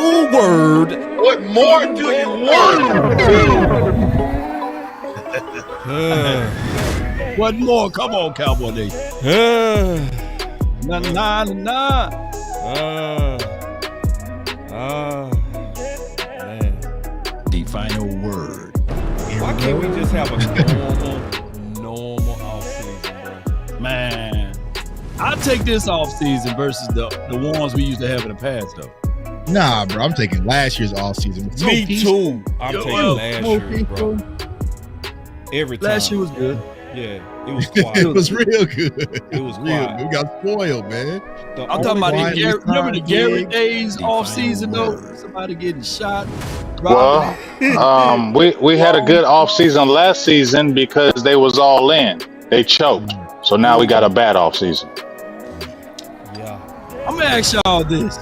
final word. What more do you want? What more? Come on, Cowboy Nation. Man. The final word. Why can't we just have a normal offseason, bro? Man, I take this offseason versus the ones we used to have in the past, though. Nah, bro, I'm taking last year's offseason. So Me too. I'm taking last year, bro. Every time. Last year was good. Yeah, it was quiet. It was real good. It was real quiet. We got spoiled, man. I'm talking about remember the Gary days off season though? Somebody getting shot. Well, we had a good off season last season because they was all in. They choked. So now we got a bad off season. Yeah. I'm gonna ask y'all this.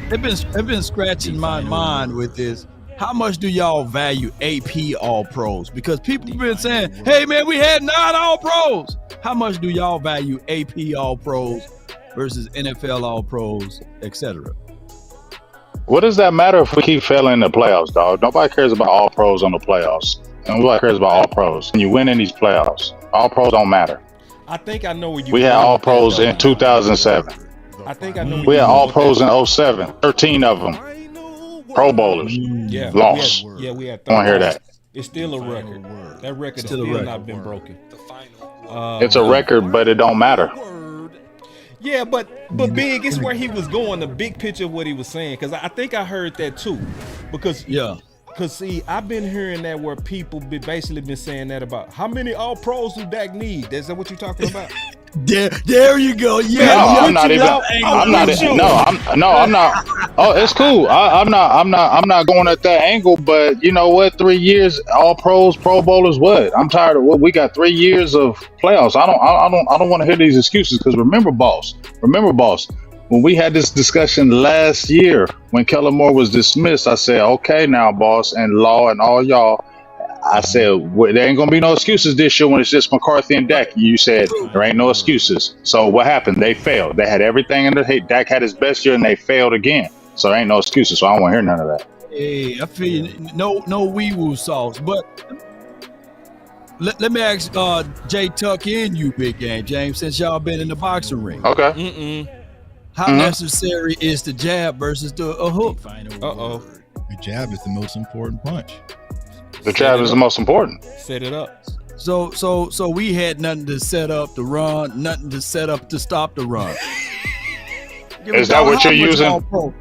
They've been scratching my mind with this. How much do y'all value AP All Pros? Because people have been saying, hey man, we had 9 All Pros. How much do y'all value AP All Pros versus NFL All Pros, etc.? What does that matter if we keep failing in the playoffs, dog? Nobody cares about All Pros on the playoffs. Nobody cares about All Pros. When you win in these playoffs, All Pros don't matter. I think I know where you. We had All Pros in 2007. I think I know. We had All Pros in 07. 13 of them. Pro Bowlers. Yeah. Lost. We had. I want to hear that. It's still a record. That record has still not been broken. It's a record, but it don't matter. Yeah, but Big, it's where he was going, the big picture of what he was saying, because I think I heard that too. Because see, I've been hearing that where people basically been saying that about how many All Pros do Dak need? Is that what you're talking about? There you go. Yeah, no, I'm not even. I'm not. Oh, it's cool. I'm not going at that angle. But you know what? 3 years, All Pros, Pro Bowlers. What? I'm tired of what we got. 3 years of playoffs. I don't want to hear these excuses. Because remember, boss. When we had this discussion last year, when Kellen Moore was dismissed, I said, "Okay, now, boss and Law and all y'all." I said, well, there ain't going to be no excuses this year when it's just McCarthy and Dak. You said there ain't no excuses. So what happened? They failed. They had everything in their head. Dak had his best year and they failed again. So there ain't no excuses. So I don't want to hear none of that. Hey, I feel no wee-woo sauce. But let me ask Jay Tuck and you, Big Game, James, since y'all been in the boxing ring. Okay. How necessary is the jab versus the hook? The jab is the most important punch. The jab is the most important. Set it up. So we had nothing to set up the run, nothing to set up to stop the run. Is that what you're using? You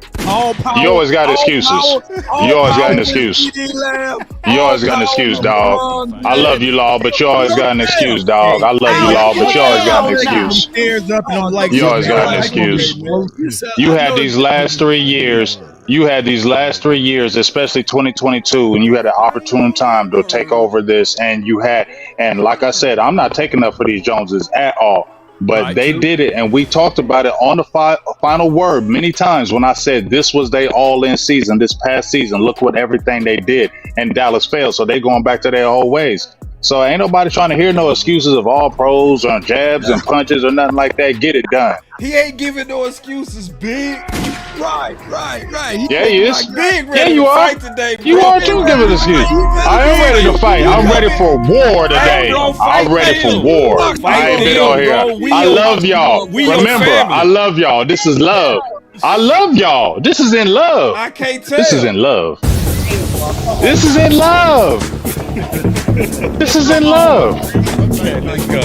always got excuses. You always got an excuse. You always got an excuse, dog. I love you, Law, but you always got an excuse, dog. I love you, Law, but you always got an excuse. You always got an excuse. You had these last 3 years. Especially 2022, and you had an opportune time to take over this, and like I said, I'm not taking up for these Joneses at all, but they did it, and we talked about it on the final word many times when I said this was their all-in season, this past season. Look what everything they did, and Dallas failed, so they going back to their old ways. So ain't nobody trying to hear no excuses of All Pros or jabs and punches or nothing like that. Get it done. He ain't giving no excuses, Big. Right. Yeah, he is. Big ready you to are. fight today, bro. You are too giving excuses. I am ready to fight. I'm ready for war today. I'm ready for war. I ain't been on here. I love y'all. Remember, I love y'all. This is love. I love y'all. This is in love. I can't tell. This is in love. This is in love. This is in love. Okay, let's go.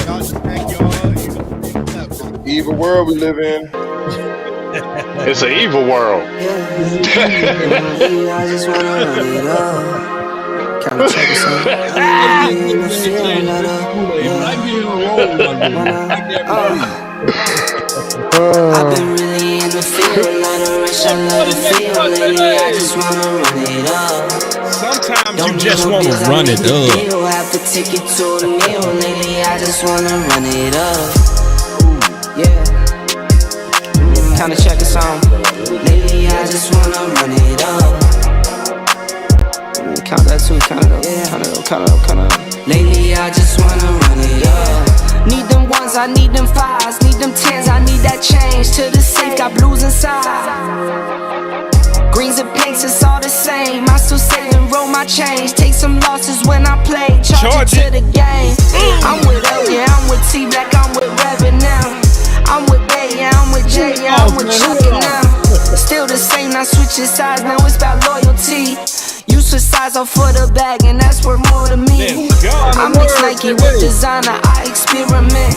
Evil world we live in. It's an evil world. I just wanna run it up. Can I check this out? I've been really in the field, let her rush, I love the feel. Lately, I just wanna run it up. Sometimes you just want to run it up. Have to take it to a meal. Lately, I just wanna run it up. Yeah. Kinda check the song. Lately, I just wanna run it up. Count that too, count it up, count it up. Lately, I just wanna run it up. Need them ones, I need them fives, need them tens, I need that change. To the safe, got blues inside. Greens and pinks, it's all the same. I still save and roll my change. Take some losses when I play. Charge it to the game. I'm with L, yeah, I'm with T Black, I'm with Rabbit now. I'm with Bay, yeah, I'm with J, yeah, I'm with Chucky now. Still the same, not switching sides, now it's about loyalty. You switch sides off for the bag, and that's worth more to me. I mix Nike with designer, I experiment.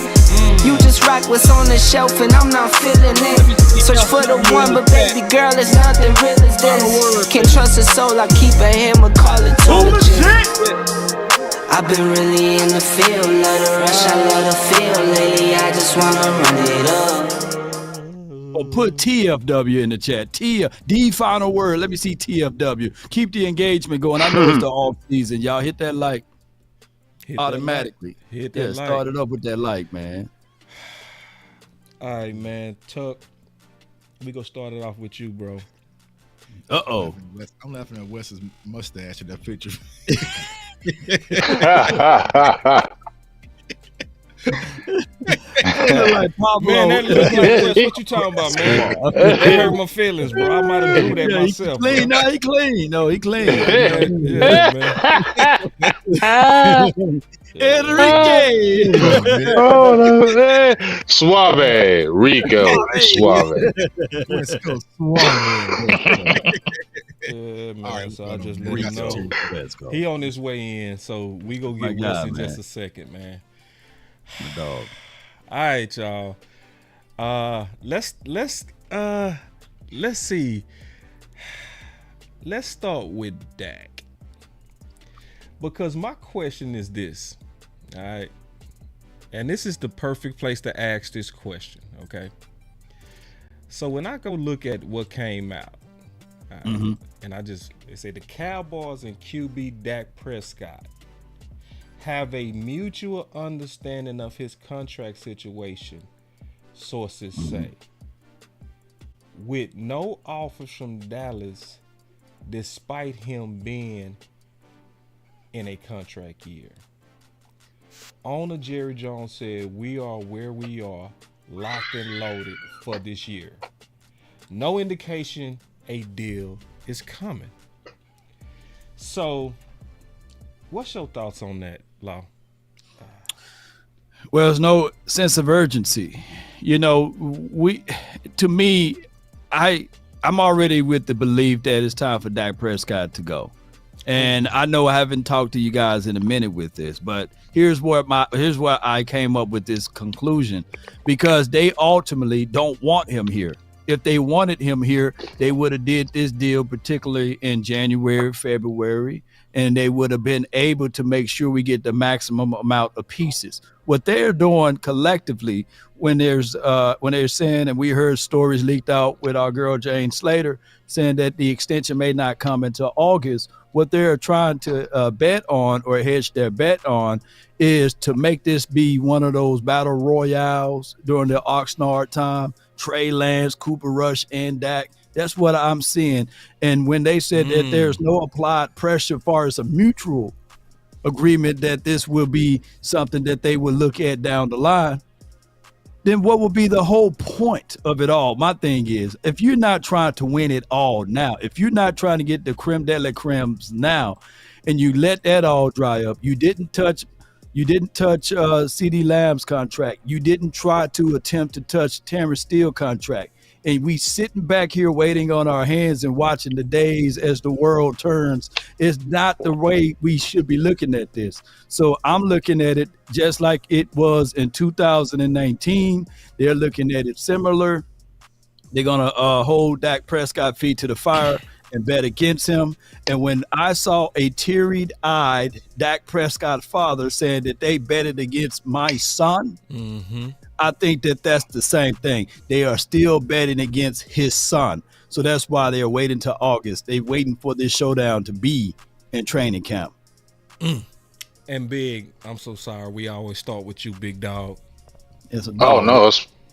You just rock what's on the shelf, and I'm not feeling it. Search for the one, but baby girl, it's nothing real as this. Can't trust a soul, I keep a hammer, call it too legit. I've been really in the field, love the rush, I love the feel. Lately, I just wanna run it up. Oh, put TFW in the chat. D final word. Let me see TFW. Keep the engagement going. I know it's the off season. Y'all hit that like automatically. Hit that like. Start it up with that like, man. All right, man. Tuck, we gonna start it off with you, bro. Uh-oh. I'm laughing at Wes's mustache in that picture. Like Pablo. Man, that look like Wes. What you talking about, man? That hurt my feelings, bro. I might have do that myself. Clean. No, he clean. No, he clean. Yeah, man. Enrique. Oh, no. Suave, Rico, Suave. West Coast Suave. Yeah, man. All right, so I just let him know. He on his way in, so we go get Wes in just a second, man. My dog. All right, y'all. Let's see. Let's start with Dak. Because my question is this. All right. And this is the perfect place to ask this question, okay? So when I go look at what came out, and they say the Cowboys and QB Dak Prescott have a mutual understanding of his contract situation, sources say, with no offers from Dallas despite him being in a contract year. Owner Jerry Jones said, we are where we are, locked and loaded for this year. No indication a deal is coming. So, what's your thoughts on that, Law? Well, there's no sense of urgency. You know, I'm already with the belief that it's time for Dak Prescott to go. And I know I haven't talked to you guys in a minute with this, but here's where I came up with this conclusion, because they ultimately don't want him here. If they wanted him here, they would have did this deal, particularly in January, February, and they would have been able to make sure we get the maximum amount of pieces. What they're doing collectively, when they're saying, and we heard stories leaked out with our girl Jane Slater saying that the extension may not come until August, what they're trying to bet on or hedge their bet on is to make this be one of those battle royales during the Oxnard time. Trey Lance, Cooper Rush, and Dak. That's what I'm seeing. And when they said that there's no applied pressure as far as a mutual agreement that this will be something that they will look at down the line, then what will be the whole point of it all? My thing is, if you're not trying to win it all now, if you're not trying to get the creme de la cremes now, and you let that all dry up, you didn't touch CeeDee Lamb's contract. You didn't try to attempt to touch Terrence Steele contract. And we sitting back here waiting on our hands and watching the days as the world turns. It's not the way we should be looking at this. So I'm looking at it just like it was in 2019. They're looking at it similar. They're going to hold Dak Prescott feet to the fire and bet against him. And when I saw a teary-eyed Dak Prescott father saying that they betted against my son, I think that that's the same thing. They are still betting against his son. So that's why they're waiting till August. They're waiting for this showdown to be in training camp. And Big, I'm so sorry. We always start with you, big dog. No,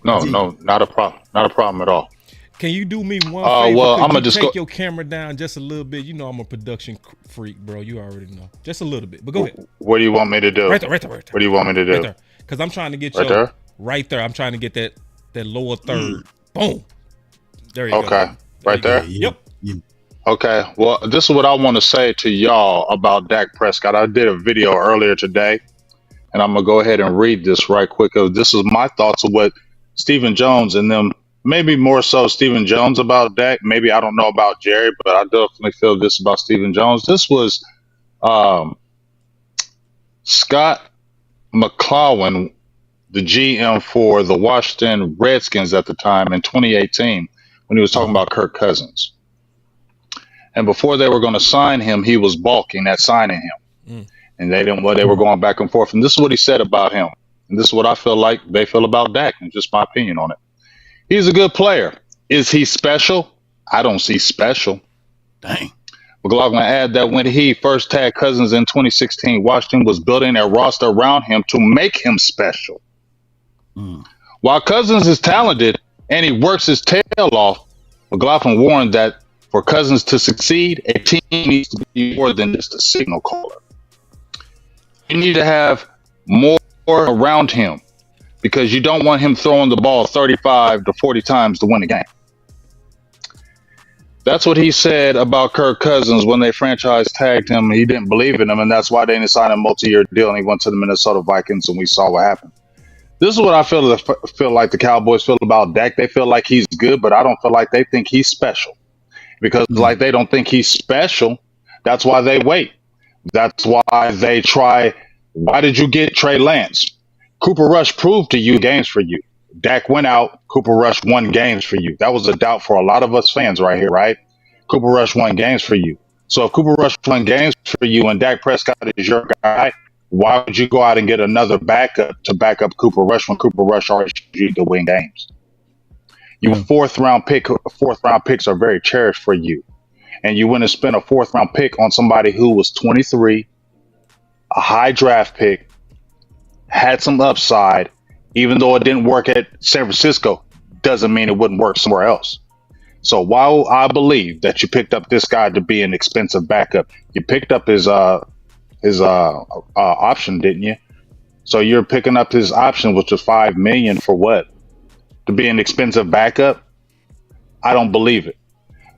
not a problem. Not a problem at all. Can you do me one favor? Well, Could I'm gonna you just take your camera down just a little bit. You know I'm a production freak, bro. You already know. Just a little bit. But go ahead. What do you want me to do? Right there. What do you want me to do? Right there. Because I'm trying to get right there. I'm trying to get that lower third. Boom. There you go. Okay. Right there? Yep. Okay, well, this is what I want to say to y'all about Dak Prescott. I did a video earlier today, and I'm gonna go ahead and read this right quick. This is my thoughts of what Stephen Jones and them, maybe more so Stephen Jones about Dak. Maybe I don't know about Jerry, but I definitely feel this about Stephen Jones. This was Scott McClowan, the GM for the Washington Redskins at the time in 2018, when he was talking about Kirk Cousins. And before they were going to sign him, he was balking at signing him. And they didn't. Well, they were going back and forth. And this is what he said about him. And this is what I feel like they feel about Dak. And just my opinion on it. He's a good player. Is he special? I don't see special. Dang. McLaughlin added that when he first tagged Cousins in 2016, Washington was building a roster around him to make him special. While Cousins is talented and he works his tail off, McLaughlin warned that for Cousins to succeed, a team needs to be more than just a signal caller. You need to have more around him because you don't want him throwing the ball 35 to 40 times to win a game. That's what he said about Kirk Cousins when they franchise tagged him. He didn't believe in him, and that's why they didn't sign a multi-year deal, and he went to the Minnesota Vikings, and we saw what happened. This is what I feel like the Cowboys feel about Dak. They feel like he's good, but I don't feel like they think he's special. Because like they don't think he's special, that's why they wait. That's why they try. Why did you get Trey Lance? Cooper Rush proved to you games for you. Dak went out. Cooper Rush won games for you. That was a doubt for a lot of us fans right here, right? Cooper Rush won games for you. So if Cooper Rush won games for you and Dak Prescott is your guy, why would you go out and get another backup to back up Cooper Rush when Cooper Rush already showed you to win games? Your fourth round picks are very cherished for you. And you went and spent a fourth round pick on somebody who was 23, a high draft pick, had some upside, even though it didn't work at San Francisco, doesn't mean it wouldn't work somewhere else. So while I believe that you picked up this guy to be an expensive backup, you picked up his option, didn't you? So you're picking up his option, which was $5 million for what? To be an expensive backup? I don't believe it.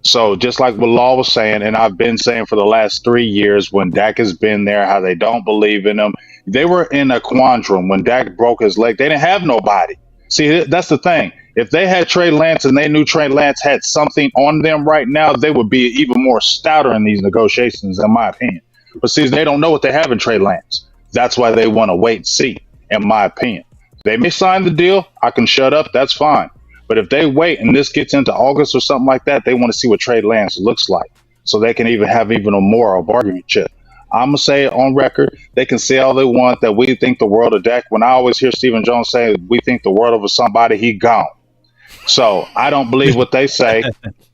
So just like what Law was saying, and I've been saying for the last 3 years when Dak has been there, how they don't believe in him. They were in a quandrum when Dak broke his leg. They didn't have nobody. See, that's the thing. If they had Trey Lance and they knew Trey Lance had something on them right now, they would be even more stouter in these negotiations, in my opinion. But see, they don't know what they have in Trey Lance. That's why they want to wait and see, in my opinion. They may sign the deal. I can shut up. That's fine. But if they wait and this gets into August or something like that, they want to see what Trey Lance looks like so they can even have even a more of a bargaining chip. I'm going to say it on record. They can say all they want that we think the world of Dak. When I always hear Stephen Jones say we think the world of somebody, he gone. So I don't believe what they say.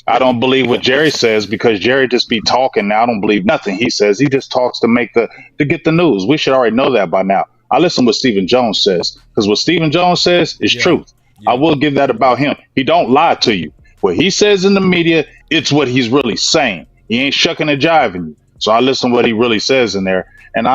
I don't believe what Jerry says because Jerry just be talking now. I don't believe nothing he says. He just talks to get the news. We should already know that by now. I listen to what Stephen Jones says because what Stephen Jones says is truth. Yeah. I will give that about him. He don't lie to you. What he says in the media, it's what he's really saying. He ain't shucking and jiving you. So I listen to what he really says in there. And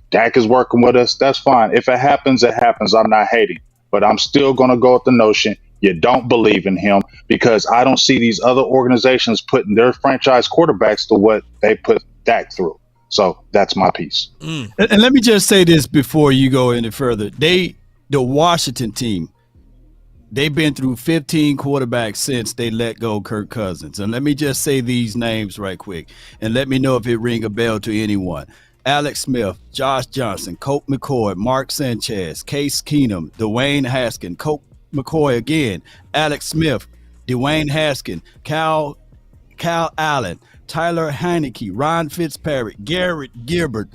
Dak is working with us. That's fine. If it happens, it happens. I'm not hating. But I'm still going to go with the notion you don't believe in him because I don't see these other organizations putting their franchise quarterbacks to what they put Dak through. So that's my piece. And let me just say this before you go any further. The Washington team, they've been through 15 quarterbacks since they let go Kirk Cousins. And let me just say these names right quick and let me know if it ring a bell to anyone. Alex Smith, Josh Johnson, Colt McCoy, Mark Sanchez, Case Keenum, Dwayne Haskins, Colt McCoy again, Alex Smith, Dwayne Haskins, Cal Allen, Tyler Heineke, Ron Fitzpatrick, Garrett Gilbert,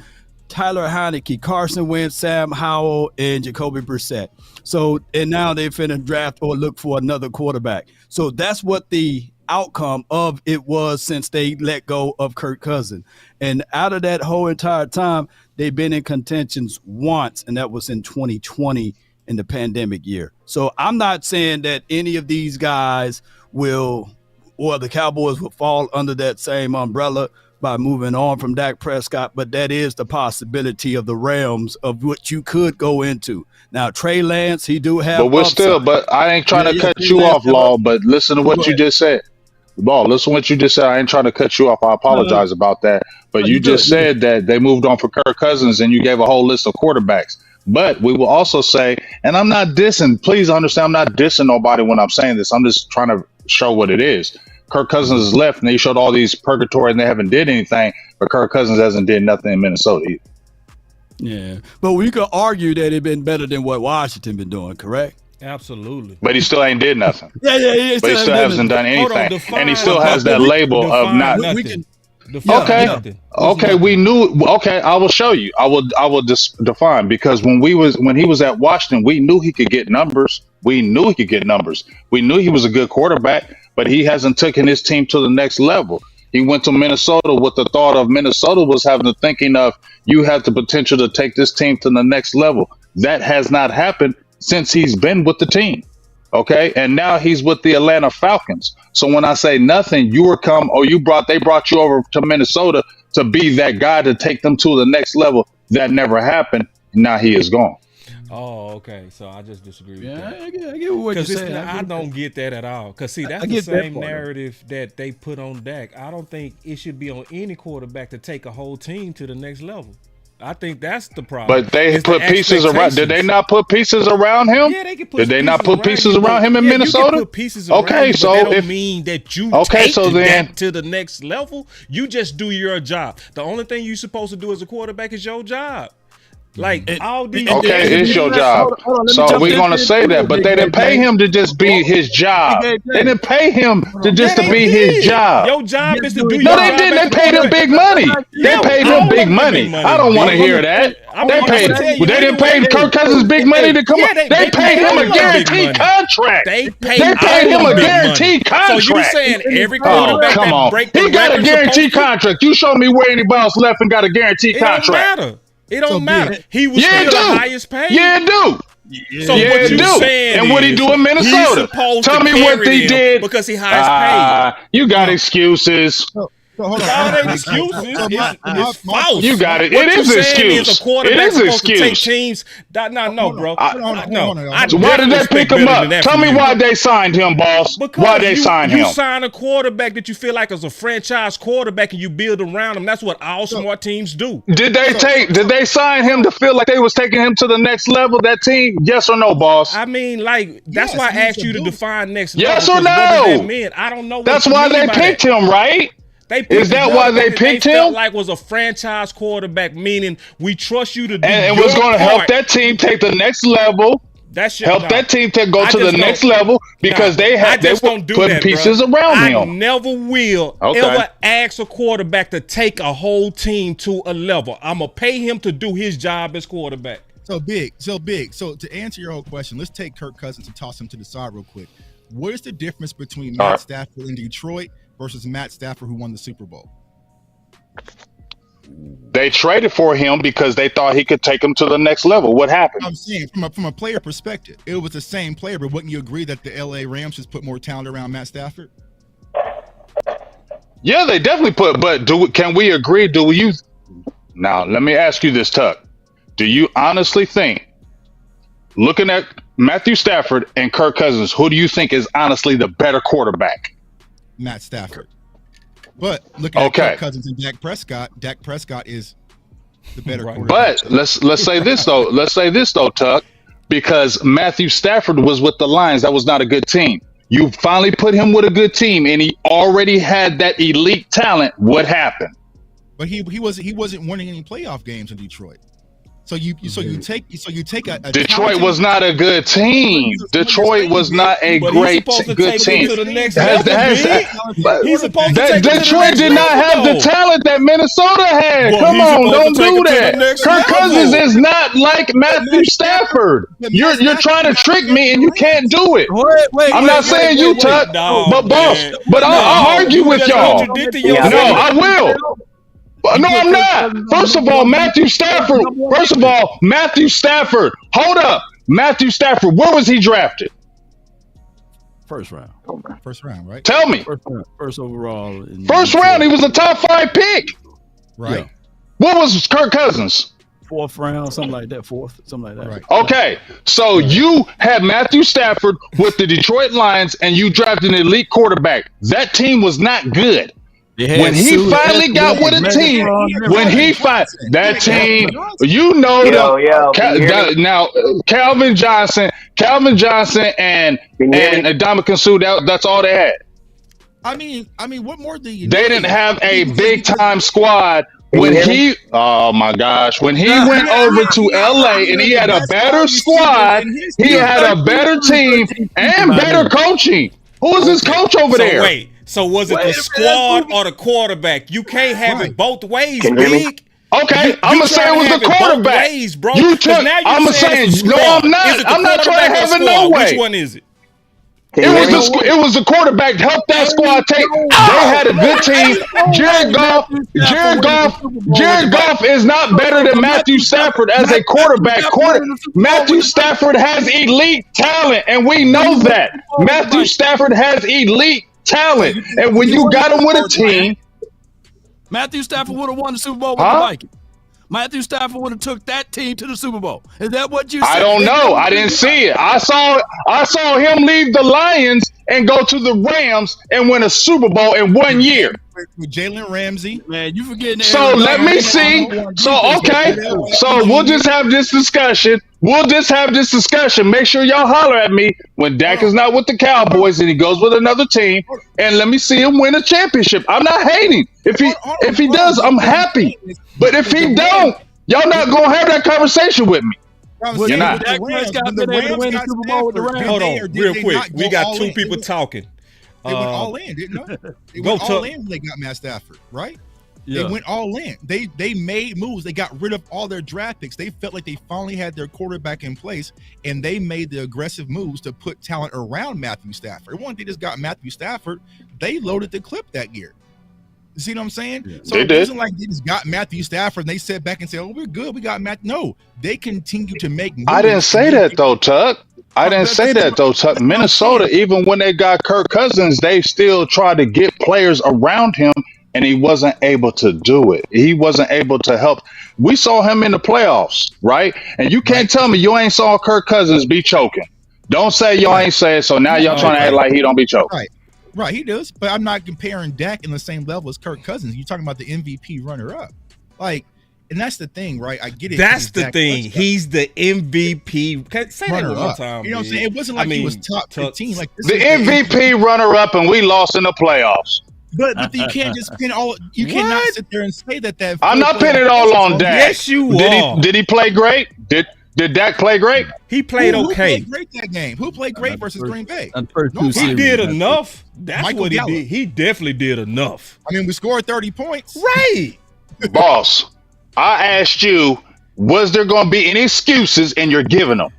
Tyler Heineke, Carson Wentz, Sam Howell, and Jacoby Brissett. So, and now they're finna draft or look for another quarterback. So that's what the outcome of it was since they let go of Kirk Cousins. And out of that whole entire time, they've been in contentions once, and that was in 2020 in the pandemic year. So I'm not saying that any of these guys will, or the Cowboys will fall under that same umbrella by moving on from Dak Prescott, but that is the possibility of the realms of what you could go into. Now, Trey Lance, he do have But we're upside. But I ain't trying to cut you off, Law, but listen to what you just said. Ball, listen to what you just said. I ain't trying to cut you off. I apologize about that. But you just said that they moved on for Kirk Cousins, and you gave a whole list of quarterbacks. But we will also say, and I'm not dissing. Please understand, I'm not dissing nobody when I'm saying this. I'm just trying to show what it is. Kirk Cousins is left, and they showed all these purgatory, and they haven't did anything. But Kirk Cousins hasn't did nothing in Minnesota either. Yeah, but we could argue that it'd been better than what Washington been doing, correct? Absolutely. But he still ain't did nothing. Yeah. But he still hasn't done anything, and he still has that label of not. Okay. We knew. Okay, I will show you. I will define, because when he was at Washington, we knew he could get numbers. We knew he was a good quarterback, but he hasn't taken his team to the next level. He went to Minnesota with the thought of Minnesota was having the thinking of, you have the potential to take this team to the next level. That has not happened since he's been with the team. Okay. And now he's with the Atlanta Falcons. So when I say nothing, they brought you over to Minnesota to be that guy to take them to the next level. That never happened. Now he is gone. Oh, okay. So I just disagree with that. I get what you're saying. I don't get that at all. Because, see, that's the same narrative that they put on Dak. I don't think it should be on any quarterback to take a whole team to the next level. I think that's the problem. But they put pieces around. Did they not put pieces around him? Yeah, they can put. Did they not put pieces around him in Minnesota? You can put pieces around him, but that don't mean that you take that to the next level. You just do your job. The only thing you're supposed to do as a quarterback is your job. Like all these. Okay, it's your job. So we're gonna say that, but they didn't pay him to just be his job. They didn't pay him to be his job. Your job is to do your job. No, they didn't. They paid him big money. They paid him big money. I don't want to hear that. They didn't pay Kirk Cousins big money to come. They paid him a guaranteed contract. They paid him a guaranteed contract. So you saying every quarterback that break the he got a guaranteed contract. You show me where anybody else left and got a guaranteed contract. It don't matter. He was still the highest paid. Yeah, it do. So what you saying? And what he do in Minnesota? Tell me what he did because he highest paid. You got excuses. Hold on. Excuses. It's false. You got it. It is an excuse. It is an excuse. Teams. No, bro. No. Why did they pick him up? Tell me why they signed him, boss. Why they signed him? You sign a quarterback that you feel like is a franchise quarterback, and you build around him. That's what all smart teams do. Did they sign him to feel like they was taking him to the next level? That team, yes or no, boss? I mean, like that's why I asked you to define next level. Yes or no? I don't know. That's why they picked him, right? Is that why they picked him? Felt like was a franchise quarterback, meaning we trust you to do and was going to help that team take the next level. That team to go to the next level because they were putting pieces around him. I never will ever ask a quarterback to take a whole team to a level. I'm gonna pay him to do his job as quarterback. So big. So to answer your whole question, let's take Kirk Cousins and toss him to the side real quick. What is the difference between Matt Stafford in Detroit versus Matt Stafford, who won the Super Bowl? They traded for him because they thought he could take them to the next level. What happened? I'm saying from a player perspective, it was the same player, but wouldn't you agree that the LA Rams just put more talent around Matt Stafford? Yeah, they definitely put. But can we agree? Now, let me ask you this, Tuck. Do you honestly think, looking at Matthew Stafford and Kirk Cousins, who do you think is honestly the better quarterback? Matt Stafford. But looking at Kirk Cousins and Dak Prescott is the better quarterback. But let's say this though, Tuck, because Matthew Stafford was with the Lions. That was not a good team. You finally put him with a good team, and he already had that elite talent. What happened? But he wasn't winning any playoff games in Detroit. So you take a Detroit was not a good team. Detroit was not a good team. Detroit did not have the talent that Minnesota had. Come on, don't do that. Kirk Cousins is not like Matthew Stafford. You're trying to trick me, and you can't do it. I'm not saying you, Tuck, but boss. But I'll argue with y'all. No, I will. No, I'm not. First of all, Matthew Stafford. Hold up. Matthew Stafford, where was he drafted? First round, right? Tell me. First overall. First round, he was a top 5 pick. Right. Yeah. What was Kirk Cousins? fourth round, something like that. Something like that. Right. Okay, so you had Matthew Stafford with the Detroit Lions, and you drafted an elite quarterback. That team was not good. When he finally got with a team, that team, you know, now Calvin Johnson, and Ndamukong Suh, that's all they had. I mean, what more do you? They didn't have a big time squad. When he, oh my gosh, when he went over to LA and he had a better squad, he had a better team and better coaching. Who is his coach over there? Wait, so was it the squad or the quarterback? You can't have it both ways, Big. Okay, I'm gonna say it was the quarterback. Ways, bro. You took. I'm gonna say no. I'm not. I'm not trying to have it no way. Which one is it? It was the quarterback to help that squad take. They had a good team. Jared Goff is not better than Matthew Stafford as a quarterback. Matthew Stafford has elite talent, and we know that. Matthew Stafford has elite talent, and when you got him with a team, Matthew Stafford would have won the Super Bowl with the Vikings. Matthew Stafford would have took that team to the Super Bowl. Is that what you said? I don't know. I didn't see it. I saw him leave the Lions and go to the Rams and win a Super Bowl in 1 year. With Jalen Ramsey. Man, you forgetting. So let me see. So okay. So we'll just have this discussion. Make sure y'all holler at me when Dak is not with the Cowboys and he goes with another team, and let me see him win a championship. I'm not hating. If he does, I'm happy. But if he don't, y'all not gonna have that conversation with me. You're not. Hold on, real quick. We got two people talking. They went all in, didn't they? They went all in when they got Matt Stafford, right? Yeah. They went all in. They made moves. They got rid of all their draft picks. They felt like they finally had their quarterback in place, and they made the aggressive moves to put talent around Matthew Stafford. Once they just got Matthew Stafford, they loaded the clip that year. You see what I'm saying? Yeah. So it wasn't like they just got Matthew Stafford and they sat back and said, "Oh, we're good. We got Matt." No, they continue to make moves. I didn't say that though, Tuck. Minnesota, even when they got Kirk Cousins, they still tried to get players around him, and he wasn't able to do it. He wasn't able to help. We saw him in the playoffs, right? And you can't tell me you ain't saw Kirk Cousins be choking. Don't say y'all ain't say it, so now y'all trying to act like he don't be choking. Right, he does. But I'm not comparing Dak in the same level as Kirk Cousins. You're talking about the MVP runner-up. And that's the thing, right? I get it. That's the thing. He's the MVP. Say that one more time. You know what I'm saying? It wasn't like he was top 15. Like the MVP runner-up, and we lost in the playoffs. But you can't just pin all. You cannot sit there and say that. I'm not pinning it all on Dak. Yes, you are. Did he play great? Did Dak play great? He played okay. Who played great that game? Who played great versus Green Bay? He did enough. That's what he did. He definitely did enough. I mean, we scored 30 points. Right. Boss, I asked you, was there going to be any excuses, and you're giving them?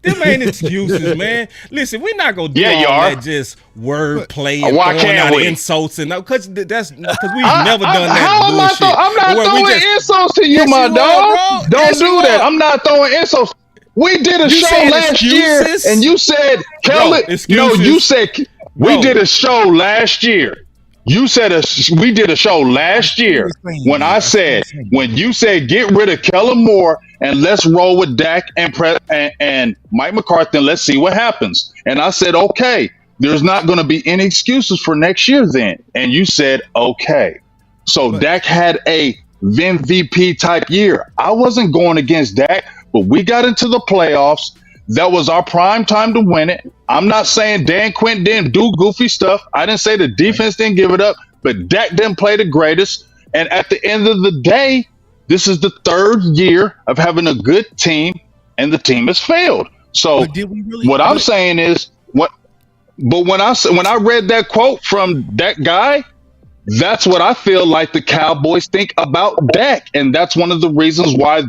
Them ain't excuses, man. Listen, we're not gonna do all that just wordplay and throwing out insults and because we've never done that bullshit. I'm not throwing insults to you, my dog. Don't do that. I'm not throwing insults. We did a show last year, and you said, Kelly. No, you said we did a show last year. You said we did a show last year when I said, when you said get rid of Kellen Moore and let's roll with Dak and Mike McCarthy and let's see what happens. And I said, okay, there's not going to be any excuses for next year then. And you said, okay. So Dak had a MVP type year. I wasn't going against Dak, but we got into the playoffs. That was our prime time to win it. I'm not saying Dan Quinn didn't do goofy stuff. I didn't say the defense didn't give it up, but Dak didn't play the greatest. And at the end of the day, this is the third year of having a good team, and the team has failed. So what I'm saying is, when I read that quote from that guy, that's what I feel like the Cowboys think about Dak, and that's one of the reasons why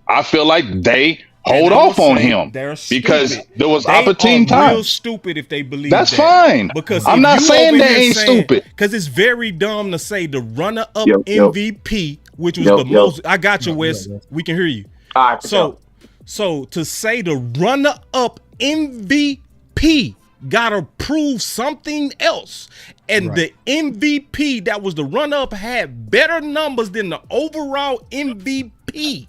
I feel like they hold off on him because there was opportune times. Real stupid if they believe that's fine. Because I'm not saying they ain't stupid. Because it's very dumb to say the runner-up MVP, which was the most. I got you, Wes. We can hear you. All right, so to say the runner-up MVP gotta prove something else, and the MVP that was the runner-up had better numbers than the overall MVP.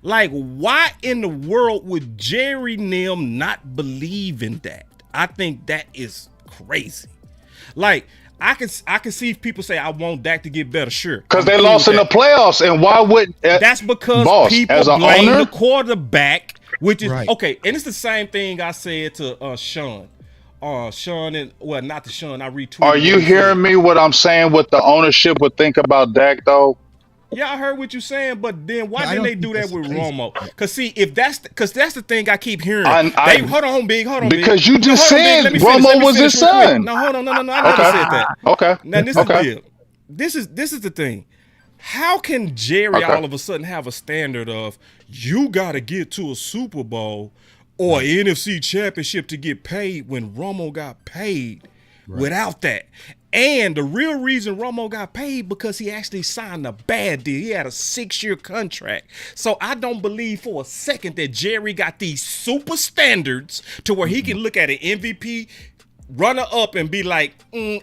Like, why in the world would Jerry Nim not believe in that? I think that is crazy. Like, I can see people say I want Dak to get better, sure. Because they lost in the playoffs, and why would that's because boss, people as an blame owner? the quarterback, which is Right. okay. And it's the same thing I said to Sean. Sean and not to Sean. I retweeted. Are you hearing me? What I'm saying? What the ownership would think about Dak, though? Yeah, I heard what you're saying, but then why Yeah, I didn't they don't do think that with that's crazy. Romo? Because see, if that's the thing I keep hearing. Hold on, Big. Because Big. you just said Romo was his son. No, hold on, no. I never said that. Okay. Now this is the deal. This is the thing. How can Jerry all of a sudden have a standard of you got to get to a Super Bowl or NFC Championship to get paid when Romo got paid without that? And the real reason Romo got paid because he actually signed a bad deal. He had a 6-year contract. So I don't believe for a second that Jerry got these super standards to where he can look at an MVP runner up and be like,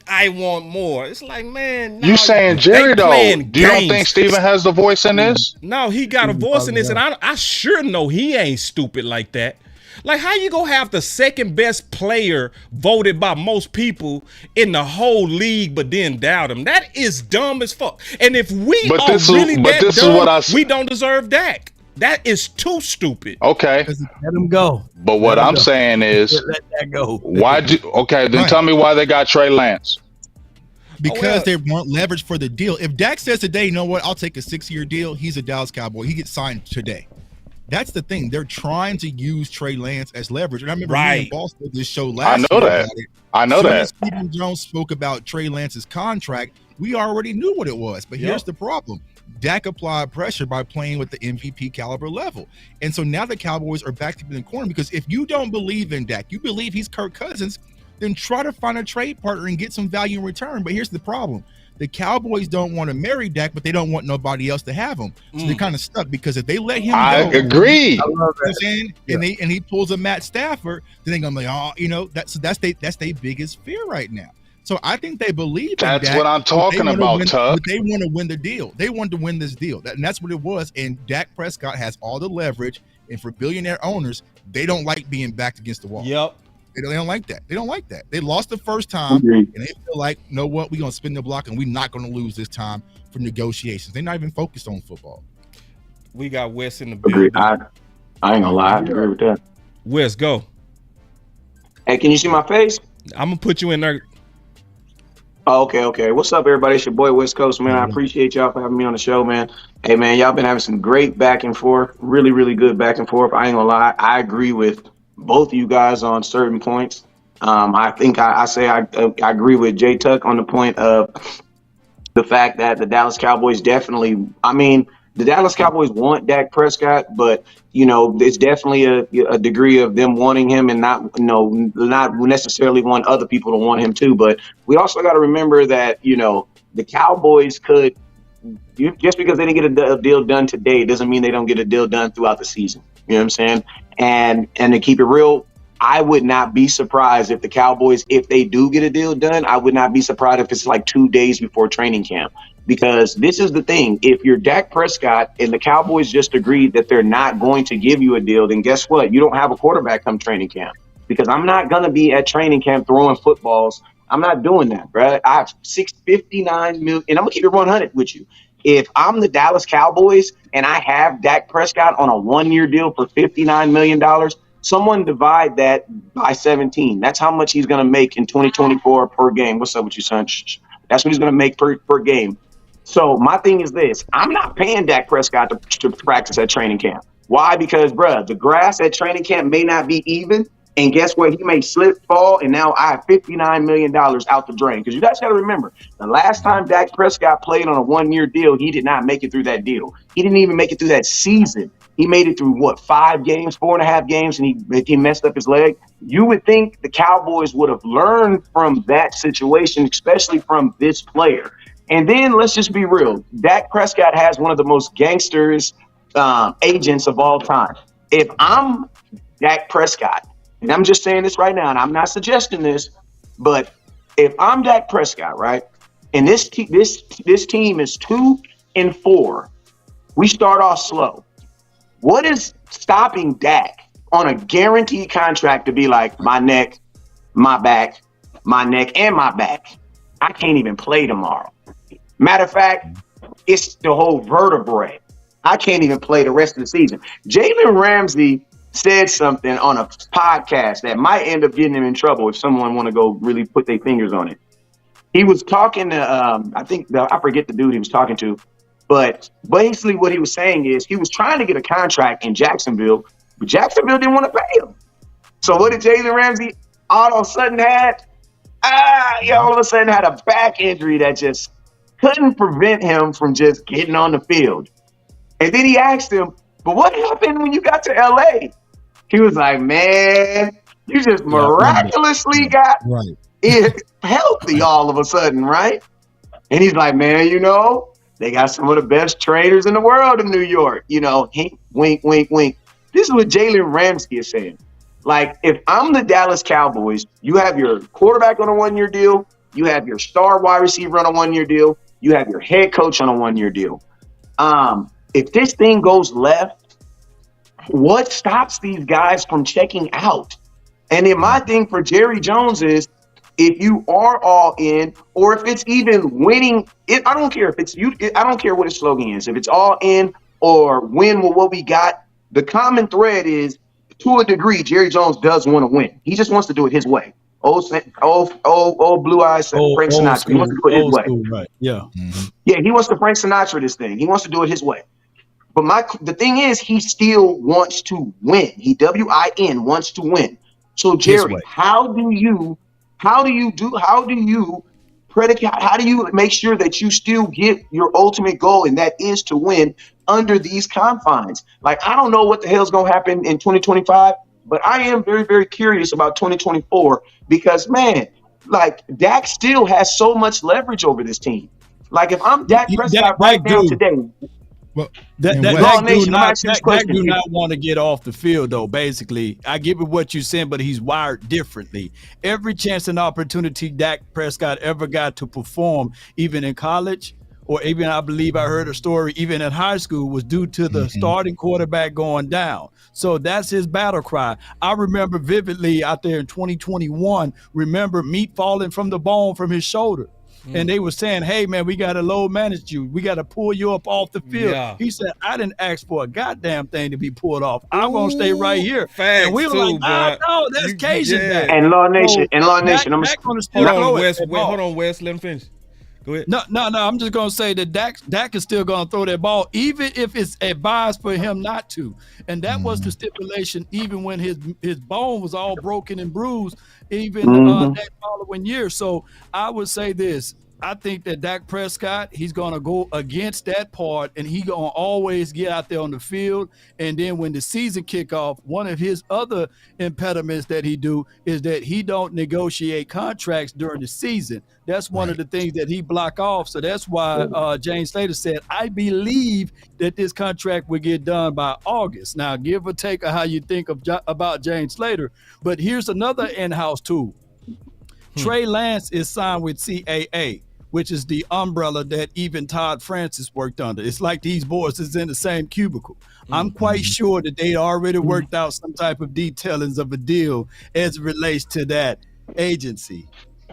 I want more. It's like, man, you saying Jerry though? Do you don't think Steven has the voice in this? No, he got a voice in this, and I sure know he ain't stupid like that. Like, how you gonna have the second best player voted by most people in the whole league, but then doubt him? That is dumb as fuck. And if we we don't deserve Dak. That is too stupid. Okay, let him go. But what I'm saying is, let that go. Then tell me why they got Trey Lance. Because they want leverage for the deal. If Dak says today, you know what, I'll take a 6-year deal, he's a Dallas Cowboy. He gets signed today. That's the thing. They're trying to use Trey Lance as leverage. And I remember me and Boss did this show last year. I know that. Stephen Jones spoke about Trey Lance's contract. We already knew what it was. But here's the problem. Dak applied pressure by playing with the MVP caliber level. And so now the Cowboys are back to being in the corner because if you don't believe in Dak, you believe he's Kirk Cousins, then try to find a trade partner and get some value in return. But here's the problem. The Cowboys don't want to marry Dak, but they don't want nobody else to have him. So they're kind of stuck because if they let him go, agree. I love that. And he pulls a Matt Stafford, then they're gonna be like, that's their biggest fear right now. So I think they believe in Dak. That's what I'm talking about, Tuck. They want to win the deal. They want to win this deal. And that's what it was. And Dak Prescott has all the leverage. And for billionaire owners, they don't like being backed against the wall. Yep. They don't like that. They don't like that. They lost the first time, and they feel like, you know what, we're going to spin the block, and we're not going to lose this time for negotiations. They're not even focused on football. We got Wes in the building. I ain't gonna lie, I agree with that. Wes, go. Hey, can you see my face? I'm going to put you in there. Oh, okay. What's up, everybody? It's your boy, West Coast, man. I appreciate y'all for having me on the show, man. Hey, man, y'all been having some great back and forth, really, really good back and forth. I ain't gonna lie, I agree with both of you guys on certain points. I think I agree with Jay Tuck on the point of the fact that the Dallas Cowboys definitely, the Dallas Cowboys want Dak Prescott, but, it's definitely a degree of them wanting him and not necessarily want other people to want him too. But we also got to remember that, the Cowboys could, just because they didn't get a deal done today doesn't mean they don't get a deal done throughout the season. You know what I'm saying? And to keep it real, I would not be surprised if the Cowboys, if they do get a deal done, I would not be surprised if it's like 2 days before training camp. Because this is the thing. If you're Dak Prescott and the Cowboys just agreed that they're not going to give you a deal, then guess what? You don't have a quarterback come training camp. Because I'm not going to be at training camp throwing footballs. I'm not doing that, bro. I have $659 million, and I'm going to keep it 100 with you. If I'm the Dallas Cowboys and I have Dak Prescott on a 1-year deal for $59 million, someone divide that by 17. That's how much he's going to make in 2024 per game. What's up with you, son? That's what he's going to make per game. So my thing is this. I'm not paying Dak Prescott to practice at training camp. Why? Because, bruh, the grass at training camp may not be even. And guess what? He may slip, fall, and now I have $59 million out the drain. Because you guys got to remember, the last time Dak Prescott played on a 1-year deal, he did not make it through that deal. He didn't even make it through that season. He made it through, 5 games, 4.5 games, and he messed up his leg. You would think the Cowboys would have learned from that situation, especially from this player. And then let's just be real. Dak Prescott has one of the most gangsters agents of all time. If I'm Dak Prescott, and I'm just saying this right now, and I'm not suggesting this, but if I'm Dak Prescott, right, and this team is 2-4, we start off slow. What is stopping Dak on a guaranteed contract to be like, my neck, my back, my neck, and my back? I can't even play tomorrow. Matter of fact, it's the whole vertebrae. I can't even play the rest of the season. Jalen Ramsey said something on a podcast that might end up getting him in trouble if someone want to go really put their fingers on it. He was talking to, I forget the dude he was talking to, but basically what he was saying is he was trying to get a contract in Jacksonville, but Jacksonville didn't want to pay him. So what did Jalen Ramsey all of a sudden had? All of a sudden had a back injury that just couldn't prevent him from just getting on the field. And then he asked him, but what happened when you got to LA? He was like, man, you just miraculously got healthy all of a sudden, right? And he's like, man, they got some of the best trainers in the world in New York. Wink, wink, wink. This is what Jalen Ramsey is saying. Like, if I'm the Dallas Cowboys, you have your quarterback on a 1-year deal. You have your star wide receiver on a 1-year deal. You have your head coach on a 1-year deal. If this thing goes left, what stops these guys from checking out? And then my thing for Jerry Jones is, if you are all in, or if it's even winning, I don't care if it's you. I don't care what his slogan is. If it's all in or win with what we got, the common thread is, to a degree, Jerry Jones does want to win. He just wants to do it his way. Old blue eyes Frank Sinatra. He wants to do it his way. School, right? Yeah, yeah. He wants to Frank Sinatra this thing. He wants to do it his way. But the thing is, he still wants to win. He WIN wants to win. So Jerry, how do you make sure that you still get your ultimate goal, and that is to win under these confines? Like, I don't know what the hell's going to happen in 2025, but I am very, very curious about 2024 because, man, like, Dak still has so much leverage over this team. Like, if I'm Dak Prescott right now today. Well, Dak do not want to get off the field, though. Basically, I give it what you're saying, but he's wired differently. Every chance and opportunity Dak Prescott ever got to perform, even in college, or even I believe I heard a story, even in high school, was due to the starting quarterback going down. So that's his battle cry. I remember vividly out there in 2021, meat falling from the bone from his shoulder. And they were saying, hey, man, we got to load manage you. We got to pull you up off the field. Yeah. He said, I didn't ask for a goddamn thing to be pulled off. I'm going to stay right here. Facts, and we were like, no, that's Cajun Dak. And Law Nation, Hold on, Wes. Let him finish. Go ahead. No. I'm just going to say that Dak is still going to throw that ball, even if it's advised for him not to. And that was the stipulation, even when his bone was all broken and bruised, even that following year. So I would say this. I think that Dak Prescott, he's going to go against that part, and he's going to always get out there on the field. And then when the season kick off, one of his other impediments that he do is that he don't negotiate contracts during the season. That's one of the things that he block off. So that's why James Slater said, I believe that this contract will get done by August. Now, give or take how you think about James Slater. But here's another in-house tool. Trey Lance is signed with CAA, which is the umbrella that even Todd Francis worked under. It's like these boys is in the same cubicle. I'm quite sure that they already worked out some type of detailings of a deal as it relates to that agency.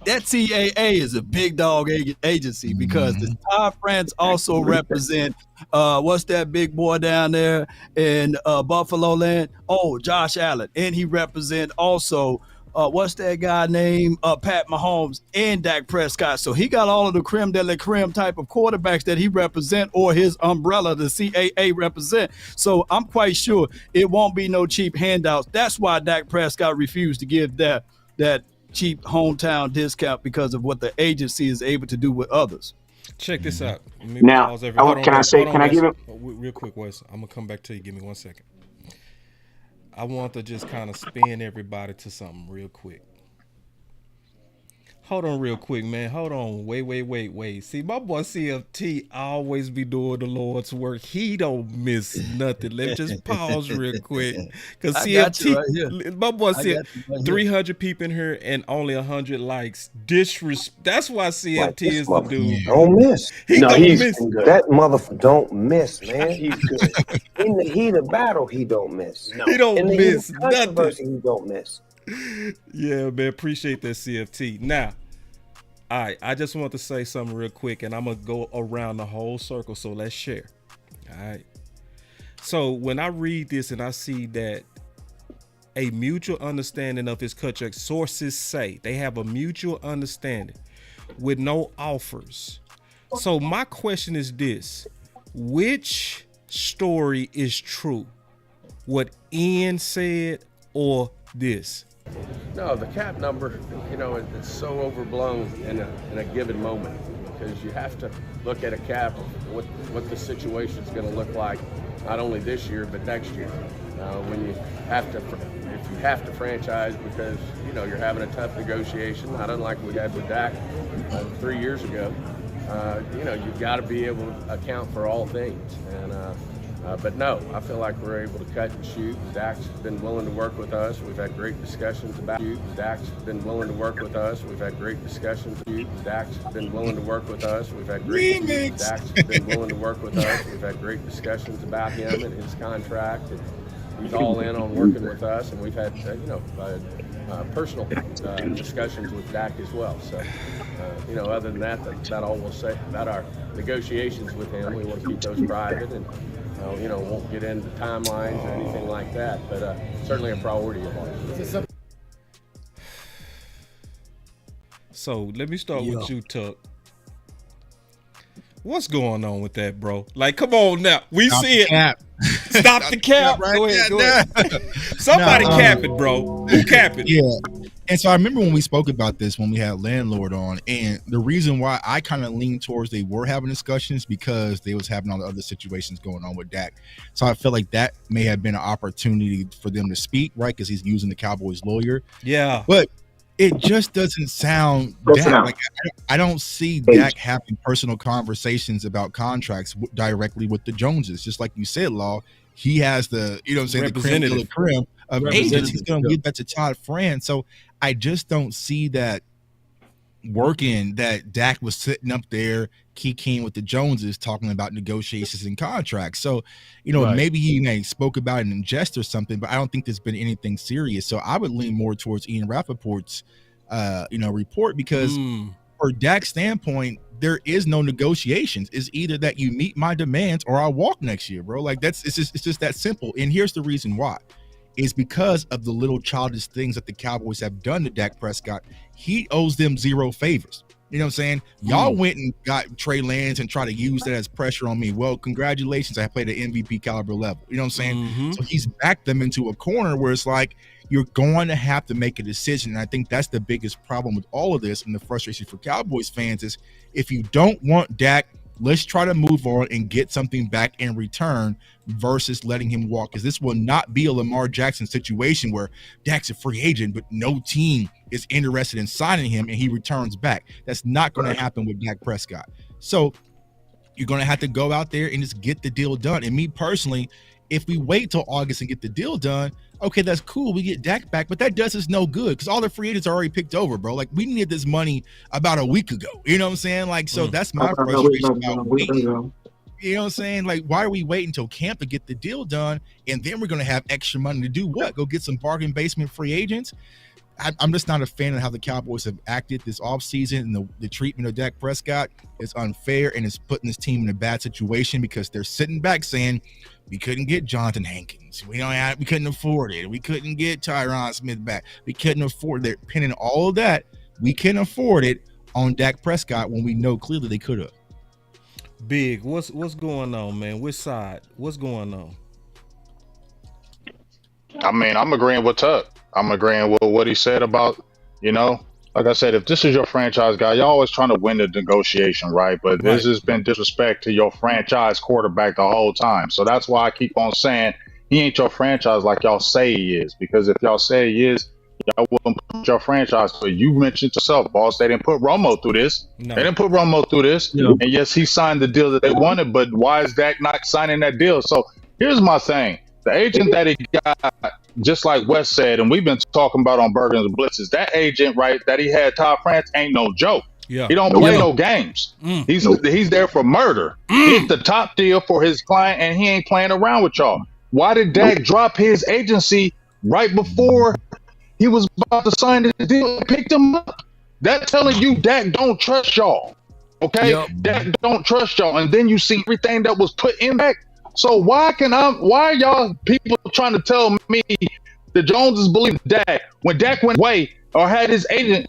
That CAA is a big dog agency because the Todd Francis also represent what's that big boy down there in Buffalo land? Oh, Josh Allen. And he represent also what's that guy named Pat Mahomes and Dak Prescott. So he got all of the creme de la creme type of quarterbacks that he represent, or his umbrella, the CAA represent. So I'm quite sure it won't be no cheap handouts. That's why Dak Prescott refused to give that cheap hometown discount, because of what the agency is able to do with others. Check this out. Now, can I give it real quick, Wes? I'm gonna come back to you. Give me 1 second. I want to just kind of spin everybody to something real quick. Hold on real quick, man. Hold on. Wait. See, my boy CFT always be doing the Lord's work. He don't miss nothing. Let me just pause real quick. Because CFT, right, my boy said right 300 people in here and only 100 likes. That's why CFT is the dude. Don't miss. He don't miss. That motherfucker don't miss, man. He's good. In the heat of battle, he don't miss. No. He don't miss nothing. He don't miss. Yeah, man. Appreciate that, CFT. Now, all right, I just want to say something real quick, and I'm going to go around the whole circle, so let's share. All right. So when I read this and I see that a mutual understanding of his contract, sources say they have a mutual understanding with no offers. So my question is this: which story is true? What Ian said or this? No, the cap number, it's so overblown in a given moment, because you have to look at a cap of what the situation is going to look like, not only this year but next year. When you have to, if you have to franchise because you're having a tough negotiation, not unlike we had with Dak 3 years ago. You've got to be able to account for all things. But no, I feel like we're able to cut and shoot. Dak's been willing to work with us. We've had great discussions about shoot. Dak's been willing to work with us. We've had great discussions. Dak's been willing to work with us. We've had great Dak's been willing to work with us. We've had great discussions about him and his contract. And he's all in on working with us, and we've had personal discussions with Dak as well. So, other than that, that's all we'll say about our negotiations with him. We want to keep those private and. Won't get into timelines or anything like that, but certainly a priority of ours. So let me start with you, Tuck. What's going on with that, bro? Like, come on now. We see it. Stop the cap. Right. Go ahead. Somebody cap it, bro. Who cap it? Yeah. And so I remember when we spoke about this when we had Landlord on, and the reason why I kind of leaned towards they were having discussions because they was having all the other situations going on with Dak. So I feel like that may have been an opportunity for them to speak, right? Because he's using the Cowboys lawyer. Yeah. But it just doesn't sound Dak. Like I don't see Dak having personal conversations about contracts directly with the Joneses. Just like you said, Law, he has the, the creme de la creme of agents. He's going to give that to Todd Fran. So I just don't see that working, that Dak was sitting up there keying with the Joneses talking about negotiations and contracts. So, maybe he spoke about it in jest or something, but I don't think there's been anything serious. So I would lean more towards Ian Rappaport's, report, because for Dak's standpoint, there is no negotiations. It's either that you meet my demands or I'll walk next year, bro. Like it's just that simple. And here's the reason why. Is because of the little childish things that the Cowboys have done to Dak Prescott. He owes them zero favors. You know what I'm saying? Y'all went and got Trey Lance and try to use that as pressure on me. Well, congratulations. I played at MVP caliber level. You know what I'm saying? So he's backed them into a corner where it's like, you're going to have to make a decision. And I think that's the biggest problem with all of this, and the frustration for Cowboys fans is, if you don't want Dak, let's try to move on and get something back in return versus letting him walk. Because this will not be a Lamar Jackson situation where Dak's a free agent, but no team is interested in signing him and he returns back. That's not going to happen with Dak Prescott. So you're going to have to go out there and just get the deal done. And me personally, if we wait till August and get the deal done, okay, that's cool. We get Dak back, but that does us no good because all the free agents are already picked over, bro. Like, we needed this money about a week ago. You know what I'm saying? Like, so that's my frustration about waiting. You know what I'm saying? Like, why are we waiting until camp to get the deal done? And then we're going to have extra money to do what? Go get some bargain basement free agents? I'm just not a fan of how the Cowboys have acted this offseason, and the treatment of Dak Prescott is unfair, and it's putting this team in a bad situation because they're sitting back saying, we couldn't get Jonathan Hankins. We couldn't afford it. We couldn't get Tyron Smith back. We couldn't afford it. They're pinning all of that. We can afford it on Dak Prescott when we know clearly they could have. Big, what's going on, man? Which side? What's going on? I mean, I'm agreeing with Tuck. I'm agreeing with what he said about, like I said, if this is your franchise guy, you're always trying to win the negotiation, right? But this has been disrespect to your franchise quarterback the whole time. So that's why I keep on saying he ain't your franchise like y'all say he is. Because if y'all say he is, Y'all wouldn't put your franchise through. You mentioned yourself, boss. They didn't put Romo through this. No. They didn't put Romo through this. Yeah. And yes, he signed the deal that they wanted, but why is Dak not signing that deal? So here's my thing. The agent that he got, just like Wes said, and we've been talking about on Burgers and Blitzes, that agent, right, that he had, Todd France, ain't no joke. Yeah. He don't play no games. He's there for murder. He's the top deal for his client, and he ain't playing around with y'all. Why did Dak drop his agency right before he was about to sign the deal and picked him up? That telling you Dak don't trust y'all. Okay? Yep. Dak don't trust y'all. And then you see everything that was put in back. So why are y'all people trying to tell me the Joneses believe Dak when Dak went away or had his agent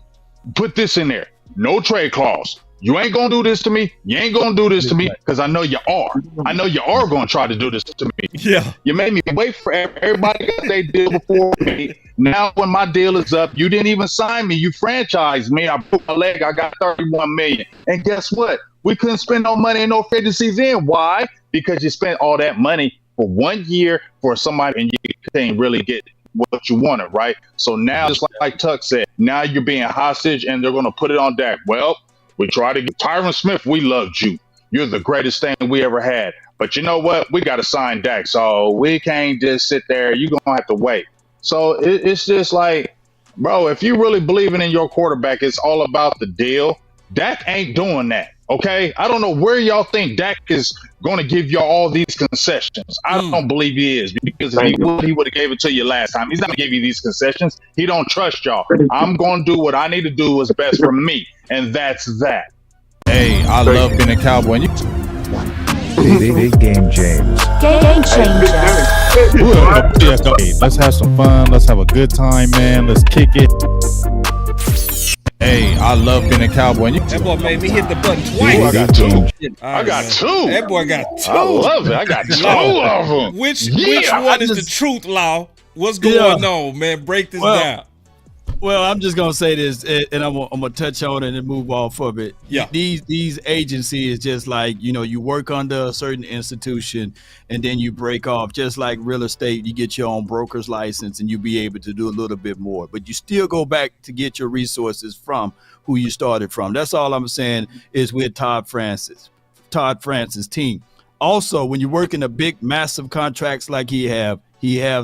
put this in there? No trade clause. You ain't gonna do this to me. You ain't gonna do this to me because I know you are. I know you are gonna try to do this to me. Yeah. You made me wait for everybody got their deal before me. Now when my deal is up, you didn't even sign me. You franchised me. I broke my leg. I got $31 million. And guess what? We couldn't spend no money in no free agencies in. Why? Because you spent all that money for 1 year for somebody and you can't really get what you wanted, right? So now, just like Tuck said, now you're being hostage and they're going to put it on Dak. Well, we tried to get Tyron Smith. We loved you. You're the greatest thing we ever had. But you know what? We got to sign Dak. So we can't just sit there. You're going to have to wait. So it's just like, bro, if you really believing in your quarterback, it's all about the deal. Dak ain't doing that. Okay, I don't know where y'all think Dak is going to give y'all all these concessions. I don't believe he is, because if he would have gave it to you last time. He's not going to give you these concessions. He don't trust y'all. I'm going to do what I need to do what's best for me, and that's that. Hey, I love being a Cowboy. Big game James. Game changer. Hey, let's have some fun. Let's have a good time, man. Let's kick it. Hey, I love being a Cowboy. That boy made me hit the button twice. I got two. Right, I got man. two. That boy got two. I love it. I got two of them. Which one is the truth, Law? What's going on, man? Break this down. Well, I'm just gonna say this, and I'm gonna touch on it and move off of it. Yeah, these agencies is just like, you work under a certain institution and then you break off. Just like real estate, you get your own broker's license and you be able to do a little bit more, but you still go back to get your resources from who you started from. That's all I'm saying is with Todd Francis' team. Also, when you work in a big, massive contracts like he have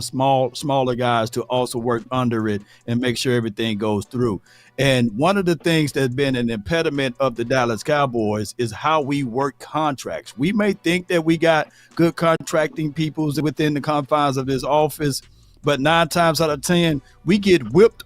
smaller guys to also work under it and make sure everything goes through. And one of the things that's been an impediment of the Dallas Cowboys is how we work contracts. We may think that we got good contracting people within the confines of this office, but 9 times out of 10, we get whipped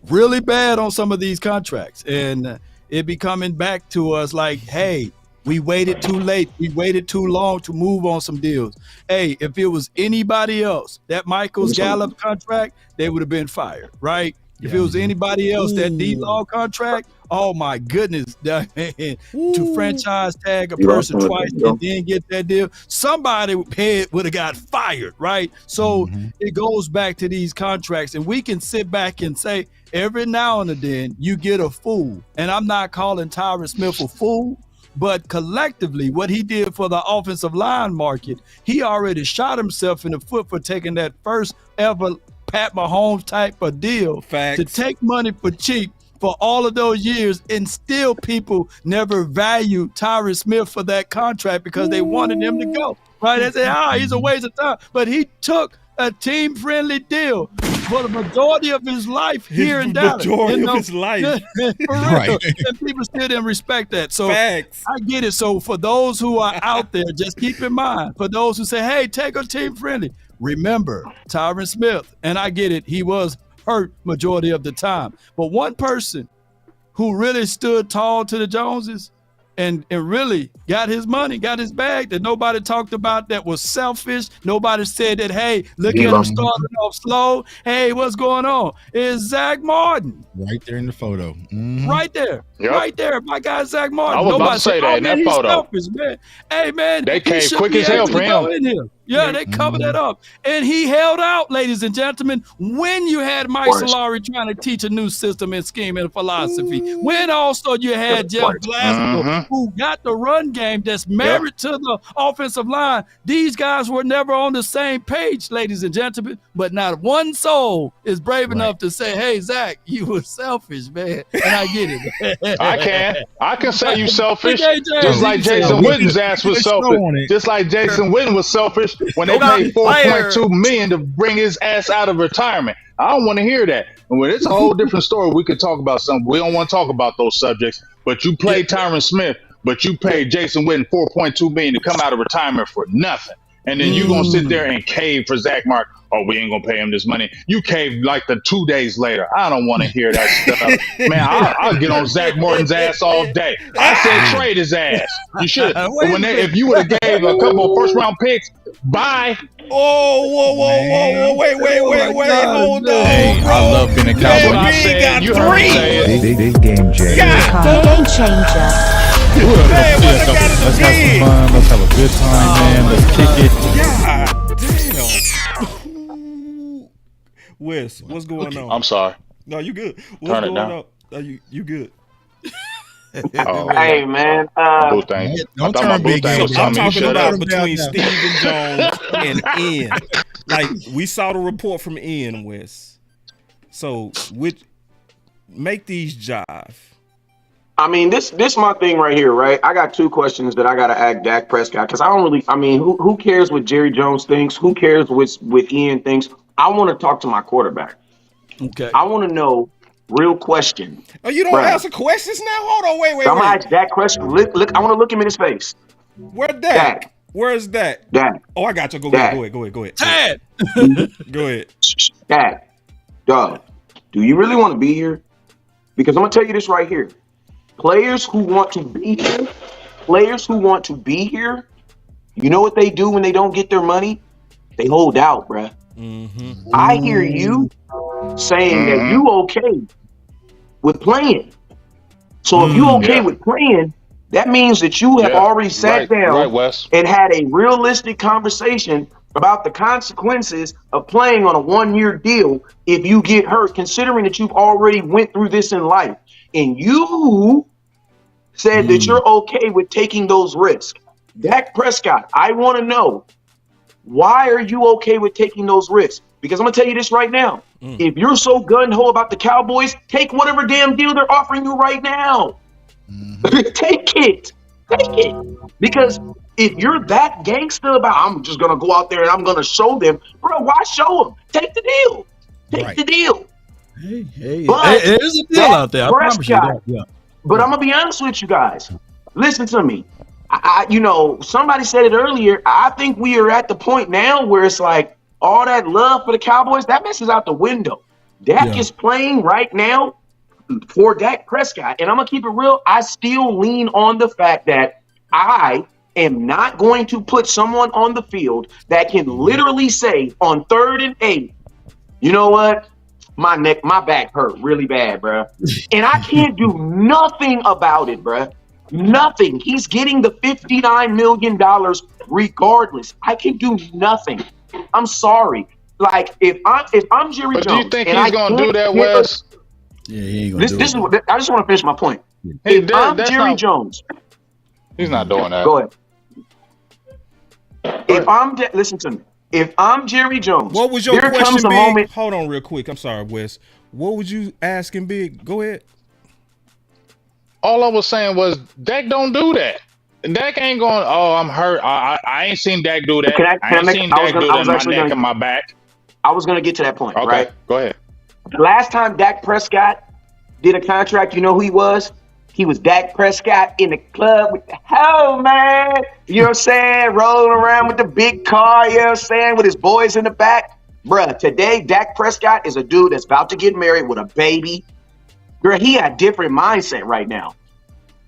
really bad on some of these contracts. And it be coming back to us like, hey, we waited too late. We waited too long to move on some deals. Hey, if it was anybody else, that Michaels Gallup contract, they would have been fired, right? If it was anybody else, that D-Law contract, oh my goodness, to franchise tag a person twice and then get that deal, somebody would have got fired, right? So it goes back to these contracts, and we can sit back and say every now and then you get a fool, and I'm not calling Tyron Smith a fool, but collectively, what he did for the offensive line market, he already shot himself in the foot for taking that first ever Pat Mahomes type of deal. Facts. To take money for cheap for all of those years, and still people never valued Tyron Smith for that contract because they wanted him to go. Right? They say, he's a waste of time. But he took a team-friendly deal for the majority of his life here in Dallas. Majority of his life. Right. And people still didn't respect that. So Facts. I get it. So for those who are out there, just keep in mind, for those who say, hey, take a team-friendly, remember Tyron Smith, and I get it, he was hurt majority of the time. But one person who really stood tall to the Joneses and really got his money, got his bag, that nobody talked about, that was selfish. Nobody said that, hey, look at him starting off slow. Hey, what's going on? Is Zach Martin. Right there in the photo. Mhm. Right there. Yep. Right there. My guy, Zach Martin. I was about Nobody to say said, that oh, in man, that he's photo. selfish, man. Hey, man, They he came should quick be as hell able for to go him. in here. Yeah, they covered that up. And he held out, ladies and gentlemen, when you had Mike Solari trying to teach a new system and scheme and philosophy. When also you had Jeff Glasgow, who got the run game that's married to the offensive line. These guys were never on the same page, ladies and gentlemen, but not one soul is brave enough to say, hey, Zach, you were selfish, man. And I get it. I can say you selfish, Hey, James, just like Jason Witten's ass was selfish. Just like Jason Witten was selfish when they paid $4.2 million to bring his ass out of retirement. I don't want to hear that. And when it's a whole different story, we could talk about something. We don't want to talk about those subjects. But you played Tyron Smith, but you paid Jason Witten $4.2 million to come out of retirement for nothing. And then you gonna sit there and cave for Zach Martin. Oh, we ain't gonna pay him this money. You caved like the 2 days later. I don't want to hear that stuff, man. I'll get on Zach Martin's ass all day. I said trade his ass. You should. If you would have gave a couple of first round picks, bye. Whoa, wait, hold on, Hey, bro. I love being a Cowboy. Man, we got You heard me say three. it. Big game, James. Game changer. Let's have some fun. Let's have a good time, man. Let's kick it. God damn. Wes, what's going on? I'm sorry. No, you good. What's Turn it going down. on? No, you good. Hey, man. Boo thing. Don't I thought turn my boo big thing game. was I'm telling me to talking shut about up. between Down. Stephen Jones and Ian. Like, we saw the report from Ian, Wes. So, make these jive. I mean, this my thing right here, right? I got two questions that I got to ask Dak Prescott because who cares what Jerry Jones thinks? Who cares what Ian thinks? I want to talk to my quarterback. Okay. I want to know real question. Oh, you don't answer questions now? Hold on, wait. I'm going to ask Dak question. Look, I want to look him in his face. Where's Dak? Where's Dak? Dak. Oh, I got you. Go Dak. ahead. Tad. Go ahead. Dak, dog, do you really want to be here? Because I'm going to tell you this right here. Players who want to be here, you know what they do when they don't get their money? They hold out, bruh. Mm-hmm. I hear you saying that you okay with playing. So if you okay with playing, that means that you have already sat down and had a realistic conversation about the consequences of playing on a 1-year deal if you get hurt, considering that you've already went through this in life. And you said that you're okay with taking those risks. Dak Prescott, I want to know, why are you okay with taking those risks? Because I'm going to tell you this right now. If you're so gun-ho about the Cowboys, take whatever damn deal they're offering you right now. Take it. Because if you're that gangster about, I'm just going to go out there and I'm going to show them, bro, why show them? Take the deal. Take the deal. Hey, But there's a deal out there. I promise you that. Yeah. But I'm gonna be honest with you guys. Listen to me. Somebody said it earlier. I think we are at the point now where it's like all that love for the Cowboys, that messes out the window. Dak is playing right now for Dak Prescott, and I'm gonna keep it real. I still lean on the fact that I am not going to put someone on the field that can literally say on 3rd and 8, you know what? My back hurt really bad, bro. And I can't do nothing about it, bro. Nothing. He's getting the $59 million regardless. I can do nothing. I'm sorry. Like, if I'm Jerry Jones. But do you think he's going to do that, Wes? Yeah, he ain't going to do it. I just want to finish my point. If I'm Jerry Jones. He's not doing that. Go ahead. Listen to me. If I'm Jerry Jones, what was your question, comes a Big? moment. Hold on real quick. I'm sorry, Wes. What was you asking, Big? Go ahead. All I was saying was Dak don't do that. Dak ain't going, oh, I'm hurt. I ain't seen Dak do that. I ain't seen Dak do that. My neck and my back. I was going to get to that point, right? Go ahead. The last time Dak Prescott did a contract, you know who he was? He was Dak Prescott in the club with the hoe, man. You know what I'm saying? Rolling around with the big car, you know what I'm saying? With his boys in the back. Bruh, today, Dak Prescott is a dude that's about to get married with a baby. Bruh, he got a different mindset right now.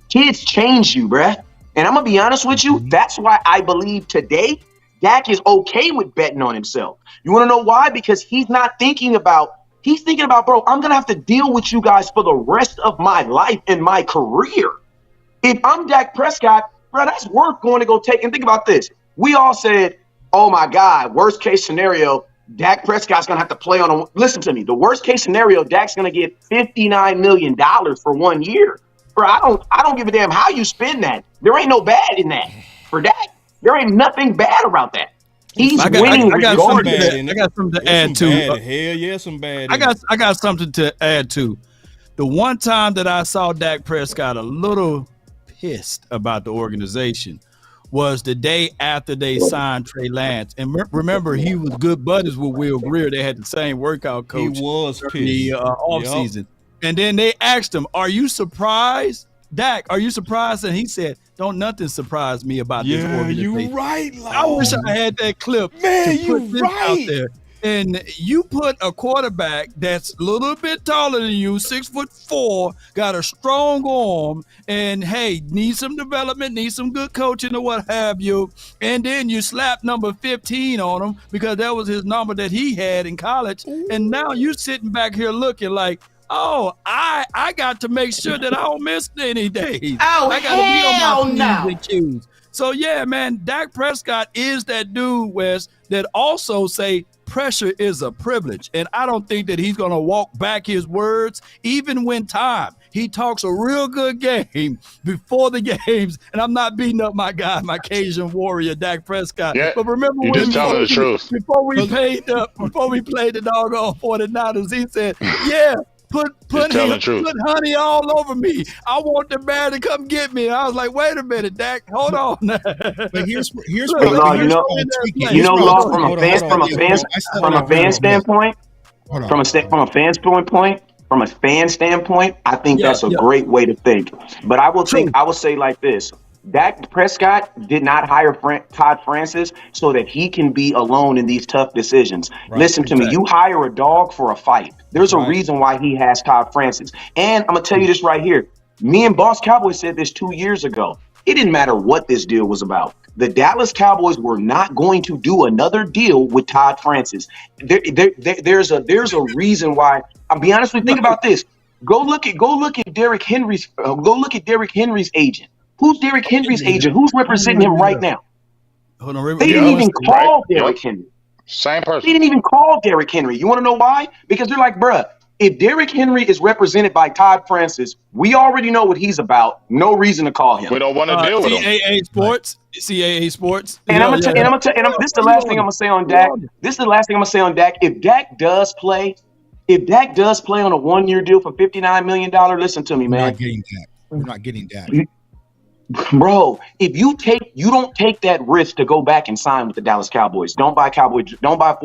Kids change you, bruh. And I'm going to be honest with you. That's why I believe today Dak is okay with betting on himself. You want to know why? Because he's not thinking about He's thinking about, bro, I'm going to have to deal with you guys for the rest of my life and my career. If I'm Dak Prescott, bro, that's worth going to go take. And think about this. We all said, oh, my God, worst case scenario, Dak Prescott's going to have to play on a – listen to me. The worst case scenario, Dak's going to get $59 million for 1 year. Bro, I don't give a damn how you spend that. There ain't no bad in that for Dak. There ain't nothing bad about that. He's winning regardless. I got something to add to. Hell yeah, some bad. I got something to add to. The one time that I saw Dak Prescott a little pissed about the organization was the day after they signed Trey Lance. And remember, he was good buddies with Will Greer. They had the same workout coach. He was pissed. The offseason. And then they asked him, are you surprised, Dak? Are you surprised? And he said, don't nothing surprise me about this organization. You right, Lord. I wish I had that clip. Man, to put this out there. And you put a quarterback that's a little bit taller than you, 6'4", got a strong arm, and hey, needs some development, needs some good coaching or what have you. And then you slap number 15 on him because that was his number that he had in college. And now you're sitting back here looking like, oh, I got to make sure that I don't miss any days. Oh, I got to be on my P's and Q's. So yeah, man, Dak Prescott is that dude, Wes, that also say pressure is a privilege. And I don't think that he's going to walk back his words, even when time. He talks a real good game before the games. And I'm not beating up my guy, my Cajun warrior, Dak Prescott. Yeah, but remember you just telling the truth. Before we played the doggone 49ers, he said, yeah, Put honey all over me. I want the man to come get me. And I was like, wait a minute, Dak, hold on. But here's from a fan standpoint, I think that's a great way to think. But I will say like this. Dak Prescott did not hire Todd Francis so that he can be alone in these tough decisions. Right, listen to me. You hire a dog for a fight. There's a reason why he has Todd Francis. And I'm going to tell you this right here. Me and Boss Cowboy said this 2 years ago. It didn't matter what this deal was about. The Dallas Cowboys were not going to do another deal with Todd Francis. There's a reason why. I'll be honest with you. Think about this. Go look at Derrick Henry's agent. Who's Derrick Henry's agent? Who's representing him right now? They didn't even call Derrick Henry. Same person. They didn't even call Derrick Henry. You want to know why? Because they're like, bruh, if Derrick Henry is represented by Todd Francis, we already know what he's about. No reason to call him. We don't want to deal with him. CAA Sports. And I'm gonna tell you, this is the last thing I'm gonna say on Dak. If Dak does play on a 1 year deal for $59 million, listen to me, man. We're not getting that. Bro, if you don't take that risk to go back and sign with the Dallas Cowboys. Don't buy 4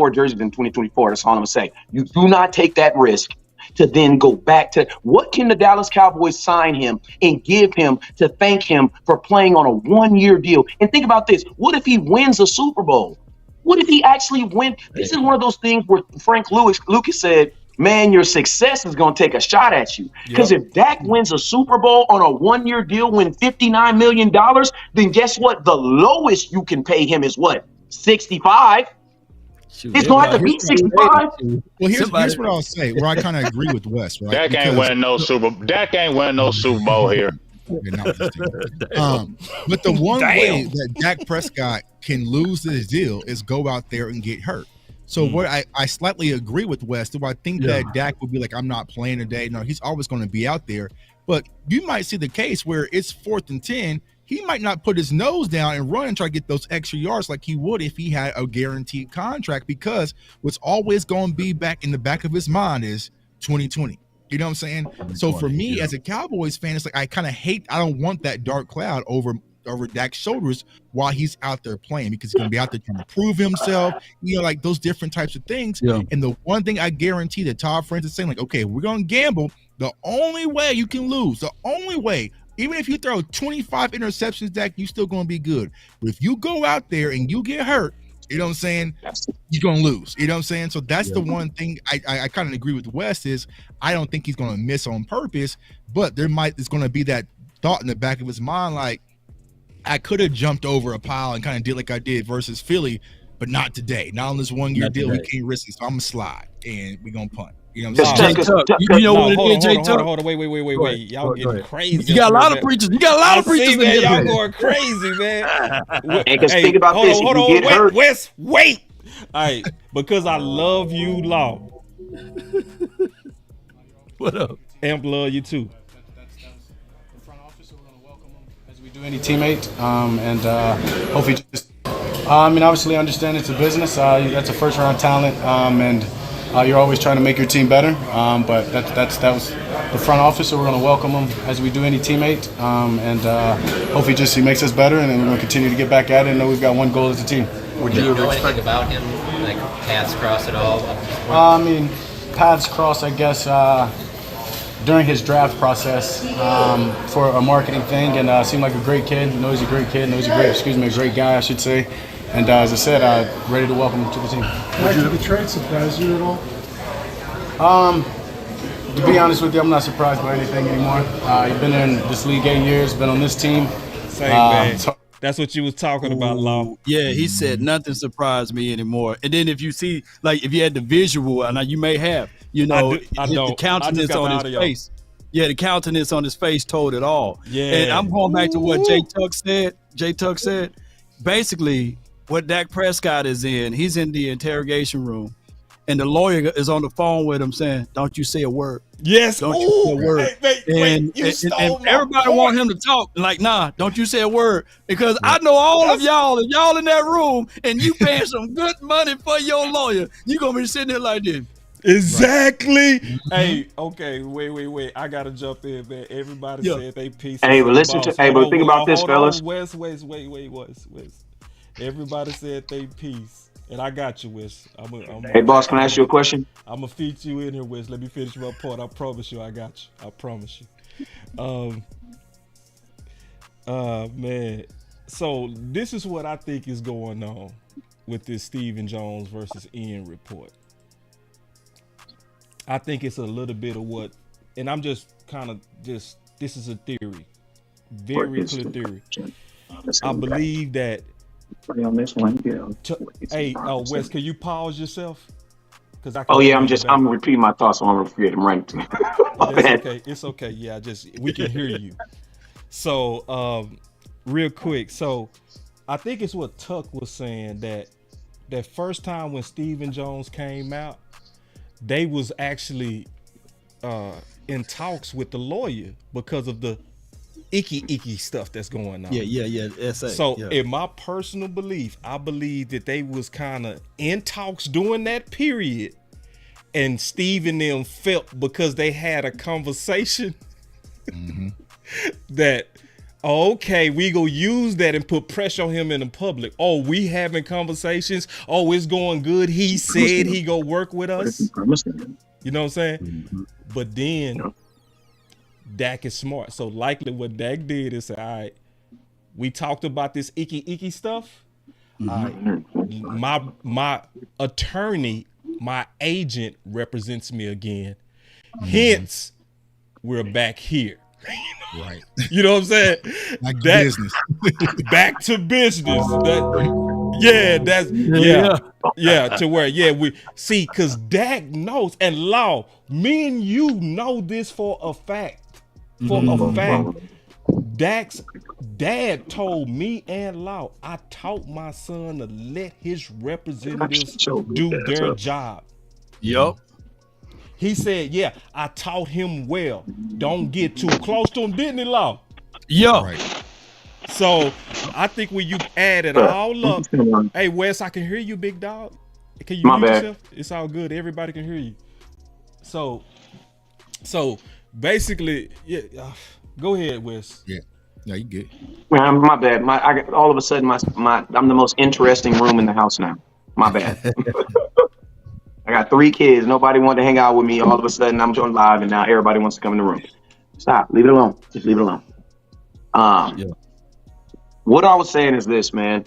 jerseys in 2024. That's all I'm gonna say. You do not take that risk to then go back to what can the Dallas Cowboys sign him and give him to thank him for playing on a 1 year deal? And think about this. What if he wins a Super Bowl? What if he actually wins? This is one of those things where Frank Lucas said, man, your success is going to take a shot at you. Because if Dak wins a Super Bowl on a 1 year deal, win $59 million, then guess what? The lowest you can pay him is what? 65. It's going to have to be 65. Well, here's what I'll say, where I kind of agree with Wes, right? Dak ain't winning no Super Bowl here. But the one way that Dak Prescott can lose this deal is go out there and get hurt. So what I slightly agree with Wes. Do I think that Dak will be like, I'm not playing today? No, he's always going to be out there. But you might see the case where it's 4th and 10. He might not put his nose down and run and try to get those extra yards like he would if he had a guaranteed contract, because what's always going to be back in the back of his mind is 2020. You know what I'm saying? So for me as a Cowboys fan, it's like I don't want that dark cloud over Dak's shoulders while he's out there playing, because he's going to be out there trying to prove himself, like those different types of things. Yeah. And the one thing I guarantee that Todd Francis is saying, like, okay, we're going to gamble. The only way you can lose, the only way, even if you throw 25 interceptions, Dak, you still going to be good. But if you go out there and you get hurt, you know what I'm saying, you're going to lose. You know what I'm saying? So that's the one thing I kind of agree with Wes is I don't think he's going to miss on purpose, but there's going to be that thought in the back of his mind, like, I could have jumped over a pile and kind of did like I did versus Philly, but not today. Not on this 1 year deal. We can't risk it. So I'm going to slide and we're going to punt. You know what I'm J saying? Tuck, you know what it is, J Tuck? Hold on, wait. Y'all getting crazy. You got a lot of preachers. You got a lot of preachers in here. Y'all going crazy, man. Hey, because think about this. Hold on, wait. All right, because I love you, Law. What up? Amp love you too. We do any teammate, and hopefully just, obviously understand it's a business. That's a first round talent, and you're always trying to make your team better. But that was the front office, so we're going to welcome him as we do any teammate, and hopefully just he makes us better, and then we're going to continue to get back at it and know we've got one goal as a team. Would you know anything about him, like paths cross at all? Paths cross, I guess, during his draft process for a marketing thing, and seemed like a great kid. Knows he's a great kid. Knows he's a great guy, I should say. And as I said, ready to welcome him to the team. Did the trade surprise you at all? To be honest with you, I'm not surprised by anything anymore. You've been in this league 8 years, been on this team. Same, man. That's what you was talking about, Law. Yeah, he said nothing surprised me anymore. And then if you see, like, if you had the visual, and you may have, the countenance on his face. Yeah, the countenance on his face told it all. Yeah. And I'm going back to what J Tuck said. Basically, what Dak Prescott is in, he's in the interrogation room. And the lawyer is on the phone with him saying, "Don't you say a word." Yes. Don't you say a word. And everybody want him to talk. Like, nah, don't you say a word. Because I know all of y'all, and y'all in that room, and you paying some good money for your lawyer. You going to be sitting there like this. Exactly. Mm-hmm. Hey, okay, wait. I got to jump in, man. Everybody said they piece. Hey, but listen to, but think about this, fellas. Wes. Everybody said they piece. And I got you, Wes. Hey, boss, can I ask you a question? I'm going to feed you in here, Wes. Let me finish my part. I promise you I got you. I promise you. Man. So this is what I think is going on with this Stephen Jones versus Ian report. I think it's a little bit of what, and I'm just kind of this is a theory. Very clear theory. I believe that on this one, hey, Wes, can you pause yourself? I'm repeating my thoughts, so I'm gonna forget them right. It's okay. Yeah, we can hear you. So, real quick. So, I think it's what Tuck was saying that first time when Stephen Jones came out, they was actually in talks with the lawyer because of the icky stuff that's going on. Yeah. So in my personal belief, I believe that they was kind of in talks during that period, and Steve and them felt because they had a conversation that, okay, we go use that and put pressure on him in the public. Oh, we having conversations. Oh, it's going good. He said he go work with us. You know what I'm saying? But then Dak is smart. So likely what Dak did is say, all right, we talked about this icky stuff. All right, my attorney, my agent represents me again. Hence, we're back here. Right. You know what I'm saying? Back to business. To where we see, because Dak knows, and Law, me and you know this for a fact. Dak's dad told me and Law, I taught my son to let his representatives do their job. Yup. He said, yeah, I taught him well. Don't get too close to him, didn't he, Law? Yeah. Right. So I think when you add it all up, hey, Wes, I can hear you, big dog. Can you mute yourself? It's all good. Everybody can hear you. So basically, go ahead, Wes. Yeah, you good. Man, my bad. All of a sudden, I'm the most interesting room in the house now. My bad. I got 3 kids. Nobody wanted to hang out with me. All of a sudden, I'm joined live, and now everybody wants to come in the room. Stop. Leave it alone. Just leave it alone. What I was saying is this, man.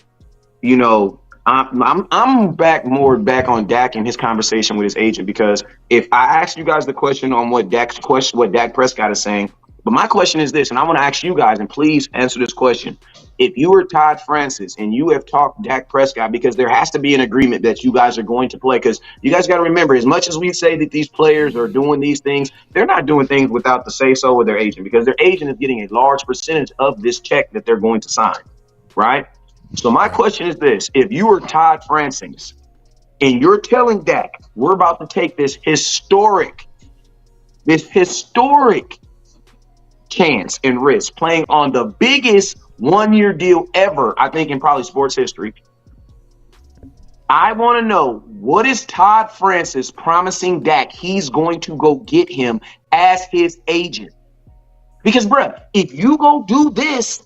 You know, I'm back on Dak and his conversation with his agent, because if I asked you guys the question on what Dak Prescott is saying, but my question is this, and I want to ask you guys, and please answer this question. If you were Todd Francis and you have talked Dak Prescott, because there has to be an agreement that you guys are going to play, because you guys got to remember, as much as we say that these players are doing these things, they're not doing things without the say-so of their agent, because their agent is getting a large percentage of this check that they're going to sign, right? So my question is this. If you were Todd Francis and you're telling Dak, we're about to take this historic chance and risk playing on the biggest one-year deal ever, I think, in probably sports history. I want to know, what is Todd Francis promising Dak he's going to go get him as his agent? Because, bruh, if you go do this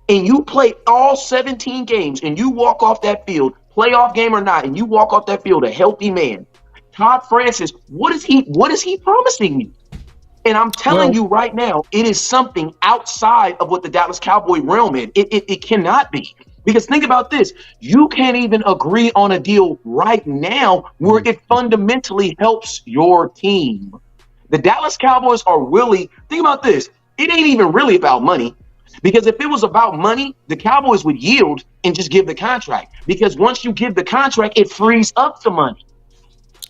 and you play all 17 games and you walk off that field, playoff game or not, and you walk off that field a healthy man, Todd Francis, what is he promising you? And I'm telling you right now, it is something outside of what the Dallas Cowboy realm is. It cannot be. Because think about this. You can't even agree on a deal right now where it fundamentally helps your team. The Dallas Cowboys are willing. Think about this. It ain't even really about money. Because if it was about money, the Cowboys would yield and just give the contract. Because once you give the contract, it frees up the money.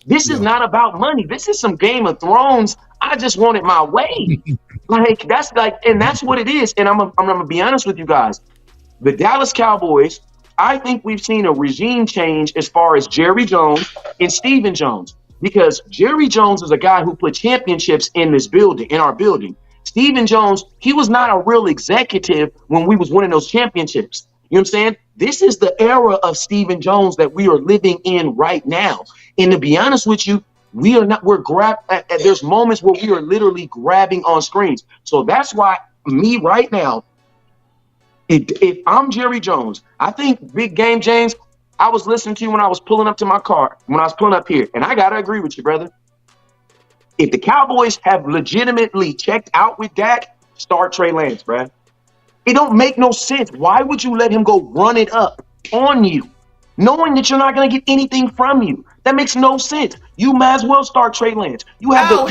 This is not about money. This is some Game of Thrones. I just want it my way. And that's what it is. And I'm gonna be honest with you guys. The Dallas Cowboys, I think we've seen a regime change as far as Jerry Jones and Stephen Jones. Because Jerry Jones is a guy who put championships in this building, in our building. Stephen Jones, he was not a real executive when we was winning those championships. You know what I'm saying? This is the era of Stephen Jones that we are living in right now. And to be honest with you, there's moments where we are literally grabbing on screens. So that's why me right now, if I'm Jerry Jones, I think Big Game James, I was listening to you when I was pulling up to my car, when I was pulling up here, and I got to agree with you, brother. If the Cowboys have legitimately checked out with Dak, start Trey Lance, bruh. It don't make no sense. Why would you let him go run it up on you, knowing that you're not going to get anything from you? That makes no sense. You might as well start Trey Lance. You have no.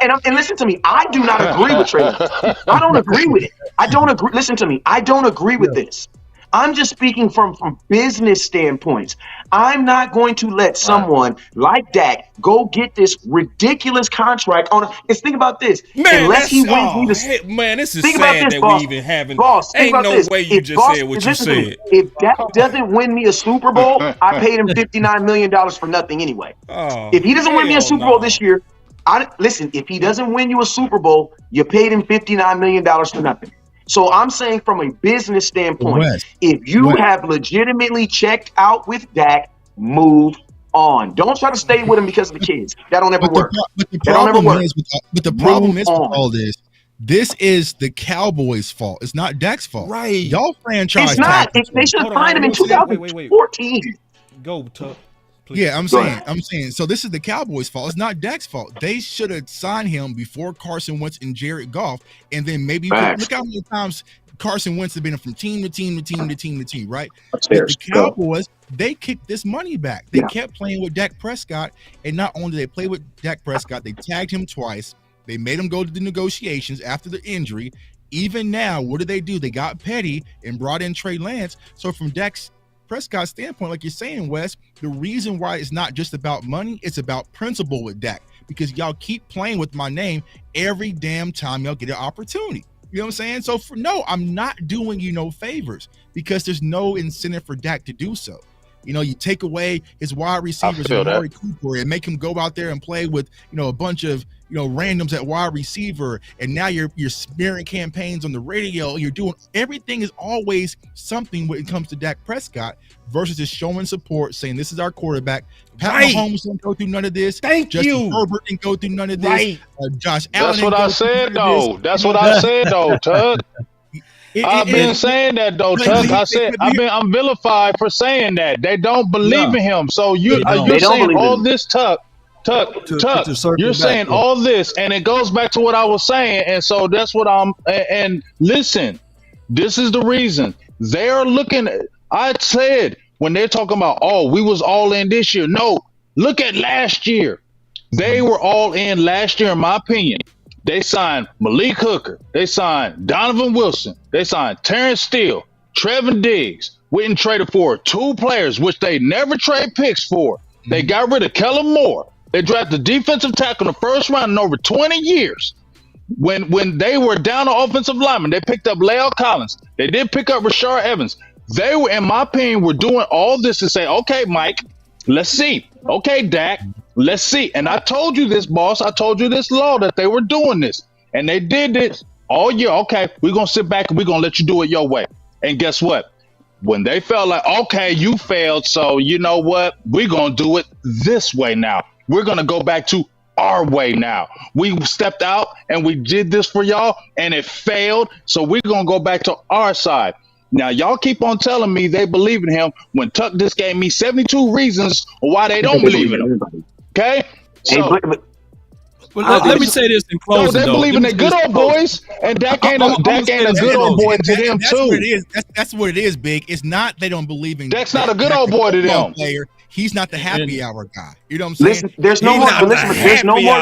And listen to me. I do not agree with Trey Lance. I don't agree with it. I don't agree. Listen to me. I don't agree with this. I'm just speaking from business standpoints. I'm not going to let someone like Dak go get this ridiculous contract on. Think about this. Man, unless he wins me this is think sad about this, that boss. we even having. Boss, ain't no this. way you just said what you said. If Dak doesn't win me a Super Bowl, I paid him $59 million for nothing anyway. If he doesn't win me a Super Bowl this year, if he doesn't win you a Super Bowl, you paid him $59 million for nothing. So I'm saying from a business standpoint, if you have legitimately checked out with Dak, move on. Don't try to stay with him because of the kids. That don't ever work. But the problem is with all this, this is the Cowboys' fault. It's not Dak's fault. Right. Y'all franchise. It's not. They should have signed him in 2014. Go, Tuck. Please. Yeah, I'm saying. So this is the Cowboys' fault. It's not Dak's fault. They should have signed him before Carson Wentz and Jared Goff, and then maybe look how many times Carson Wentz has been from team to team, right? The Cowboys, they kicked this money back. They kept playing with Dak Prescott, and not only did they play with Dak Prescott, they tagged him twice. They made him go to the negotiations after the injury. Even now, what did? They got petty and brought in Trey Lance. So from Dak's Prescott's standpoint, like you're saying, Wes, the reason why it's not just about money, it's about principle with Dak, because y'all keep playing with my name every damn time y'all get an opportunity. You know what I'm saying? So I'm not doing you no favors, because there's no incentive for Dak to do so. You know, you take away his wide receivers and Amari Cooper and make him go out there and play with, a bunch of, randoms at wide receiver. And now you're smearing campaigns on the radio. You're doing everything is always something when it comes to Dak Prescott versus just showing support, saying this is our quarterback. Pat Mahomes didn't go through none of this. Justin Herbert didn't go through none of this. Josh Allen. That's what I said, though. That's what I said, though, Tug. I've been saying that though, Tuck. I said I'm vilified for saying that. They don't believe in him. So you're saying all this, Tuck. You're saying all this, and it goes back to what I was saying. And so that's what and listen, this is the reason they're looking at. I said when they're talking about, we was all in this year. No, look at last year. They were all in last year, in my opinion. They signed Malik Hooker. They signed Donovan Wilson. They signed Terrence Steele, Trevin Diggs. Went and traded for 2 players, which they never trade picks for. They got rid of Kellen Moore. They drafted defensive tackle in the first round in over 20 years. When they were down on offensive linemen, they picked up La'el Collins. They did pick up Rashard Evans. They were, in my opinion, were doing all this to say, okay, Mike, let's see. Okay, Dak, let's see. And I told you this, boss. I told you this, Law, that they were doing this. And they did this all year. Okay, we're going to sit back and we're going to let you do it your way. And guess what? When they felt like, okay, you failed, so you know what? We're going to do it this way now. We're going to go back to our way now. We stepped out and we did this for y'all and it failed. So we're going to go back to our side. Now, y'all keep on telling me they believe in him when Tuck just gave me 72 reasons why they don't believe in him. Okay? So, let me say this in closing. No, they believe in the good old boys, and Dak ain't a good old boy to them, that's too. What it is. That's what it is, Big. It's not they don't believe in Dak's not a good old boy to them. Player. He's not the happy hour guy. You know what I'm saying? Listen, there's no more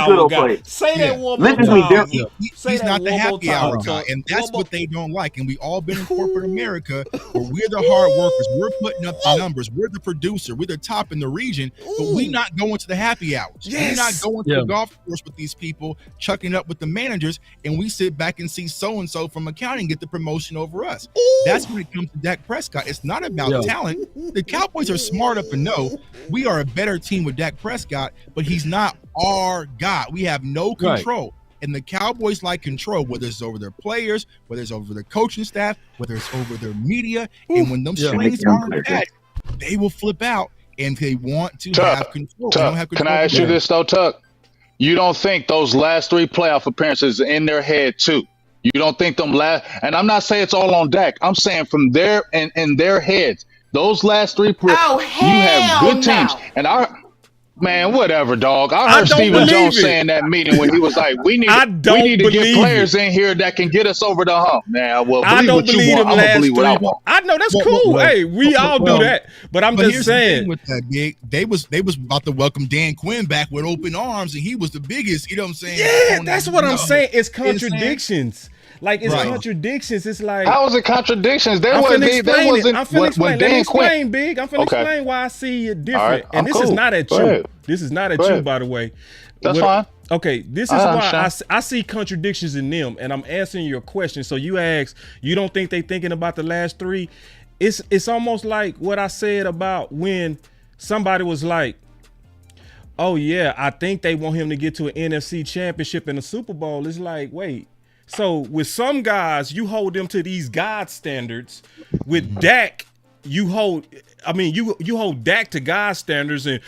good old players. Say that one more time. He's not the happy hour guy, and that's what they don't like. And we all been in corporate America where we're the hard workers. We're putting up the numbers. We're the producer. We're the top in the region, but we not going to the happy hours. We're not going to the golf course with these people, chucking up with the managers, and we sit back and see so-and-so from accounting get the promotion over us. That's when it comes to Dak Prescott. It's not about talent. The Cowboys are smart enough to know we are a better team with Dak Prescott, but he's not our guy. We have no control. And the Cowboys like control, whether it's over their players, whether it's over their coaching staff, whether it's over their media. And when them strings aren't bad, they will flip out and they want to have control. They don't have control. Can I ask you this though, Tuck? You don't think those last 3 playoff appearances are in their head too? You don't think them last, and I'm not saying it's all on Dak. I'm saying from their in their heads. Those last 3 you have good teams. And man, whatever, dog. I heard Stephen Jones saying that meeting when he was like, we need to get players in here that can get us over the hump. Now, well, I don't believe them last 3. I want. I know that's cool. Hey, we all do that. But I'm just saying. With that, Big, they was about to welcome Dan Quinn back with open arms, and he was the biggest. You know what I'm saying? Yeah, that's what I'm saying. It's contradictions. Like it's contradictions. It's like how is it contradictions? I'm finna explain, Big. I'm finna explain why I see it different. And this is not at you. This is not at you, by the way. That's fine. Okay, this is why I see contradictions in them, and I'm answering your question. So you ask, you don't think they thinking about the last 3? It's almost like what I said about when somebody was like, oh yeah, I think they want him to get to an NFC championship and a Super Bowl. It's like, wait. So with some guys, you hold them to these God standards. With Dak, you hold Dak to God standards, and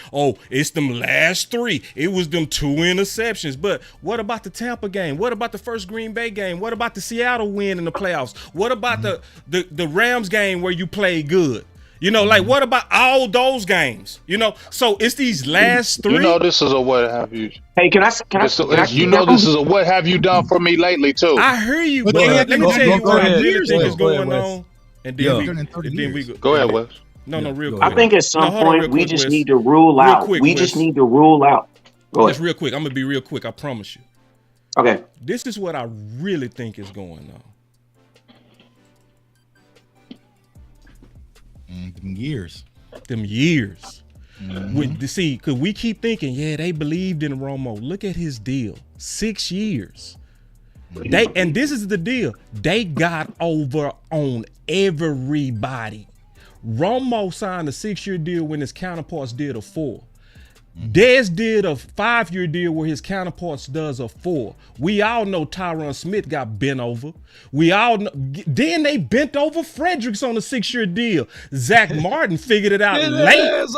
it's them last 3. It was them 2 interceptions. But what about the Tampa game? What about the first Green Bay game? What about the Seattle win in the playoffs? What about the Rams game where you played good? You know, like what about all those games? You know, so it's these last 3. You know, this is a what have you. Hey, can I you know, this is a what have you done for me lately too. I hear you, but let me tell you what I really think is going on. And then we go ahead, Wes. No, real quick. I think at some point we just need to rule out. We just need to rule out. Just real quick. I'm gonna be real quick. I promise you. Okay. This is what I really think is going on. Them years. See, because we keep thinking, they believed in Romo. Look at his deal, 6 years. And this is the deal. They got over on everybody. Romo signed a 6-year deal when his counterparts did a 4. Dez did a 5-year deal where his counterparts does a 4. We all know Tyron Smith got bent over. We all know. Then they bent over Fredericks on a 6-year deal. Zach Martin figured it out late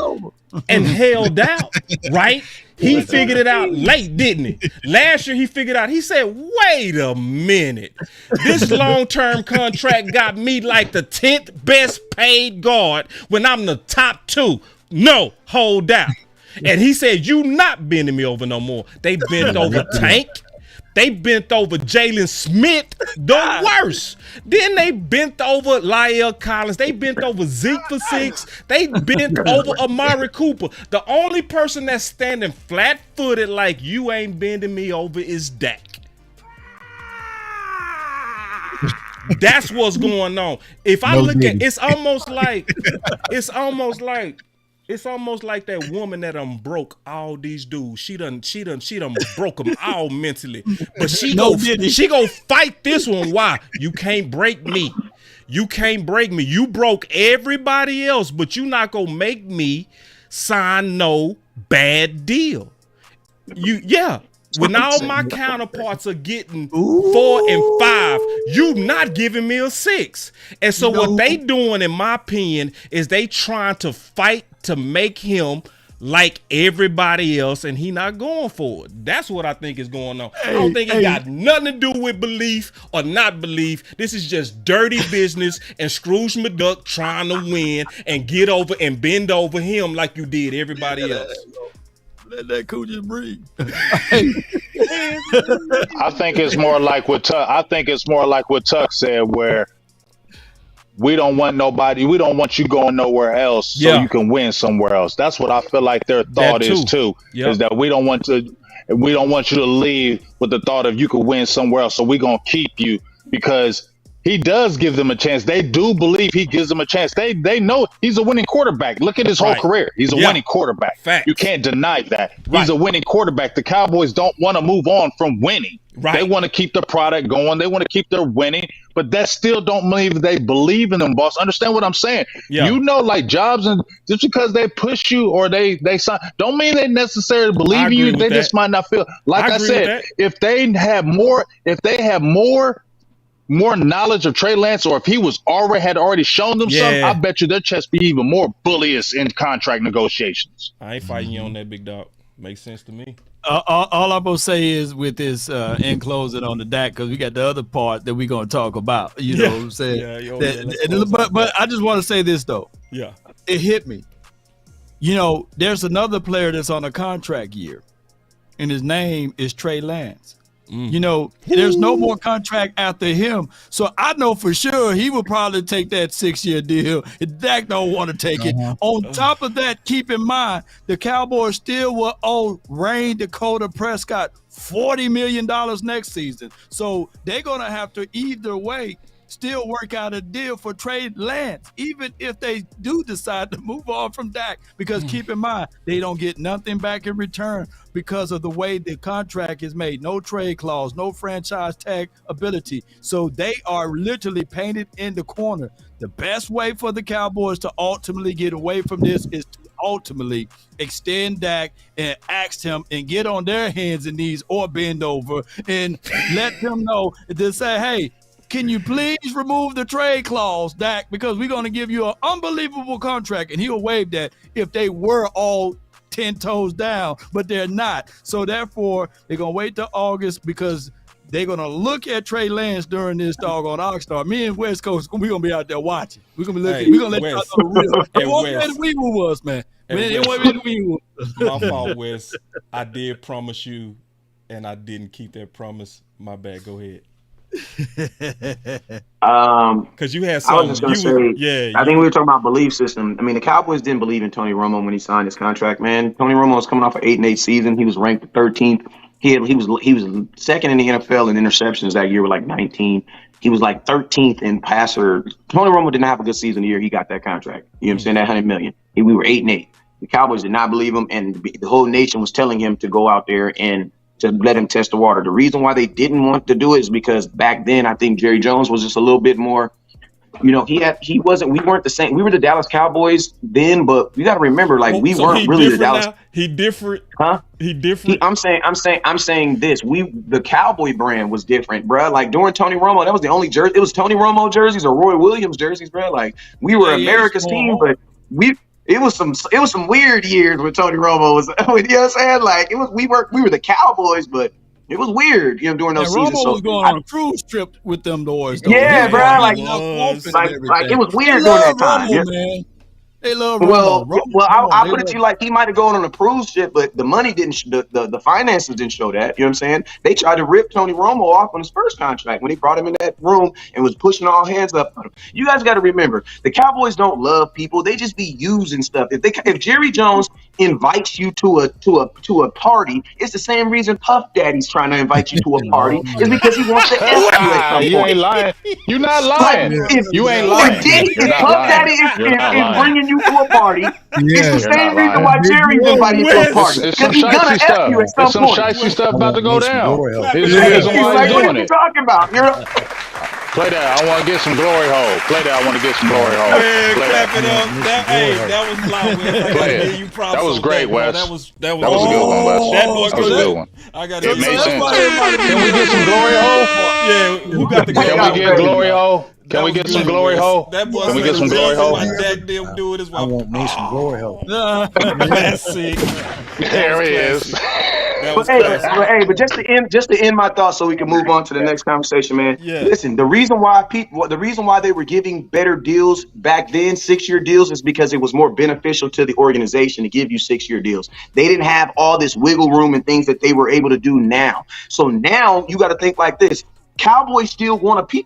and held out, right? He figured it out late, didn't he? Last year he figured out, he said, wait a minute. This long-term contract got me like the 10th best paid guard when I'm the top 2. No, hold out. And he said, you not bending me over no more. They bent over Tank. They bent over Jalen Smith, the worst. Then they bent over La'el Collins. They bent over Zeke for 6. They bent over Amari Cooper. The only person that's standing flat-footed like you ain't bending me over is Dak. That's what's going on. If I look at, it's almost like that woman that broke all these dudes. She done broke them all mentally. But she go fight this one. Why? You can't break me. You can't break me. You broke everybody else, but you not gonna make me sign no bad deal. When all my counterparts are getting 4 and 5, you not giving me a 6. And so what they doing, in my opinion, is they trying to fight to make him like everybody else, and he not going for it. That's what I think is going on. I don't think it got nothing to do with belief or not belief. This is just dirty business and Scrooge McDuck trying to win and get over and bend over him like you did everybody else. Let that cool just breathe. I think it's more like what Tuck said, where we don't want nobody. We don't want you going nowhere else so you can win somewhere else. That's what I feel like their thought is too. Is that we don't want you to leave with the thought of you could win somewhere else. So we're gonna keep you because he does give them a chance. They do believe he gives them a chance. They know he's a winning quarterback. Look at his whole career. He's a winning quarterback. Fact. You can't deny that. He's a winning quarterback. The Cowboys don't want to move on from winning. They want to keep the product going. They want to keep their winning, but that still don't mean they believe in them, boss. Understand what I'm saying? You know, like jobs, and just because they push you or they sign, don't mean they necessarily believe in you. They just might not feel. Like I said, if they have more knowledge of Trey Lance, or if he had already shown them something, I bet you their chest be even more bullish in contract negotiations. I ain't fighting you on that, big dog. Makes sense to me. All I'm gonna say is with this in closing on the Dak, because we got the other part that we're gonna talk about. You know what I'm saying? But I just want to say this though. Yeah, it hit me. You know, there's another player that's on a contract year, and his name is Trey Lance. You know, there's no more contract after him. So I know for sure he will probably take that 6-year deal. Dak don't want to take it. On top of that, keep in mind, the Cowboys still will owe Rain Dakota Prescott $40 million next season. So they're going to have to either way still work out a deal for Trey Lance, even if they do decide to move on from Dak, because keep in mind, they don't get nothing back in return because of the way the contract is made. No trade clause, no franchise tag ability. So they are literally painted in the corner. The best way for the Cowboys to ultimately get away from this is to ultimately extend Dak and ask him and get on their hands and knees or bend over and let them know to say, hey, can you please remove the trade clause, Dak, because we're going to give you an unbelievable contract. And he'll waive that if they were all 10 toes down, but they're not. So therefore, they're going to wait till August because they're going to look at Trey Lance during this doggone Oxstar. Me and West Coast, we're going to be out there watching. We're going to be looking. We're going to let y'all know the real. It won't be the we was, man. It won't be the we was. My fault, Wes. I did promise you, and I didn't keep that promise. My bad. Go ahead. Because you had I was just gonna say, I think we were talking about belief system. I mean, the Cowboys didn't believe in Tony Romo when he signed his contract. Man, Tony Romo was coming off an 8-8 season. He was ranked 13th. He was second in the NFL in interceptions that year with like 19. He was like 13th in passer. Tony Romo didn't have a good season the year he got that contract. You know what I'm saying? That $100 million. We were 8-8. The Cowboys did not believe him, and the whole nation was telling him to go out there and to let him test the water. The reason why they didn't want to do it is because back then I think Jerry Jones was just a little bit more, we weren't the same. We were the Dallas Cowboys then, but you got to remember, like, we weren't really the Dallas. Now? He different. Huh? He different. I'm saying this. The Cowboy brand was different, bro. Like during Tony Romo, that was the only jersey. It was Tony Romo jerseys or Roy Williams jerseys, bro. Like we were America's team, but It was some weird years when Tony Romo was. You know what I'm saying? Like we were the Cowboys, but it was weird, during those seasons. Romo was going on a cruise trip with them boys. Yeah, bro. Like it was weird during that time. Romo, man. They love Romo. Well, I'll put it to you like he might have gone on a cruise ship, but the money didn't. The finances didn't show that. You know what I'm saying? They tried to rip Tony Romo off on his first contract when he brought him in that room and was pushing all hands up on him. You guys got to remember, the Cowboys don't love people. They just be using stuff. If Jerry Jones invites you to a party, it's the same reason Puff Daddy's trying to invite you to a party. Is because he wants to F you at some You point. ain't lying. You not Like lying. if You ain't lying. You're if not Puff lying. Daddy You're not is lying. bringing you to a party, it's the You're same not reason lying. why Jerry's inviting you to a party. It's Because some he's gonna shicey F you stuff. at some It's some point. shicey stuff about to go me some down. glory hole. Here's the Thank reason you. why Like, he's what doing are you it. talking about? Play that. I want to get some glory hole. Play that. I want to get some glory hole. Man, Play clap it that. up. That was fly, Wes. I Play gotta it. give you props. That was on great, that, bro. Wes. That was That was a good one, Wes. That boy That was a good one. I gotta It give you makes sense. everybody- Can we get some glory hole? Yeah, who got the Can we get glory hole? Can we get some glory hole? That boy Can we said get some the glory reason hole? why Dak didn't do it is why. I want me some glory hole. Classic. There he is. That was But but just to end my thoughts, so we can move on to the next conversation, man. Yeah. Listen, the reason why they were giving better deals back then, 6-year deals, is because it was more beneficial to the organization to give you 6-year deals. They didn't have all this wiggle room and things that they were able to do now. So now you got to think like this. Cowboys still want to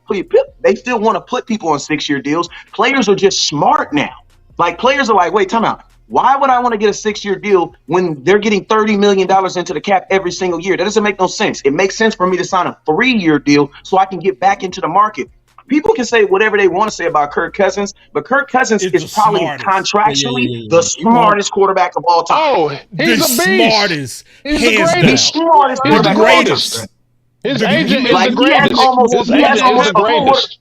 they still want to put people on 6-year deals. Players are just smart now. Like, players are like, wait, time out. Why would I want to get a 6-year deal when they're getting $30 million into the cap every single year? That doesn't make no sense. It makes sense for me to sign a 3-year deal so I can get back into the market. People can say whatever they want to say about Kirk Cousins, but Kirk Cousins is probably contractually the smartest quarterback of all time. Oh, he's a beast. Smartest. He's the Hands greatest. The smartest He's the quarterback of all time. greatest. His agent is Like, the greatest. His agent is the greatest.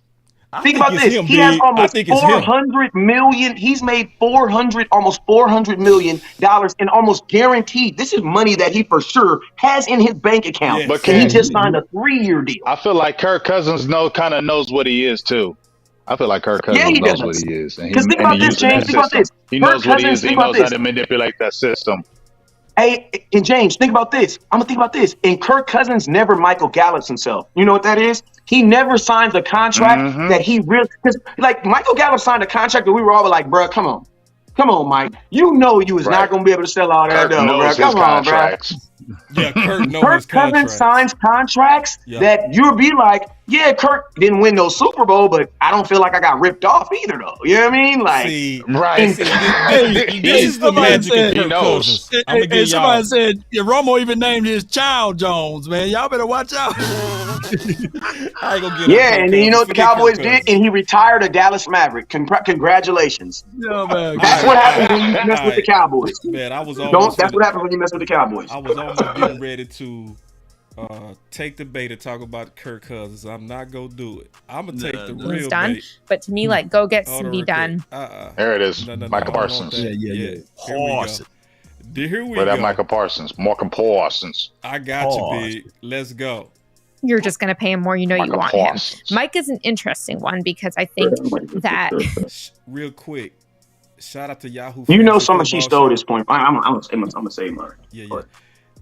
Think about this. He has almost 400 million. He's made almost $400 million and almost guaranteed. This is money that he for sure has in his bank account. Yes. But And he just signed a 3-year deal. I feel like Kirk Cousins kind of knows what he is too. I feel like Kirk Cousins he knows does. what he is. And Because think about this, James. Think about this. He Kirk knows what he Cousins, is. He think about knows how this. to manipulate that system. Hey, and James, think about this. I'm gonna think about this. And Kirk Cousins never Michael Gallups himself. You know what that is? He never signs a contract that he really, because like Michael Gallup signed a contract that we were all like, bro, come on, Mike. You know you was not gonna be able to sell all that dough, bro. Come on, bro. Yeah, Kirk Cousins signs contracts that you'll be like, yeah, Kirk didn't win no Super Bowl, but I don't feel like I got ripped off either, though. You know what I mean? Like, this is the magic of Kirk Cousins. Hey, somebody said Romo even named his child Jones, man. Y'all better watch out. I ain't gonna get and then you know what the Cowboys did? And he retired a Dallas Maverick. Congratulations. Yeah, man. That's what happens when you mess with the Cowboys. Man, I was almost That's what happens when you mess with the Cowboys. I was almost getting ready to take the bait and talk about Kirk Cousins. I'm not gonna do it. I'm gonna take the real done. bait. But to me, like, go get Hold on Cindy real quick. done. There it is. Michael I want Parsons. that. Yeah. Parsons. Here we But that go. Michael Parsons. Michael Parsons. I got you, big. Let's go. You're just going to pay him more. You know you Michael want Parsons. him. Mike is an interesting one because I think that Real quick, shout out to Yahoo. You know, Fantasy someone she Football stole Show. this point. I'm gonna say mine.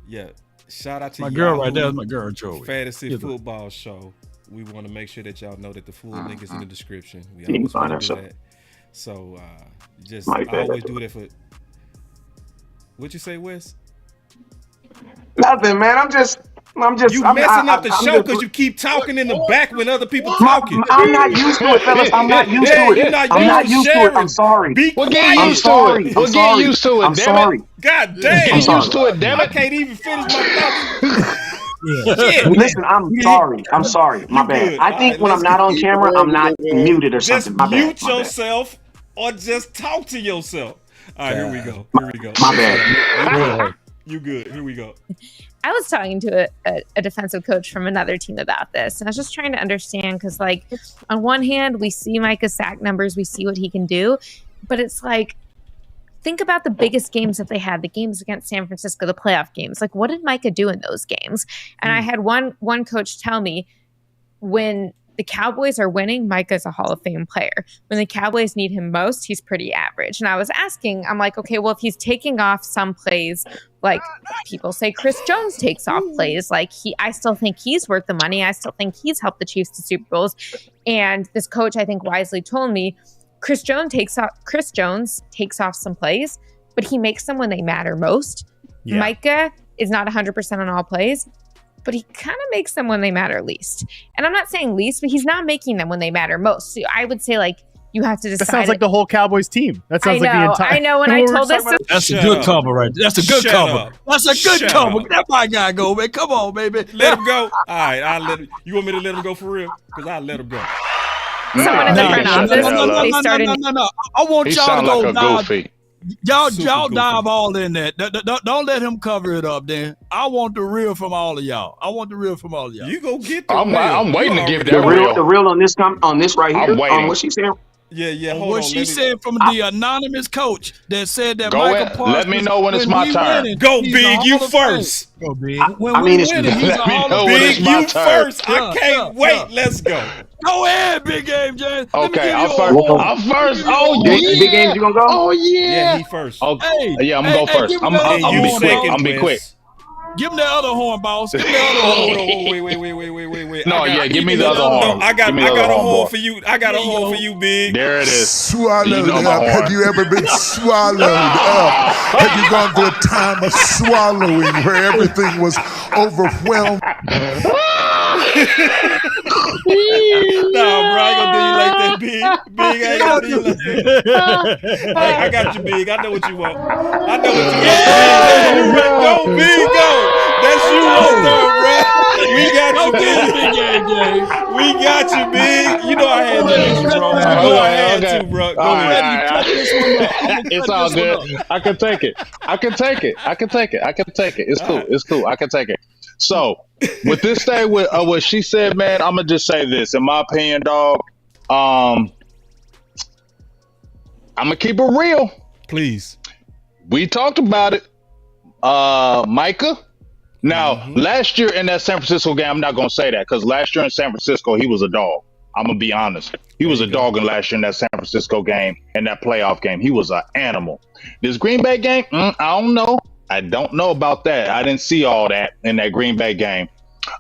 Yeah. Shout out to My girl Yahoo right there is my girl, Joey. Fantasy Give it. Football Show. We want to make sure that y'all know that the full link is in the description. We You can always find want to do that that. So just Mike, I always do that for. What you say, Wes? Nothing, man. I'm just. You messing up the show because you keep talking in the back when other people talking. I'm not used to it, fellas. I'm not used to it. I'm not used to it. I'm sorry. Be We'll quiet. get used to it. We'll get used to it, I'm damn sorry. it. God damn. Get used to it, damn I it. can't even finish my thoughts. Shit. Listen, I'm sorry. I'm sorry. My bad. good. I think All right, when I'm let's not on camera, I'm not muted or Just something. My bad. mute My bad. yourself or just talk to yourself. All right, here we go. My bad. You good. Here we go. I was talking to a defensive coach from another team about this, and I was just trying to understand because, like, on one hand, we see Micah's sack numbers, we see what he can do, but it's like, think about the biggest games that they had, the games against San Francisco, the playoff games. Like, what did Micah do in those games? And I had one coach tell me, when the Cowboys are winning, Micah's a Hall of Fame player. When the Cowboys need him most, he's pretty average. And I was asking, I'm like, okay, well, if he's taking off some plays, like people say Chris Jones takes off plays, like I still think he's worth the money. I still think he's helped the Chiefs to Super Bowls. And this coach, I think, wisely told me, Chris Jones takes off some plays, but he makes them when they matter most. Yeah. Micah is not 100% on all plays, but he kind of makes them when they matter least. And I'm not saying least, but he's not making them when they matter most. So I would say, like, you have to decide. That sounds like the whole Cowboys team. That sounds like the entire. I know. When I told this, that's a good cover, right? That's a good cover. That's a good cover. That my guy go, man. Come on, baby. Let him go. All right, I'll let him. You want me to let him go for real? Because I'll let him go. Someone in the front office. They started. No. I want y'all to go dive. Y'all dive all in that. Don't let him cover it up. Then I want the real from all of y'all. You go get the real. I'm waiting to give that the real on this right here. I'm waiting. What she said. Yeah. Hold what on, she said from the anonymous coach that said that go Michael ahead. Parsons. Let me know when it's my turn. Go Big, you first. Go Big. I mean, it's Big, you first. I can't wait. Let's go. Go ahead, Big Game James. Okay, I'm first. Oh yeah. Big Games, you gonna go? Oh yeah. Yeah, he first. Okay. Yeah, I'm gonna go first. I'm be quick. Give him the other horn, boss. Give him the other horn. Wait. No, give me the other horn. No, I got a horn for you. I got a horn for you, Big. There it is. Swallowed up. Have you ever been swallowed up? Have you gone through a time of swallowing where everything was overwhelmed? No, bro, I ain't gonna do you like that, Big. Big, I ain't gonna do you like that. Hey, I got you, Big. I know what you want. Go, Big, go. That's you right there, bro. We got you, Big. We got you, Big. You know I had that, bro. I had to, bro. Go ahead. It's all good. I can take it. It's cool. I can take it. So, with this thing, with what she said, man, I'm gonna just say this. In my opinion, dog, I'm gonna keep it real. Please. We talked about it, Micah. Now, last year in that San Francisco game, I'm not gonna say that because last year in San Francisco, he was a dog. I'm gonna be honest. He was a dog in last year in that San Francisco game and that playoff game. He was an animal. This Green Bay game, I don't know. I don't know about that. I didn't see all that in that Green Bay game.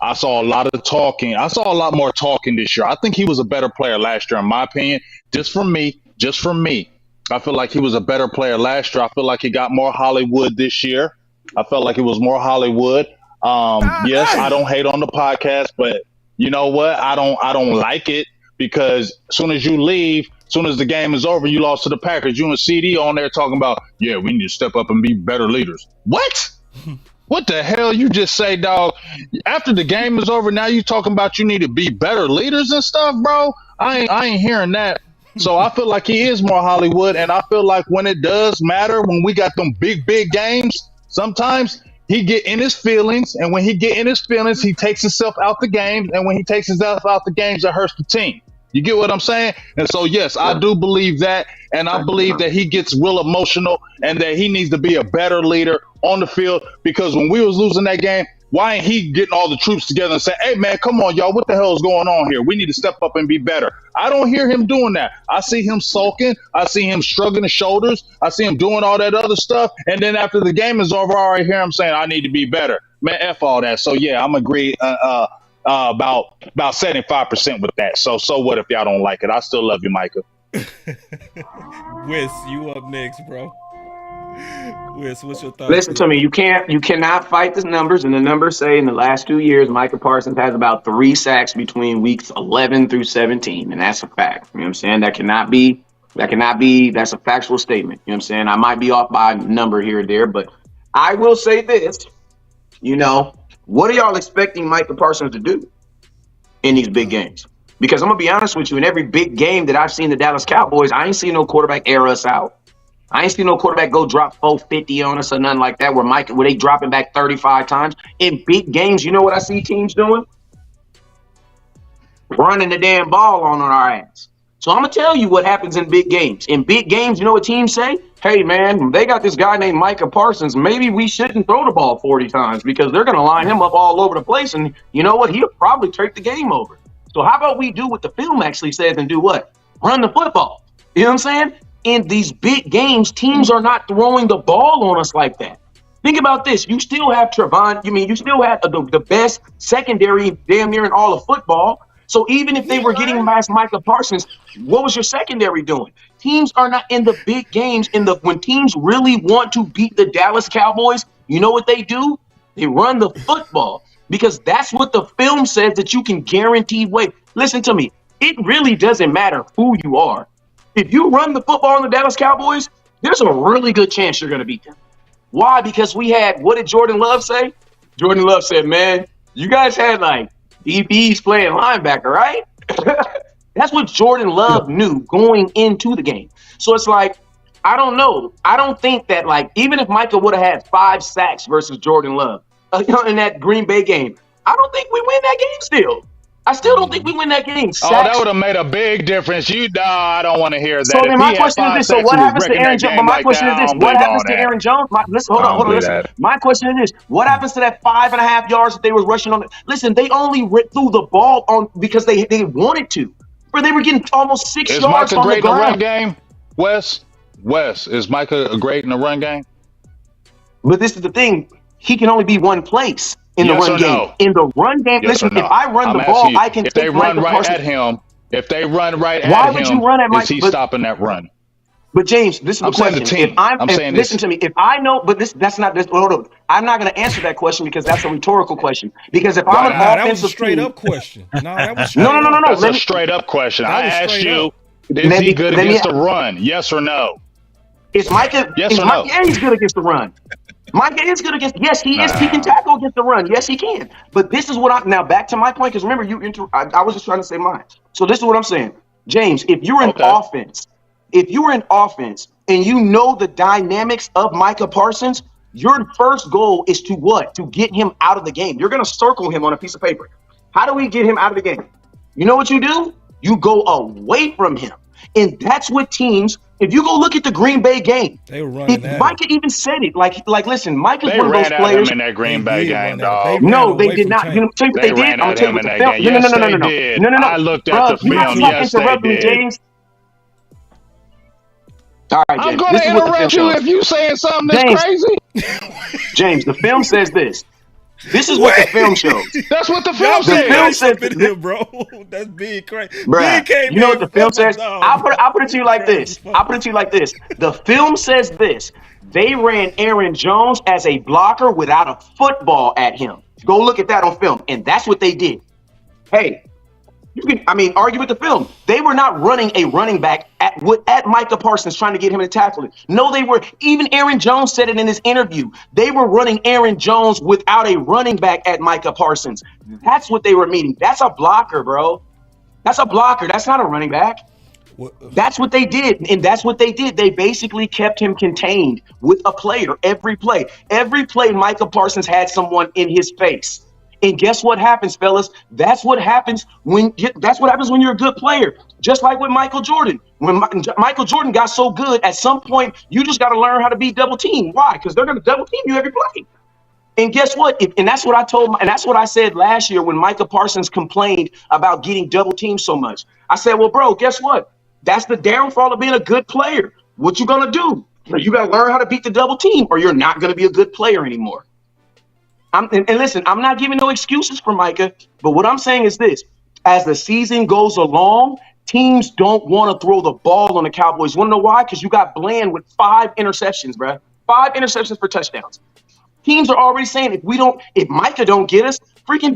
I saw a lot of talking. I saw a lot more talking this year. I think he was a better player last year, in my opinion. Just from me. I feel like he was a better player last year. I feel like he got more Hollywood this year. I felt like it was more Hollywood. Yes, I don't hate on the podcast, but you know what? I don't like it because as soon as you leave, as soon as the game is over, you lost to the Packers. You and CD on there talking about, yeah, we need to step up and be better leaders. What? What the hell you just say, dog? After the game is over, now you talking about you need to be better leaders and stuff, bro? I ain't hearing that. So I feel like he is more Hollywood, and I feel like when it does matter, when we got them big games, sometimes he get in his feelings, and when he get in his feelings, he takes himself out the games, and when he takes himself out the games, it hurts the team. You get what I'm saying? And so, yes, I do believe that. And I believe that he gets real emotional and that he needs to be a better leader on the field because when we was losing that game, why ain't he getting all the troops together and saying, hey, man, come on, y'all, what the hell is going on here? We need to step up and be better. I don't hear him doing that. I see him sulking. I see him shrugging his shoulders. I see him doing all that other stuff. And then after the game is over, I already hear him saying, I need to be better. Man, F all that. So, yeah, I'm agree. About 75% with that. So what if y'all don't like it? I still love you, Micah. Wes, you up next, bro. Wes, what's your thoughts? Listen to me. You cannot fight the numbers, and the numbers say in the last 2 years, Micah Parsons has about 3 sacks between weeks 11 through 17, and that's a fact. You know what I'm saying? That cannot be. That's a factual statement. You know what I'm saying? I might be off by a number here or there, but I will say this. What are y'all expecting Micah Parsons to do in these big games? Because I'm going to be honest with you, in every big game that I've seen the Dallas Cowboys, I ain't seen no quarterback air us out. I ain't seen no quarterback go drop 450 on us or nothing like that where they dropping back 35 times. In big games, you know what I see teams doing? Running the damn ball on our ass. So I'm going to tell you what happens in big games. In big games, you know what teams say? Hey, man, they got this guy named Micah Parsons. Maybe we shouldn't throw the ball 40 times because they're going to line him up all over the place. And you know what? He'll probably take the game over. So how about we do what the film actually says and do what? Run the football. You know what I'm saying? In these big games, teams are not throwing the ball on us like that. Think about this. You still have Trevon. You still have the best secondary damn near in all of football. So even if they were getting past Micah Parsons, what was your secondary doing? Teams are not in the big games. When teams really want to beat the Dallas Cowboys, you know what they do? They run the football because that's what the film says that you can guarantee win. Listen to me. It really doesn't matter who you are. If you run the football on the Dallas Cowboys, there's a really good chance you're going to beat them. Why? Because what did Jordan Love say? Jordan Love said, man, you guys had like DBs playing linebacker, right? That's what Jordan Love knew going into the game. So it's like, I don't know. I don't think that, like, even if Micah would have had 5 sacks versus Jordan Love in that Green Bay game, I don't think we win that game still. I still don't think we win that game. Oh, that would have made a big difference. I don't want to hear that. So then my question is this. So what happens to Aaron Jones? My question is this. What happens to Aaron Jones? Hold on. Listen. My question is this. What happens to that 5.5 yards that they were rushing on? Listen, they only threw the ball on because they wanted to. Where they were getting almost 6 yards on the ground. Is Micah great in the run game, Wes, is Micah great in the run game? But this is the thing. He can only be one place in the run game. No? In the run game, Yes, listen, if I run the ball, I can if they run right at him, why would you run at Mike? Is he stopping that run? But James, this is the question. Listen to me. If I know, but that's not this. Hold on. I'm not going to answer that question because that's a rhetorical question. Because if I'm an offensive that was a straight up question. No, that was no. That's a straight up question. I asked you, is he good against the run? Yes or no? Is Micah? Yes or no? Yeah, he's good against the run. Micah is good against. Yes, he is. He can tackle against the run. Yes, he can. But this is what now back to my point because remember I was just trying to say mine. So this is what I'm saying, James. If you're in offense. If you were in offense and you know the dynamics of Micah Parsons, your first goal is to what? To get him out of the game. You're going to circle him on a piece of paper. How do we get him out of the game? You know what you do? You go away from him. And that's what teams, if you go look at the Green Bay game, they were running Micah even said it. Like listen, Micah's they one of those ran players. At him in that Green Bay game, dog. No, they did not. You know, tell you what they did. I'm telling you what the film. No. I looked at the film. Yes, they did. James. All right, James. I'm going to interrupt you if you saying something that's crazy. James, the film says this. This is what the film shows. That's what the film says. The film says this, bro. That's big crazy. Bruh, you know what the film says? I'll put it to you like this. The film says this. They ran Aaron Jones as a blocker without a football at him. Go look at that on film. And that's what they did. Hey, you can, argue with the film. They were not running a running back at Micah Parsons trying to get him to tackle it. No, they were. Even Aaron Jones said it in his interview. They were running Aaron Jones without a running back at Micah Parsons. That's what they were meaning. That's a blocker, bro. That's a blocker. That's not a running back. That's what they did. And that's what they did. They basically kept him contained with a player every play. Every play, Micah Parsons had someone in his face. And guess what happens, fellas? That's what happens when you're a good player. Just like with Michael Jordan. When Michael Jordan got so good, at some point, you just got to learn how to be double teamed. Why? Because they're going to double team you every play. And guess what? And that's what I said last year when Micah Parsons complained about getting double teamed so much. I said, well, bro, guess what? That's the downfall of being a good player. What you going to do? You got to learn how to beat the double team or you're not going to be a good player anymore. And listen, I'm not giving no excuses for Micah, but what I'm saying is this. As the season goes along, teams don't want to throw the ball on the Cowboys. You want to know why? Because you got Bland with 5 interceptions, bro. 5 interceptions for touchdowns. Teams are already saying if Micah don't get us, freaking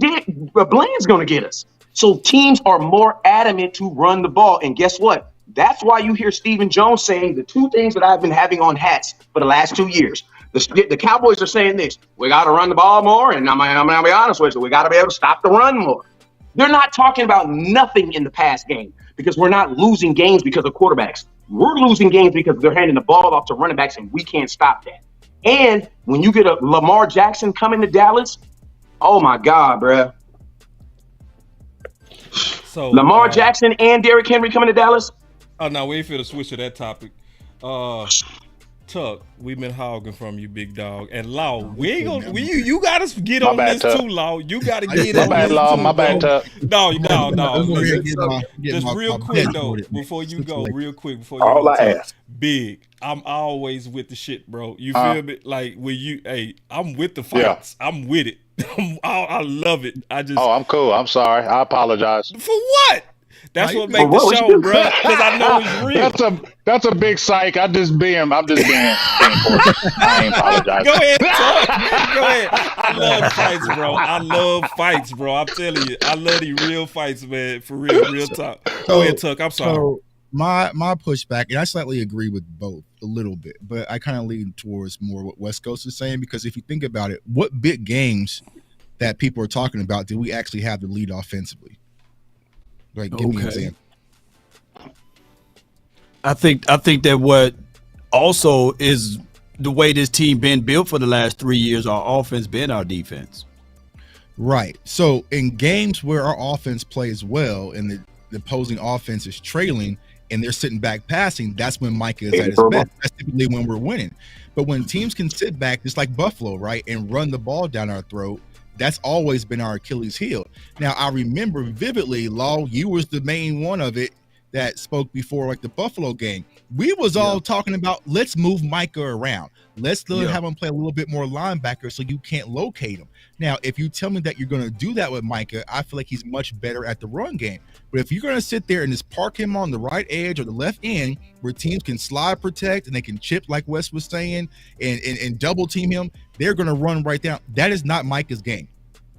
Bland's going to get us. So teams are more adamant to run the ball. And guess what? That's why you hear Stephen Jones saying the 2 things that I've been having on hats for the last 2 years. The Cowboys are saying this. We got to run the ball more, and I'm going to be honest with you. We got to be able to stop the run more. They're not talking about nothing in the past game because we're not losing games because of quarterbacks. We're losing games because they're handing the ball off to running backs, and we can't stop that. And when you get a Lamar Jackson coming to Dallas, oh, my God, bruh. So Lamar Jackson and Derrick Henry coming to Dallas? Oh, no, we ain't finna switch to that topic. Tuck, we've been hogging from you, big dog. And Law, we ain't gonna. You gotta get on this too, Law. You gotta get on this too. My bad, Tuck. No. Just real quick though, before you go, Big, I'm always with the shit, bro. You feel me? Like when I'm with the fights. Yeah. I'm with it. I love it. I'm cool. I'm sorry. I apologize. For what? That's what makes the show, bro. Because I know it's real. That's a big psych. I'm just being courteous. I ain't apologize. Go ahead, Tuck. Go ahead. I love fights, bro. I'm telling you, I love these real fights, man. For real talk. Go ahead, Tuck. I'm sorry. my pushback, and I slightly agree with both a little bit, but I kind of lean towards more what West Coast is saying, because if you think about it, what big games that people are talking about did we actually have the lead offensively? Like, give me an example. I think that what also is the way this team been built for the last 3 years, our offense been our defense. Right. So in games where our offense plays well and the opposing offense is trailing and they're sitting back passing, that's when Micah is at his best. That's typically when we're winning. But when teams can sit back, just like Buffalo, right, and run the ball down our throat, that's always been our Achilles heel. Now, I remember vividly, Law, you was the main one of it that spoke before, like the Buffalo game. We was all talking about, let's move Micah around. Let's have him play a little bit more linebacker so you can't locate him. Now, if you tell me that you're going to do that with Micah, I feel like he's much better at the run game. But if you're going to sit there and just park him on the right edge or the left end where teams can slide protect and they can chip, like Wes was saying, and double team him, they're going to run right down. That is not Micah's game.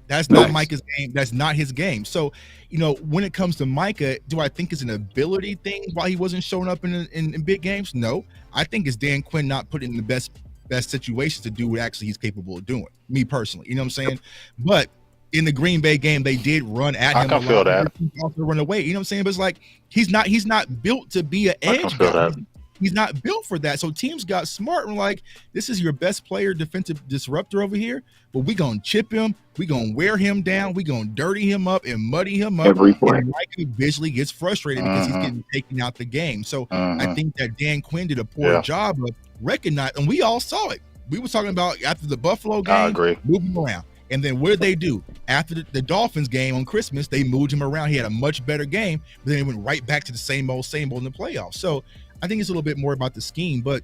That's not Micah's game. That's not his game. So, when it comes to Micah, do I think it's an ability thing why he wasn't showing up in big games? No. I think it's Dan Quinn not putting in the best situations to do what actually he's capable of doing. Me personally, you know what I'm saying? But in the Green Bay game, they did run at him. I can feel that. Also run away. You know what I'm saying? But it's like he's not built to be an edge guy. He's not built for that. So teams got smart and like, this is your best player, defensive disruptor over here, but we gonna chip him, we gonna wear him down, we gonna dirty him up and muddy him up. Every play. And Micah visually gets frustrated because he's getting taken out the game. So I think that Dan Quinn did a poor job of recognizing, and we all saw it. We were talking about after the Buffalo game, I agree. moving him around. And then what did they do? After the Dolphins game on Christmas, they moved him around. He had a much better game, but then he went right back to the same old in the playoffs. So I think it's a little bit more about the scheme, but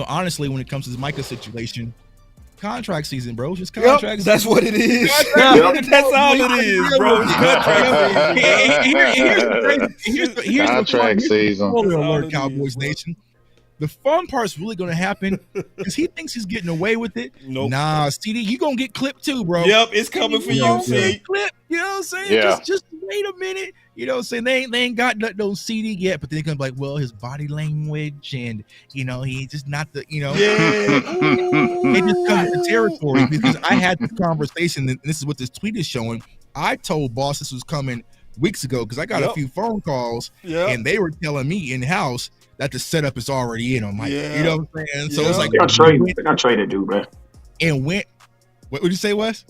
honestly, when it comes to this Micah situation, contract season, bro. Just contract. That's what it is. That's all it is, bro. Here's contract season. Alert, Cowboys Nation. The fun part's really going to happen because he thinks he's getting away with it. Nope. Nah, CD, you going to get clipped too, bro. Yep, it's coming for you, see. Clip, you know what I'm saying? Yeah. Just wait a minute. You know what I'm saying? They ain't got nothing on CD yet, but they're going to be like, well, his body language and, he's just not the, Yeah. It just comes with the territory because I had this conversation, and this is what this tweet is showing. I told Boss this was coming weeks ago because I got a few phone calls and they were telling me in-house that the setup is already in on Mike. You know what I'm saying? So it's like they're gonna trade it, dude, man. And what would you say, Wes?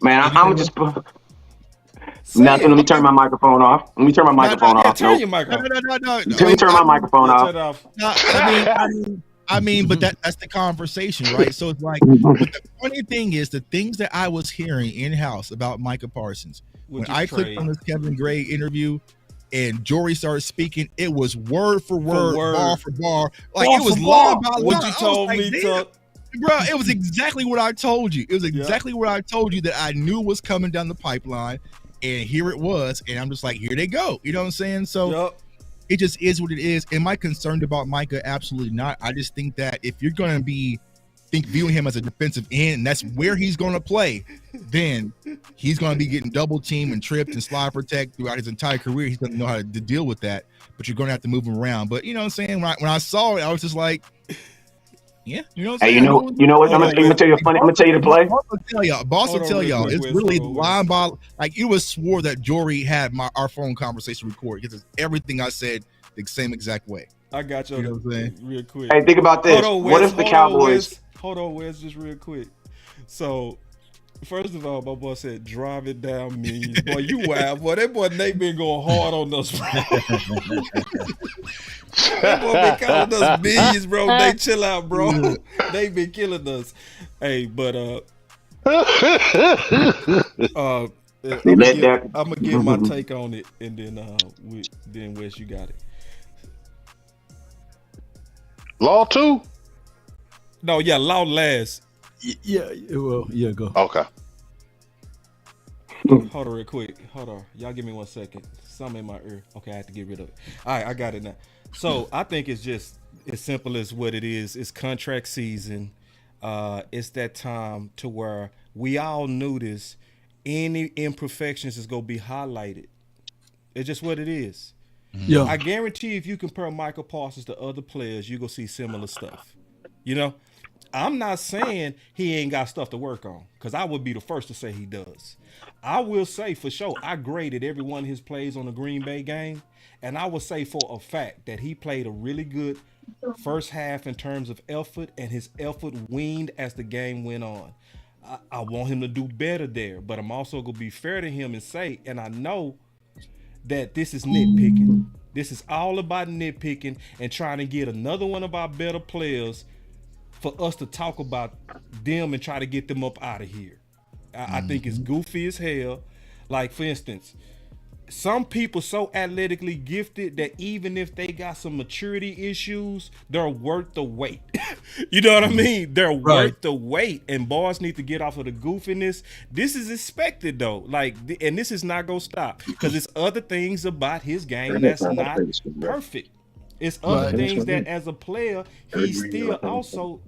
Man, I'm just now, let me turn my microphone off. Let me turn my microphone off. Turn your mic off. No. Let me turn my microphone off. I mean, but that's the conversation, right? So it's like, but the funny thing is, the things that I was hearing in-house about Micah Parsons, when I clicked on this Kevin Gray interview and Jory started speaking, it was word for word, bar for bar. Like it was line by line. What you told me to. Bro, it was exactly what I told you. It was exactly what I told you that I knew was coming down the pipeline. And here it was. And I'm just like, here they go. You know what I'm saying? So it just is what it is. Am I concerned about Micah? Absolutely not. I just think that if you're going to be viewing him as a defensive end, and that's where he's going to play, then he's going to be getting double teamed and tripped and slide protect throughout his entire career. He's going to know how to deal with that, but you're going to have to move him around. But you know what I'm saying? When I saw it, I was just like, yeah, you know what I'm saying? Hey, you know what? I'm gonna tell you funny. I'm gonna tell you the play. Boss will tell y'all. It's really line by, like it was swore that Jory had our phone conversation recorded because it's everything I said the same exact way. I got you, know what I'm saying? Real quick. Hey, think about this. What if the Cowboys? Hold on, Wes, just real quick. So, first of all, my boy said, drive it down, millions. Boy, you wild. Boy, that boy Nate been going hard on us, bro. That boy been calling us millions, bro. They chill out, bro. They been killing us. Hey, but I'm gonna give my take on it, and then Wes, you got it. Law 2? No, Law last. Yeah, well, go. Okay. Hold on real quick. Hold on. Y'all give me 1 second. Something in my ear. Okay, I have to get rid of it. All right, I got it now. So I think it's just as simple as what it is. It's contract season. It's that time to where we all knew this. Any imperfections is going to be highlighted. It's just what it is. Yeah. I guarantee if you compare Michael Parsons to other players, you're going to see similar stuff. You know, I'm not saying he ain't got stuff to work on, because I would be the first to say he does. I will say for sure, I graded every one of his plays on the Green Bay game, and I would say for a fact that he played a really good first half in terms of effort, and his effort waned as the game went on. I want him to do better there, but I'm also going to be fair to him and say, and I know that this is nitpicking. This is all about nitpicking and trying to get another one of our better players for us to talk about them and try to get them up out of here. I think it's goofy as hell. Like, for instance, some people so athletically gifted that even if they got some maturity issues, they're worth the wait. You know what I mean? They're worth the wait, and boys need to get off of the goofiness. This is expected though. Like, and this is not gonna stop, because it's other things about his game that's not perfect. It's other things that as a player, he's still also.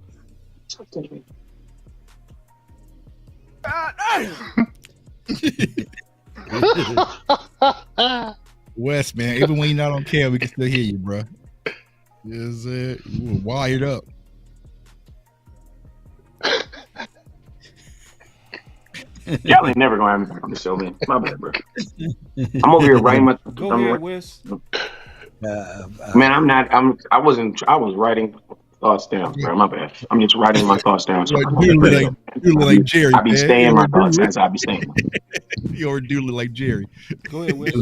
Wes, man, even when you're not on cam, we can still hear you, bro. Is it? You were wired up. Y'all ain't never gonna have me back on the show, man. My bad, bro. I'm over here writing my. Go ahead, Wes. Man, I'm not. I was writing thoughts down, bro. My bad. I'm just writing my thoughts down. So You look like Jerry. I be staying my thoughts as I be saying. You do look like Jerry. Go ahead, Wes.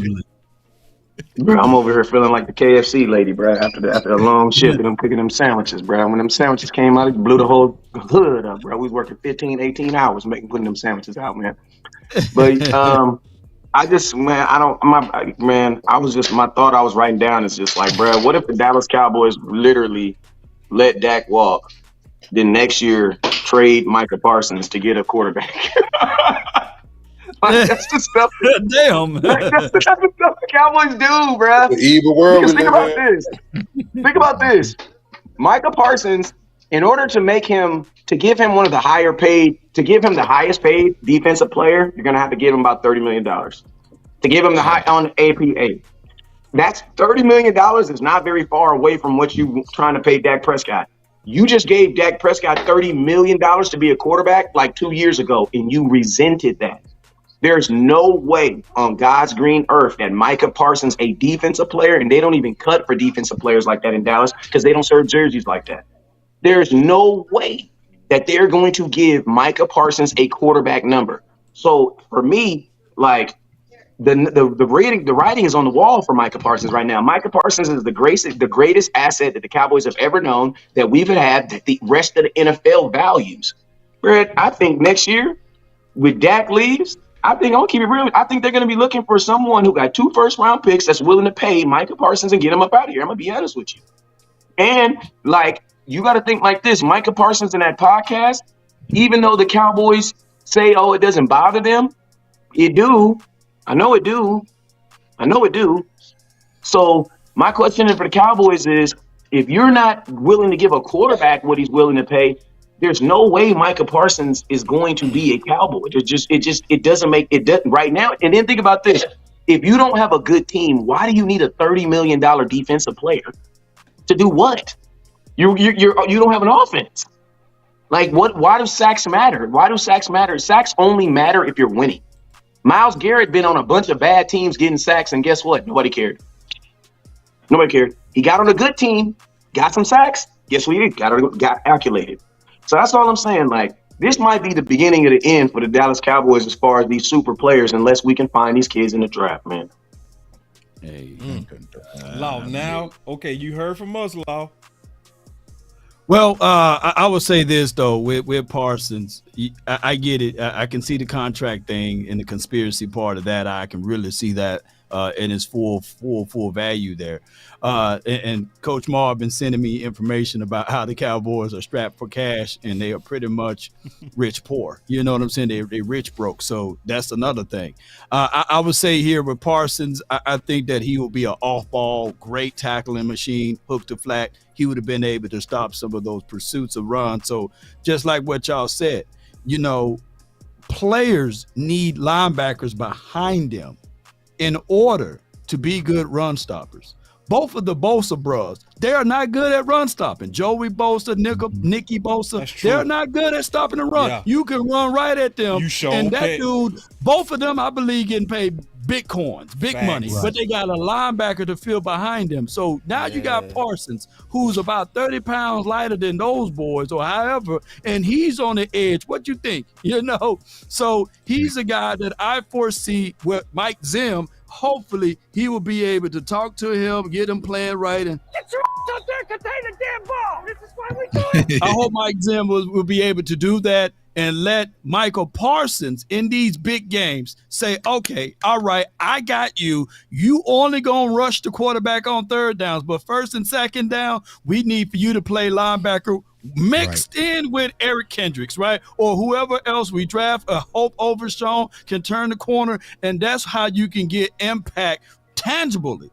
Bro, I'm over here feeling like the KFC lady, bro. After a long shift and I'm cooking them sandwiches, bro. When them sandwiches came out, it blew the whole hood up, bro. We was working 15, 18 hours putting them sandwiches out, man. But I just, man, my thought I was writing down is just like, bro, what if the Dallas Cowboys literally let Dak walk, then next year trade Micah Parsons to get a quarterback? Like, that's the stuff. Damn. That's the stuff the Cowboys do, bro. The evil world. Because think about this. Think about this. Micah Parsons, in order to give him one of the the highest paid defensive player, you're gonna have to give him about $30 million. To give him the high on APA. That's $30 million is not very far away from what you trying to pay Dak Prescott. You just gave Dak Prescott $30 million to be a quarterback like 2 years ago, and you resented that. There's no way on God's green earth that Micah Parsons, a defensive player, and they don't even cut for defensive players like that in Dallas because they don't serve jerseys like that. There's no way that they're going to give Micah Parsons a quarterback number. So for me, like the writing is on the wall for Micah Parsons right now. Micah Parsons is the greatest asset that the Cowboys have ever known, that we've had, that the rest of the NFL values. Brett, I think next year with Dak leaves, I think I'll keep it real. I think they're going to be looking for someone who got 2 first-round picks that's willing to pay Micah Parsons and get him up out of here. I'm going to be honest with you. And, like, you got to think like this. Micah Parsons in that podcast, even though the Cowboys say, oh, it doesn't bother them, it do. I know it do. So my question for the Cowboys is, if you're not willing to give a quarterback what he's willing to pay, there's no way Micah Parsons is going to be a Cowboy. It doesn't make it right now. And then think about this. If you don't have a good team, why do you need a $30 million defensive player to do what? You don't have an offense. Like, what? Why do sacks matter? Sacks only matter if you're winning. Myles Garrett been on a bunch of bad teams getting sacks, and guess what? Nobody cared. He got on a good team, got some sacks. Guess what he did? Got calculated. So that's all I'm saying. Like, this might be the beginning of the end for the Dallas Cowboys as far as these super players, unless we can find these kids in the draft, man. Hey, Law, now, okay, you heard from us, Law. Well, I would say this though with Parsons, I get it. I can see the contract thing and the conspiracy part of that. I can really see that in its full value there. And Coach Marr been sending me information about how the Cowboys are strapped for cash and they are pretty much rich poor. You know what I'm saying? They rich broke. So that's another thing. I would say here with Parsons, I think that he will be an off-ball, great tackling machine, hook to flat. He would have been able to stop some of those pursuits of runs. So just like what y'all said, you know, players need linebackers behind them in order to be good run stoppers. Both of the Bosa bros, they are not good at run stopping. Joey Bosa, Nicky Bosa, they're not good at stopping the run. Yeah. You can run right at them. And that can. dude, both of them, I believe, getting paid Bitcoins, big Facts. money, Right. but they got a linebacker to fill behind them. So now you got Parsons, who's about 30 pounds lighter than those boys or however, and he's on the edge. What you think? So he's a guy that I foresee with Mike Zim. Hopefully he will be able to talk to him, get him playing right, and Get your out there, contain the damn ball. This is why we do it. I hope Mike Zim will be able to do that and let Michael Parsons in these big games say, okay, all right, I got you. You only going to rush the quarterback on third downs, but first and second down, we need for you to play linebacker mixed in with Eric Kendricks, right? Or whoever else we draft. Hope Overshown can turn the corner, and that's how you can get impact tangibly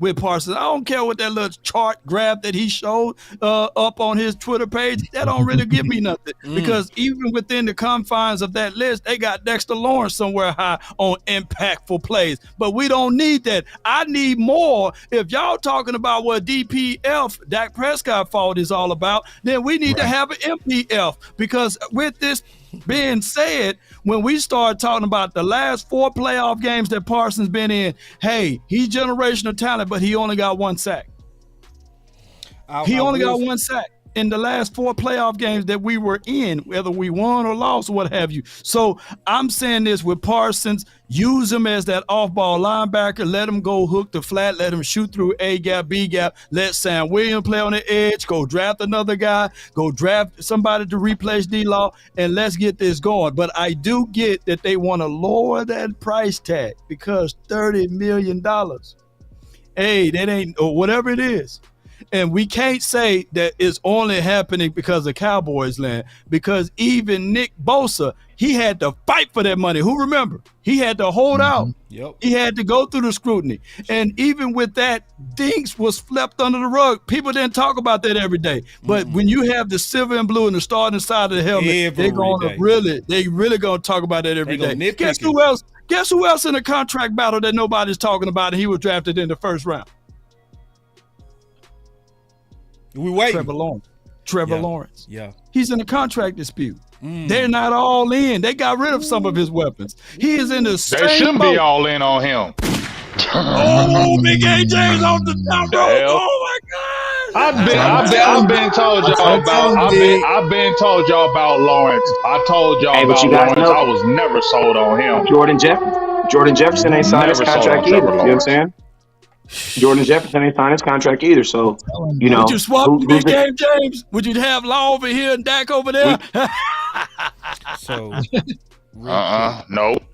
with Parsons. I don't care what that little chart graph that he showed up on his Twitter page. That don't really give me nothing because even within the confines of that list, they got Dexter Lawrence somewhere high on impactful plays. But we don't need that. I need more. If y'all talking about what DPF, Dak Prescott fault is all about, then we need to have an MPF because with this being said, when we start talking about the last 4 playoff games that Parsons been in, hey, he's generational talent, but he only got 1 sack. He only got 1 sack in the last 4 playoff games that we were in, whether we won or lost or what have you. So I'm saying this with Parsons, use him as that off-ball linebacker, let him go hook the flat, let him shoot through A gap, B gap, let Sam Williams play on the edge, go draft another guy, go draft somebody to replace D-Law, and let's get this going. But I do get that they want to lower that price tag because $30 million. Hey, that ain't, or whatever it is. And we can't say that it's only happening because of Cowboys land, because even Nick Bosa, he had to fight for that money. Who remember? He had to hold out. Yep. He had to go through the scrutiny. And even with that, things was swept under the rug. People didn't talk about that every day. But when you have the silver and blue and the starting side of the helmet, they're gonna really gonna talk about that every day. Guess who else? Guess who else in a contract battle that nobody's talking about, and he was drafted in the first round? We wait. Trevor Lawrence. Yeah. He's in a contract dispute. They're not all in. They got rid of some of his weapons. He is in the same They shouldn't boat. be all in on him. Oh, Big AJ's on the top rope. Oh my God! I've been told y'all about Lawrence. I told y'all about Lawrence. I was never sold on him. Jordan Jefferson ain't signed his contract either. You know what I'm saying? Jordan Jefferson ain't signed his contract either. So would you swap the big game, James? Would you have Law over here and Dak over there? So, nope,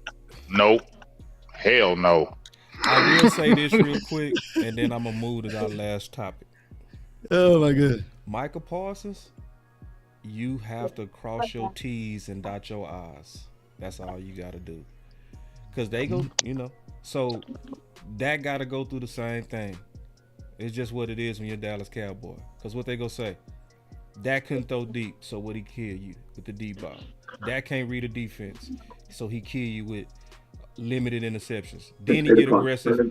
hell no. I will say this real quick, and then I'm gonna move to our last topic. Oh my God, Michael Parsons, you have to cross your T's and dot your I's. That's all you got to do, because they go, So that got to go through the same thing. It's just what it is when you're Dallas Cowboy. Because what they gonna say, Dak couldn't throw deep, so what he kill you with the deep ball. Dak can't read a defense, so he kill you with limited interceptions. Then he get aggressive.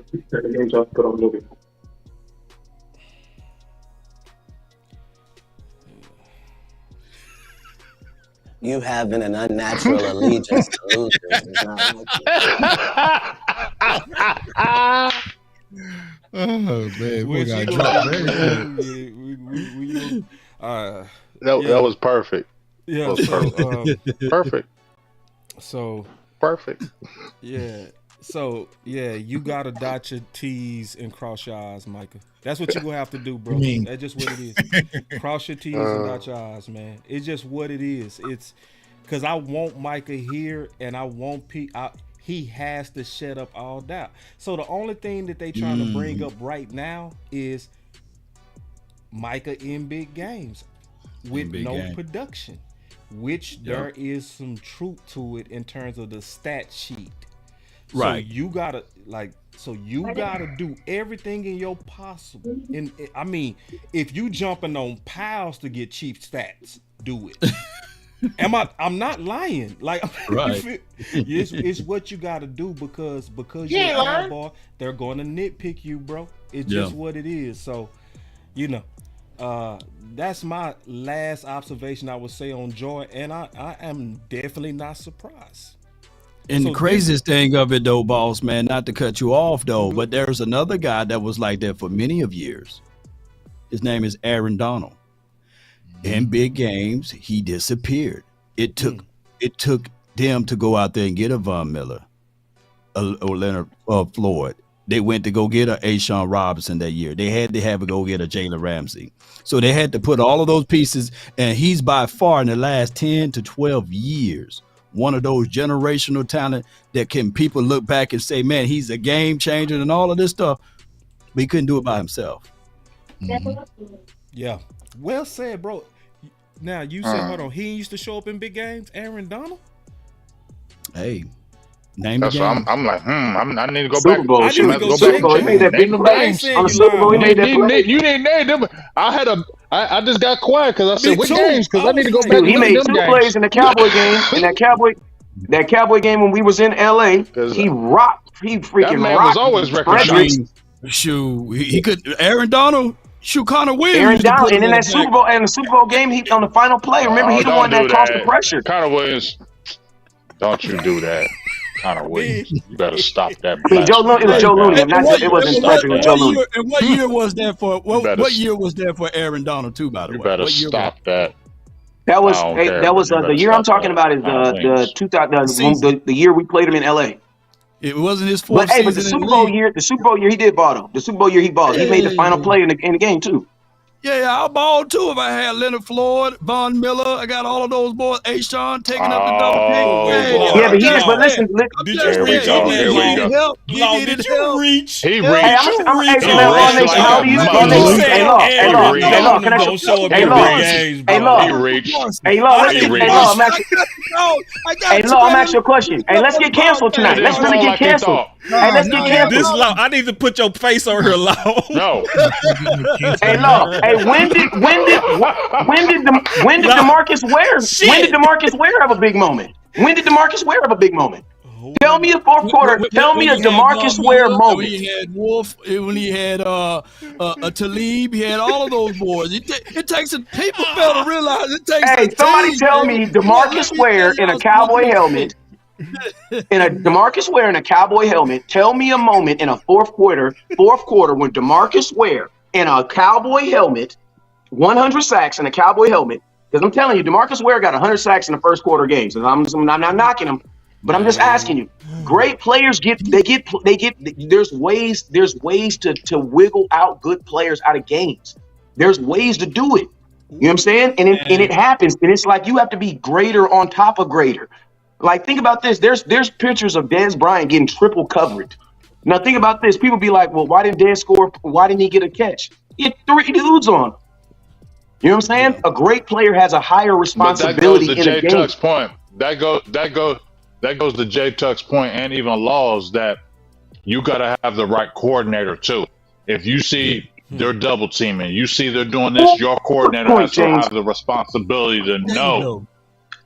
You having an unnatural allegiance to losers is not Oh man, we got that was perfect. Yeah, that was perfect. So perfect. Yeah. So you gotta dot your T's and cross your I's, Micah. That's what you gonna have to do, bro. That's just what it is. Cross your T's and dot your I's, man. It's just what it is. It's because I want Micah here, and I want he has to shut up all doubt. So the only thing that they trying to bring up right now is Micah in big games with no production, which there is some truth to it in terms of the stat sheet. Right. So you gotta do everything in your possible. And I mean, if you jumping on piles to get cheap stats, do it. I'm not lying. Like, Right. it's what you got to do because You you're ain't a lying. Cowboy. They're going to nitpick you, bro. It's Yeah. just what it is. So, that's my last observation I would say on Joy, and I am definitely not surprised. And So the craziest thing of it, though, boss man, not to cut you off, though, but there's another guy that was like that for many of years. His name is Aaron Donald. In big games, he disappeared. It took them to go out there and get a Von Miller, a Leonard Floyd. They went to go get a Ashawn Robinson that year. They had to have a go get a Jalen Ramsey. So they had to put all of those pieces, and he's by far in the last 10 to 12 years one of those generational talent that can people look back and say, man, he's a game changer and all of this stuff, but he couldn't do it by himself. Yeah. Well said, bro. Now, you said, hold on, he used to show up in big games, Aaron Donald? Hey, name That's the why game. I'm like, I need to go Super back. Bowl. I need to go Super back. Bowl. He made that big play. On the Super Bowl, he made that play. You didn't name them. I just got quiet because I said, what games? Because I need to go back Dude, he and made them two games. plays in the Cowboy game. In that Cowboy game when we was in LA, he rocked. He freaking That man rocked. was always Fredericks. Shoot, he could. Aaron Donald, shoot, Connor Williams. Aaron used to Donald, put him and in on that the Super back. Bowl and the Super Bowl game, he on the final play. Remember, he the don't one that do caused the pressure. Connor Williams, don't you do that. Connor Williams, you better stop that. I mean, Joe Looney. It was Joe Looney. And It wasn't Frederick. It was Joe Looney. And what year was that for? better What year was that for Aaron Donald too? By the way, You better What year stop that. That was I don't care, that was but you the better year I'm stop talking that. about is Connor the Williams. 2000 the year we played him in LA. It wasn't his fourth But hey, season. but the in Super the Bowl league. year, he did ball though. The Super Bowl year he balled. He made the final play in the game too. Yeah, I balled too. If I had Leonard Floyd, Von Miller, I got all of those boys. Ashawn taking up the double team. Yeah, but he just. But listen, Did you reach on that long? Long, did you reach? He reached. Hey, how old are you? Hey, Law, can I show? Hey, Law, He reached. Hey, Law, I'm asking you a question. Hey, let's get canceled tonight. Let's really get canceled. Hey, let's get canceled. This Law, I need to put your face on her, Law. No. Hey, Law. Hey, when did DeMarcus Ware? When did DeMarcus Ware have a big moment? When did DeMarcus Ware have a big moment? Tell me a fourth quarter. Tell me a DeMarcus Ware moment. When he had Wolf, when he had a Talib, he had all of those boys. It takes a people fail to realize it takes. Hey, somebody tell me DeMarcus Ware in a Cowboy helmet. DeMarcus Ware in a Cowboy helmet. Tell me a moment in a fourth quarter when DeMarcus Ware in a Cowboy helmet, 100 sacks in a Cowboy helmet. Because I'm telling you, DeMarcus Ware got 100 sacks in the first quarter games. And I'm not knocking him, but I'm just asking you. Great players there's ways to wiggle out good players out of games. There's ways to do it. You know what I'm saying? And it happens. And it's like you have to be greater on top of greater. Like, think about this. There's pictures of Dez Bryant getting triple covered. Now think about this. People be like, well, why didn't Dez score? Why didn't he get a catch? He had 3 dudes on him. You know what I'm saying? A great player has a higher responsibility in a game. That goes to Jay Tuck's point. That goes to Jay Tuck's point, and even Laws, that you got to have the right coordinator too. If you see they're double teaming, you see they're doing this, your coordinator has to have the responsibility to know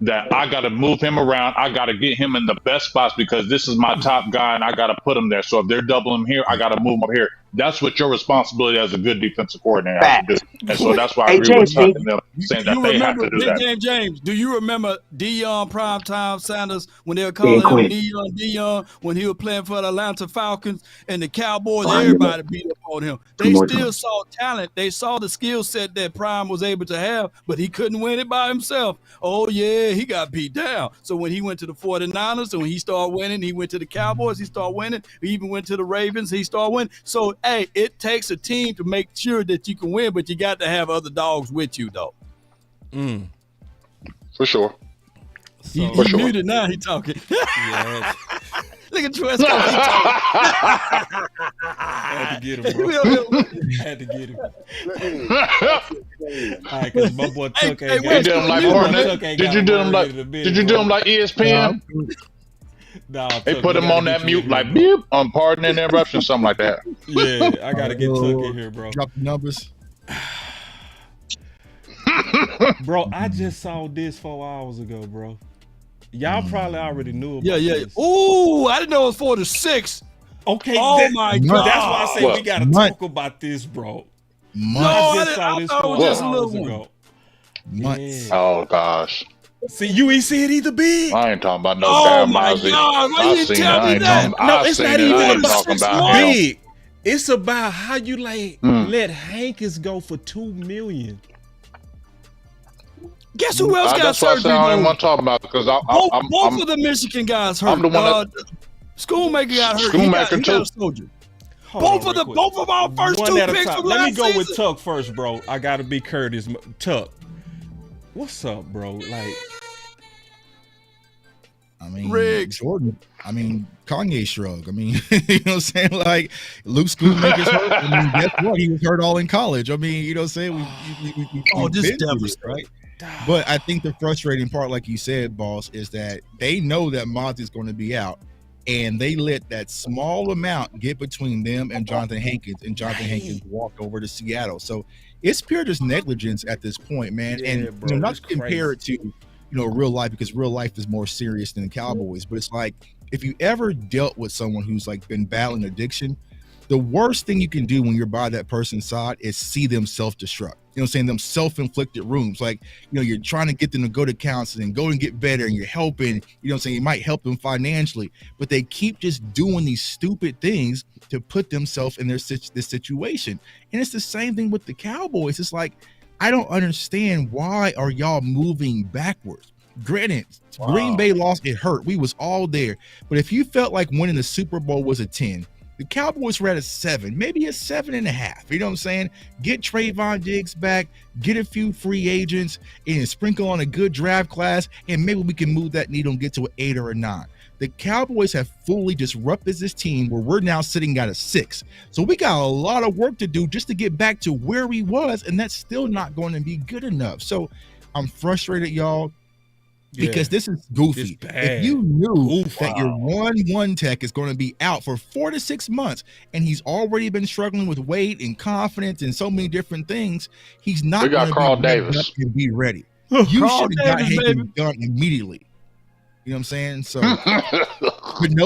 that I got to move him around. I got to get him in the best spots because this is my top guy and I got to put him there. So if they're doubling him here, I got to move him up here. That's what your responsibility as a good defensive coordinator has to do. And so that's why I agree with Tuck and them saying that they have to do that. James, do you remember Deion Primetime Sanders when they were calling him Deion when he was playing for the Atlanta Falcons and the Cowboys? Everybody beat up on him. They still saw talent. They saw the skill set that Prime was able to have, but he couldn't win it by himself. Oh, yeah, he got beat down. So when he went to the 49ers and when he started winning, he went to the Cowboys, he started winning. He even went to the Ravens, he started winning. So, hey, it takes a team to make sure that you can win, but you got to have other dogs with you, though. For sure. He muted now. He talking. Yeah. Look at Tress. He talking. Had to get him, bro. Had to get him. All right, because my boy Tuck ain't got it. Did you do him like ESPN? Nah, they put him on that mute like beep on pardon and interruption, something like that. Yeah, I gotta get Tuck in here, bro. Drop the numbers. Bro, I just saw this 4 hours ago, bro. Y'all probably already knew about this. Ooh, I didn't know it was 4 to 6. Okay. Oh my God. That's why I said we gotta talk about this, bro. I just saw this 4 hours ago. Months. Oh gosh. See, you ain't see it either, Big. I ain't talking about no damn Mozzie. Why you didn't tell me that? No, it's not even about talking about him. Big. It's about how you let Hankins go for $2 million. Guess who else got that's why I surgery? said I don't want to talk about it because both of the Michigan guys hurt. I'm the one that Schoonmaker got hurt. Schoonmaker he got a soldier. Both of our first two picks from Let me last go season. with Tuck first, bro. I gotta be Curtis. Tuck, what's up, bro? Like, I mean, Jordan. I mean, Kanye shrug. I mean, you know what I'm saying? Like, Luke Schoonmaker's hurt. I mean, guess what? He was hurt all in college. I mean, you know what I'm saying? We've this been through this, devastating. right? But I think the frustrating part, like you said, boss, is that they know that Mozzie is going to be out, and they let that small amount get between them and Jonathan Hankins, and Jonathan Hankins walked over to Seattle. So it's pure just negligence at this point, man. Yeah, and bro, not to compare it to real life, because real life is more serious than the Cowboys. But it's like, if you ever dealt with someone who's like been battling addiction, the worst thing you can do when you're by that person's side is see them self-destruct. You know what I'm saying? Them self-inflicted wounds. Like, you're trying to get them to go to counseling, go and get better, and you're helping, you know what I'm saying? You might help them financially, but they keep just doing these stupid things to put themselves in this situation. And it's the same thing with the Cowboys. It's like, I don't understand, why are y'all moving backwards? Granted, Green Bay lost, it hurt. We was all there. But if you felt like winning the Super Bowl was a 10, the Cowboys were at a 7, maybe a 7.5. You know what I'm saying? Get Trayvon Diggs back, get a few free agents, and sprinkle on a good draft class, and maybe we can move that needle and get to an 8 or a 9. The Cowboys have fully disrupted this team where we're now sitting at a 6. So we got a lot of work to do just to get back to where we was, and that's still not going to be good enough. So I'm frustrated, y'all. Because this is goofy. If you knew that your 1-1 tech is going to be out for 4 to 6 months, and he's already been struggling with weight and confidence and so many different things, he's not going to be ready. You should have got him done immediately. You know what I'm saying? So,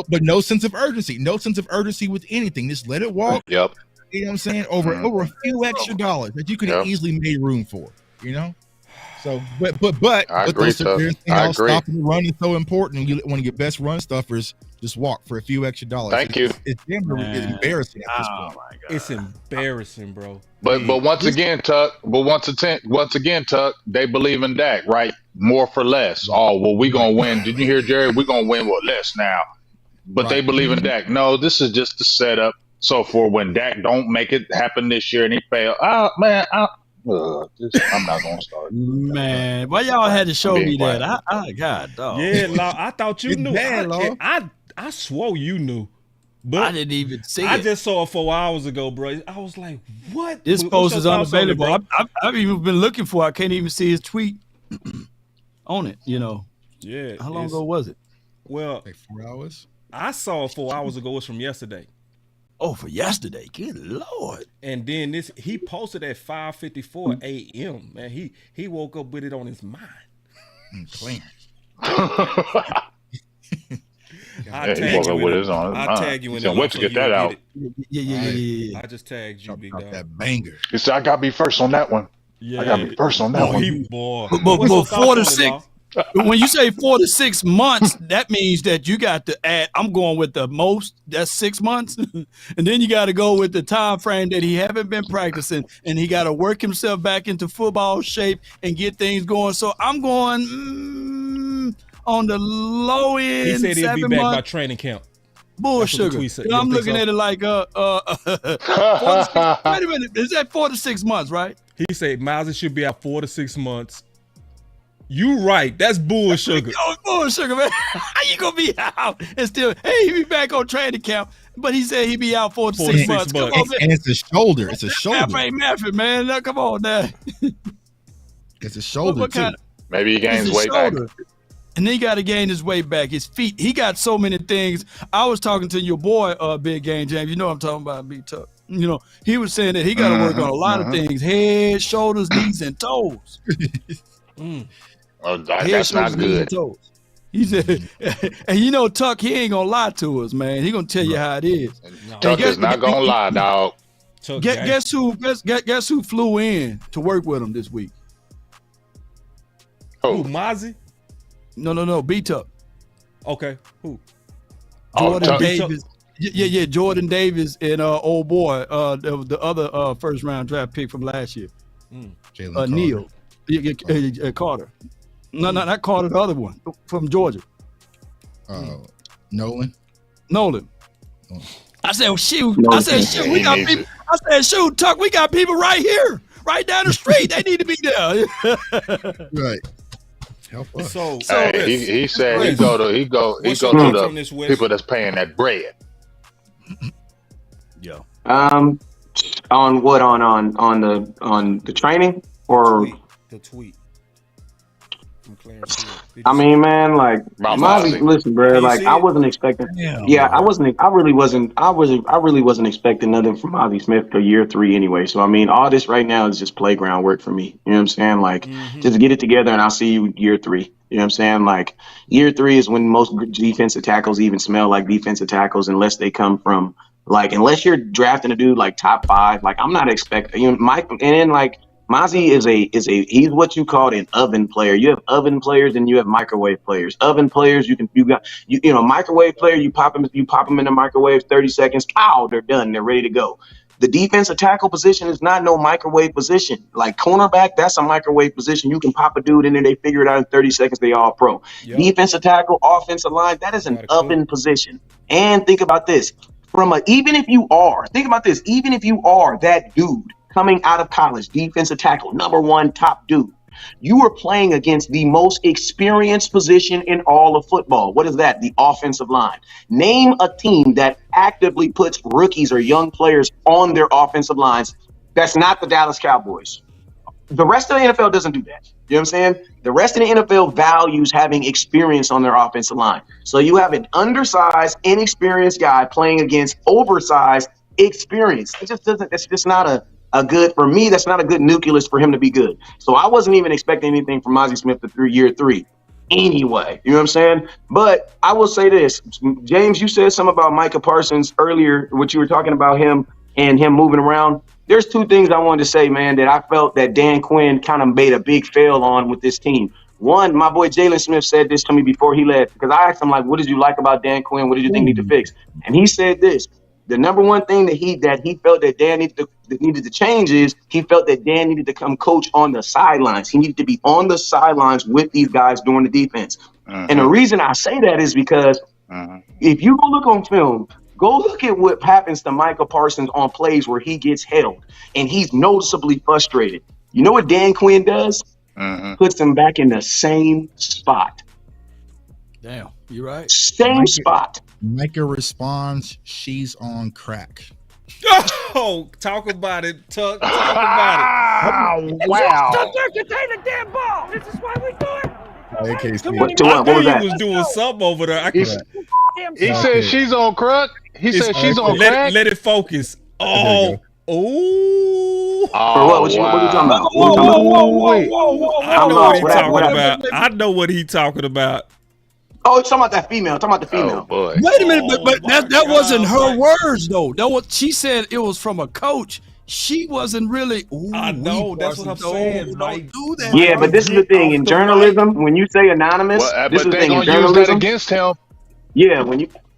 but no sense of urgency. No sense of urgency with anything. Just let it walk. Yep. You know what I'm saying? Over a few extra dollars that you could have easily made room for. You know. So, but I agree, stopping the run is so important. And one of your best run stuffers just walk for a few extra dollars. Thank you. It's embarrassing at this point. My God. It's embarrassing, bro. But once again, Tuck. They believe in Dak, right? More for less. Oh, well, we gonna win. Did you hear, Jerry? We gonna win with less now. But they believe in Dak. No, this is just the setup. So for when Dak don't make it happen this year and he fail, I'm not gonna start. Man, why y'all had to show me that? God, dog. Yeah, Law, I thought you knew. I swore you knew, but I didn't even see it. I just saw it 4 hours ago, bro. I was like, "What?" This post is unavailable. I've even been looking for it. I can't even see his tweet on it. Yeah. How long ago was it? Well, like 4 hours. I saw it 4 hours ago. It's from yesterday. Oh, for yesterday. Good Lord. And then he posted at 5:54 a.m. Man, he woke up with it on his mind. Clean. I'll tag you in it. Wait to get that out. Yeah. I just tagged you, big dog. That banger. He said, I gotta be first on that one. Yeah. I gotta be first on that one. But 4 to 6. When you say 4 to 6 months, that means that you got to add. I'm going with the most. That's 6 months, and then you got to go with the time frame that he haven't been practicing, and he got to work himself back into football shape and get things going. So I'm going on the low end. He said he'll be back by training camp. Bull sugar. I'm looking at it like 4 to 6, wait a minute. Is that 4 to 6 months, right? He said Miles should be out 4 to 6 months. You right. That's bull sugar. Yo, bull sugar, man. How you gonna be out and still? Hey, he be back on training camp, but he said he be out 4 to 6 months. Come on, man. And it's a shoulder. It's a shoulder. Math ain't mathing, man. Now, come on, now. It's a shoulder too. Maybe he gains weight back. And then he got to gain his weight back. His feet. He got so many things. I was talking to your boy, Big Game James. You know what I'm talking about, Big Tuck. You know, he was saying that he got to work on a lot of things: head, shoulders, knees, and toes. Oh, that's not good. He said, and you know, Tuck, he ain't gonna lie to us, man. He gonna tell you how it is. Tuck is not gonna lie, dog. Guess who flew in to work with him this week? Who, Mozzie? No, B Tuck. Okay, who? Jordan Davis. Yeah, Jordan Davis and old boy, the other first round draft pick from last year, Neil Carter. No, not Carter, the other one from Georgia. Nolan. I said, shoot. I said, shoot. We got people. I said, shoot, Tuck. We got people right here, right down the street. They need to be there. Right. Help us. So he said he go to the people that's paying that bread. Yeah. On what? On the training or the tweet? I mean, man, like Mozzie, listen, bro. Like I wasn't expecting. I really wasn't expecting nothing from Mozzie Smith for year 3 anyway. So I mean, all this right now is just playground work for me. You know what I'm saying? Like, just get it together, and I'll see you year 3. You know what I'm saying? Like, year 3 is when most defensive tackles even smell like defensive tackles, unless they come from unless you're drafting a dude like top 5. Like, I'm not expecting Mike, and then like. Mozzie he's what you call an oven player. You have oven players and you have microwave players. Oven players, you microwave player, you pop them in the microwave 30 seconds, they're done, they're ready to go. The defensive tackle position is not no microwave position. Like cornerback, that's a microwave position. You can pop a dude in there, they figure it out in 30 seconds, they all pro. Yep. Defensive tackle, offensive line, that is an oven position. And think about this. Even if you are that dude coming out of college, defensive tackle, number 1 top dude, you are playing against the most experienced position in all of football. What is that? The offensive line. Name a team that actively puts rookies or young players on their offensive lines. That's not the Dallas Cowboys. The rest of the NFL doesn't do that. You know what I'm saying? The rest of the NFL values having experience on their offensive line. So you have an undersized, inexperienced guy playing against oversized, experienced. That's just not a good, for me, that's not a good nucleus for him to be good. So I wasn't even expecting anything from Mozzie Smith through year 3 anyway. You know what I'm saying? But I will say this. James, you said something about Micah Parsons earlier, what you were talking about him and him moving around. There's 2 things I wanted to say, man, that I felt that Dan Quinn kind of made a big fail on with this team. One, my boy Jalen Smith said this to me before he left, because I asked him, like, what did you like about Dan Quinn? What did you think need to fix? And he said this. The number 1 thing that he felt that Dan needed to change is he felt that Dan needed to come coach on the sidelines. He needed to be on the sidelines with these guys during the defense. And the reason I say that is because if you go look on film, go look at what happens to Micah Parsons on plays where he gets held and he's noticeably frustrated. You know what Dan Quinn does? Puts him back in the same spot. Damn, you're right. Same spot. Micah responds, she's on crack. Oh, talk about it, Tuck. Talk about it. Wow. Tuck, contain the damn ball. This is why we do it. I knew he was doing something over there. He said she's on crack. He said she's on crack. Let it focus. Oh. What are you talking about? Whoa. I know what he's talking about. I know what he's talking about. Oh, it's talking about that female. Talking about the female. Oh, boy. Wait a minute, but that wasn't her words though. She said it was from a coach. She wasn't really. I know. That's what I'm saying. Don't do that. Yeah, but this is the thing in journalism. When you say anonymous, this is the thing in journalism. Use that against him. Yeah,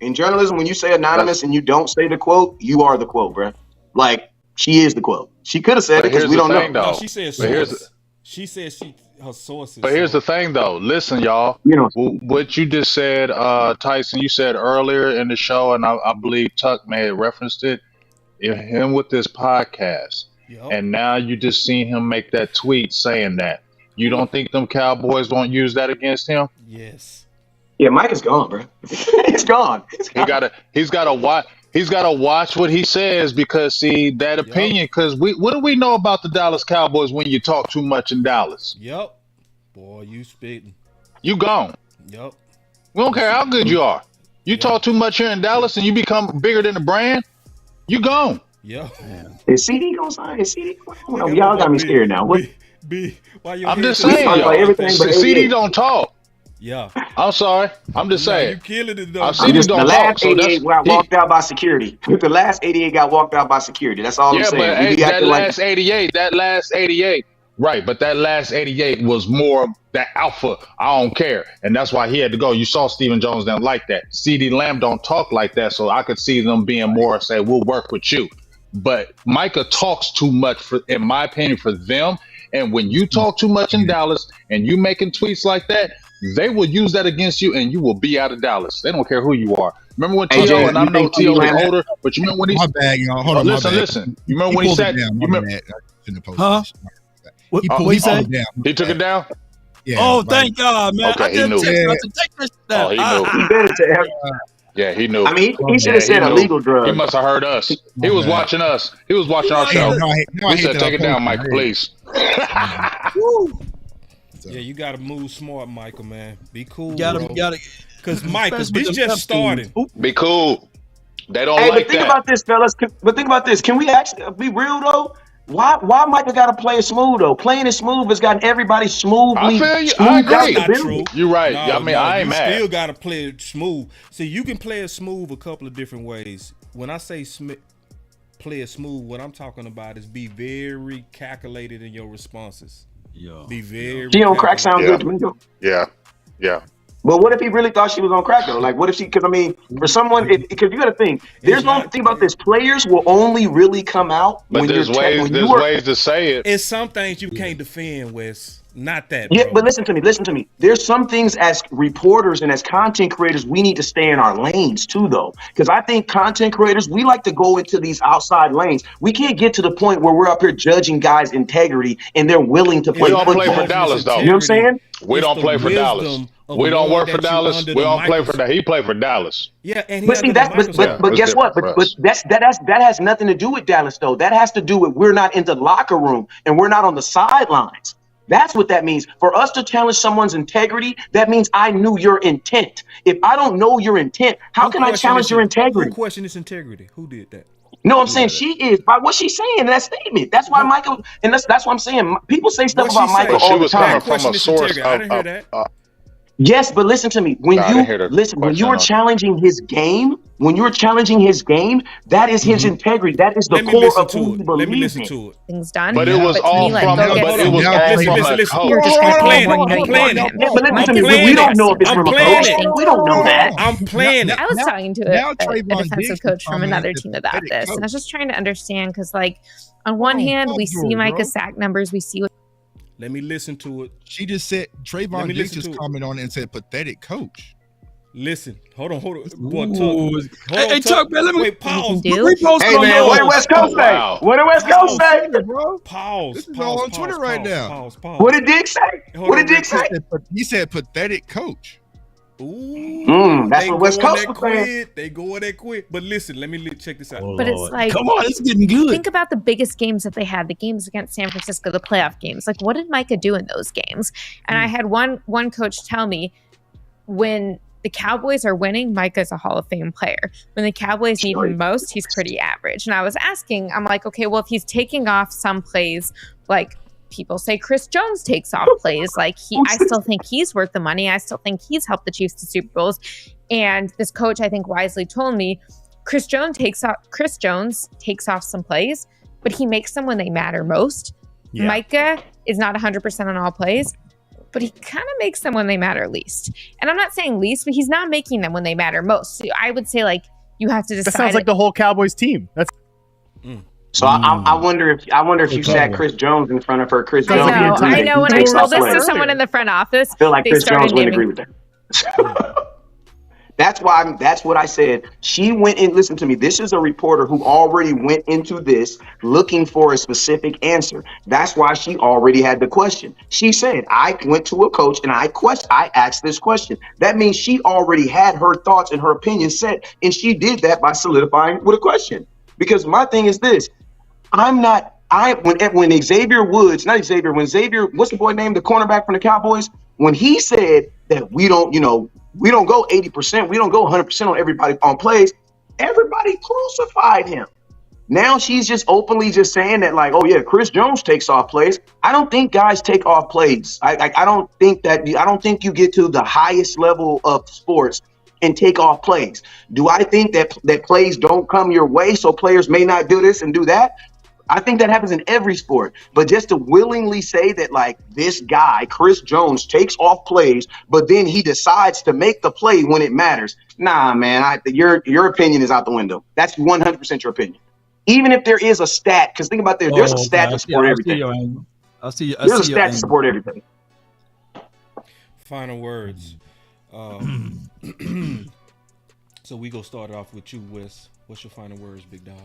in journalism, when you say anonymous and you don't say the quote, you are the quote, bro. Like, she is the quote. She could have said it because we don't know. No, she said source. She said her sources. But here's the thing, though. Listen, y'all. What you just said, Tyson, you said earlier in the show, and I believe Tuck may have referenced it, him with this podcast. Yep. And now you just seen him make that tweet saying that. You don't think them Cowboys won't use that against him? Yes. Yeah, Mike is gone, bro. He's gone. He's got to watch what he says, because see that opinion. Because what do we know about the Dallas Cowboys when you talk too much in Dallas? Yep. Boy, you spitting. You gone. Yep. We don't care how good you are. You talk too much here in Dallas and you become bigger than the brand. You gone. Yeah. Is CD gonna sign? Is CD? Y'all got me scared now. What? I'm just saying, like everything but CD don't talk. Yeah. I'm sorry. I'm just saying. You killing it though. CD don't the talk. last 88 got walked out by security. The last 88 got walked out by security. That's all I'm saying. But We be that acting last 88, right? But that last 88 was more that alpha. I don't care, and that's why he had to go. You saw Stephen Jones didn't like that. CD Lamb don't talk like that, so I could see them being more say, "We'll work with you." But Micah talks too much, in my opinion, for them. And when you talk too much in Dallas and you making tweets like that, they will use that against you, and you will be out of Dallas. They don't care who you are. Remember when T.O. and I know T.O. is older, but you remember when he? My bag, y'all. Hold on, listen. You remember when he said? Huh? What he said? He took it down. Yeah. Oh, thank God, man! Okay, I he knew. take this down. Oh, he knew. Yeah, he knew. I mean, he should have said illegal drugs. He must have heard us. He was watching us. He was watching our show. We said, "Take it down, Mike, please." Yeah, you gotta move smart, Michael, man. Be cool, Gotta. Because Michael, this just started. Be cool. They don't Hey, like but think that. about this, fellas. But think about this. Can we actually be real though? Why Michael got to play it smooth though? Playing it smooth has gotten everybody smoothly. I feel you. Smooth I agree. out the building. You're right. I mean, I ain't you mad. Still gotta play it smooth. See, you can play it smooth a couple of different ways. When I say play it smooth, what I'm talking about is be very calculated in your responses. Yeah. Be very. She on crack sound good to me though. Yeah. But what if he really thought she was on crack though? Like, what if she? Because I mean, for someone, because you got to think. There's no thing about this. Players will only really come out But when there's ways. There's ways to say it. It's some things you can't defend, Wes. Not that. Yeah, bro. but listen to me. There's some things as reporters and as content creators we need to stay in our lanes too, though. Because I think content creators, we like to go into these outside lanes. We can't get to the point where we're up here judging guys' integrity and they're willing to play. We don't play for Dallas, though. You know what I'm saying? We don't play for Dallas. We don't work for Dallas. We don't play for that. He played for Dallas. Yeah, and but see that. But guess what? But that has nothing to do with Dallas, though. That has to do with we're not in the locker room and we're not on the sidelines. That's what that means. For us to challenge someone's integrity, that means I knew your intent. If I don't know your intent, how can I challenge your integrity? Who questioned his integrity? Who did that? No, I'm saying she is by what she's saying in that statement. That's why Michael, and that's what I'm saying. People say stuff about Michael all the time. She was coming from a source I didn't hear that. Yes, but listen to me. When you are challenging his game, that is his integrity. That is the core of who he believes in. Let me listen to it. Things done. But it was all from. But it was all from a coach. You're just I'm playing playing it. But listen to me. We don't know if it's from a coach. We don't know that. I'm playing it. I was talking to a defensive coach from another team about this, and I was just trying to understand because, like, on one hand, we see Micah's sack numbers, we see what. Let me listen to it. She just said Trayvon Diggs just commented on it and said pathetic coach. Listen, hold on. Hey, Chuck, man, let me pause. Hey, man, what did West Coast say? What did West Coast say? Pause. This is all on Twitter right now. Pause. What did Dick say? What did Dick say? He said pathetic coach. Ooh, that's what West Coast was saying. They go that quick. But listen, let me check this out. But it's like, come on, it's getting good. Think about the biggest games that they had, the games against San Francisco, the playoff games. Like, what did Micah do in those games? And I had one coach tell me, when the Cowboys are winning, Micah's a Hall of Fame player. When the Cowboys need him most, he's pretty average. And I was asking, I'm like, okay, well, if he's taking off some plays, like people say Chris Jones takes off plays, like I still think he's worth the money. I still think he's helped the Chiefs to Super Bowls. And this coach, I think, wisely told me, Chris Jones takes off some plays, but he makes them when they matter most. Yeah. Micah is not 100% on all plays, but he kind of makes them when they matter least. And I'm not saying least, but he's not making them when they matter most. So I would say, like, you have to decide. That sounds like the whole Cowboys team. That's. So I wonder if you sat Chris Jones in front of her. Chris Jones. I know. When I told this to someone in the front office, I feel like Chris Jones wouldn't agree with that. That's what I said. She went in. Listen to me. This is a reporter who already went into this looking for a specific answer. That's why she already had the question. She said, I went to a coach and I asked this question. That means she already had her thoughts and her opinion set, and she did that by solidifying with a question. Because my thing is this. When Xavier Woods, what's the boy named, the cornerback from the Cowboys? When he said that we don't go 80%, we don't go 100% on everybody on plays, everybody crucified him. Now she's just openly just saying that, like, oh yeah, Chris Jones takes off plays. I don't think guys take off plays. I don't think you get to the highest level of sports and take off plays. Do I think that plays don't come your way, so players may not do this and do that? I think that happens in every sport. But just to willingly say that, like, this guy, Chris Jones, takes off plays, but then he decides to make the play when it matters. Nah, man, your opinion is out the window. That's 100% your opinion. Even if there is a stat, because think about there's a stat to support everything. There's a stat to support everything. Final words. So we go start off with you, Wes. What's your final words, big dog?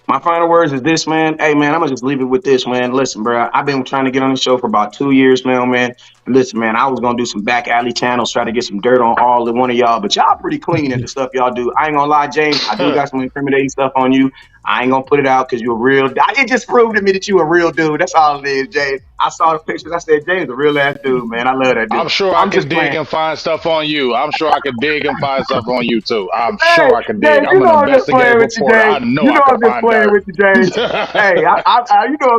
My final words is this, man. Hey, man, I'm going to just leave it with this, man. Listen, bro, I've been trying to get on the show for about 2 years now, man. Listen, man, I was going to do some back alley channels, try to get some dirt on all of one of y'all, but y'all pretty clean at the stuff y'all do. I ain't going to lie, James. I do got some incriminating stuff on you. I ain't going to put it out because you're a real – it just proved to me that you a real dude. That's all it is, James. I saw the pictures. I said, James, a real-ass dude, man. I love that dude. I'm sure I can dig and find stuff on you. I'm sure I can dig and find stuff on you, too. I'm sure I can dig. James, I'm an investigative reporter. I You know know I I'm can just find playing dirt. with you, James. Hey, you know I'm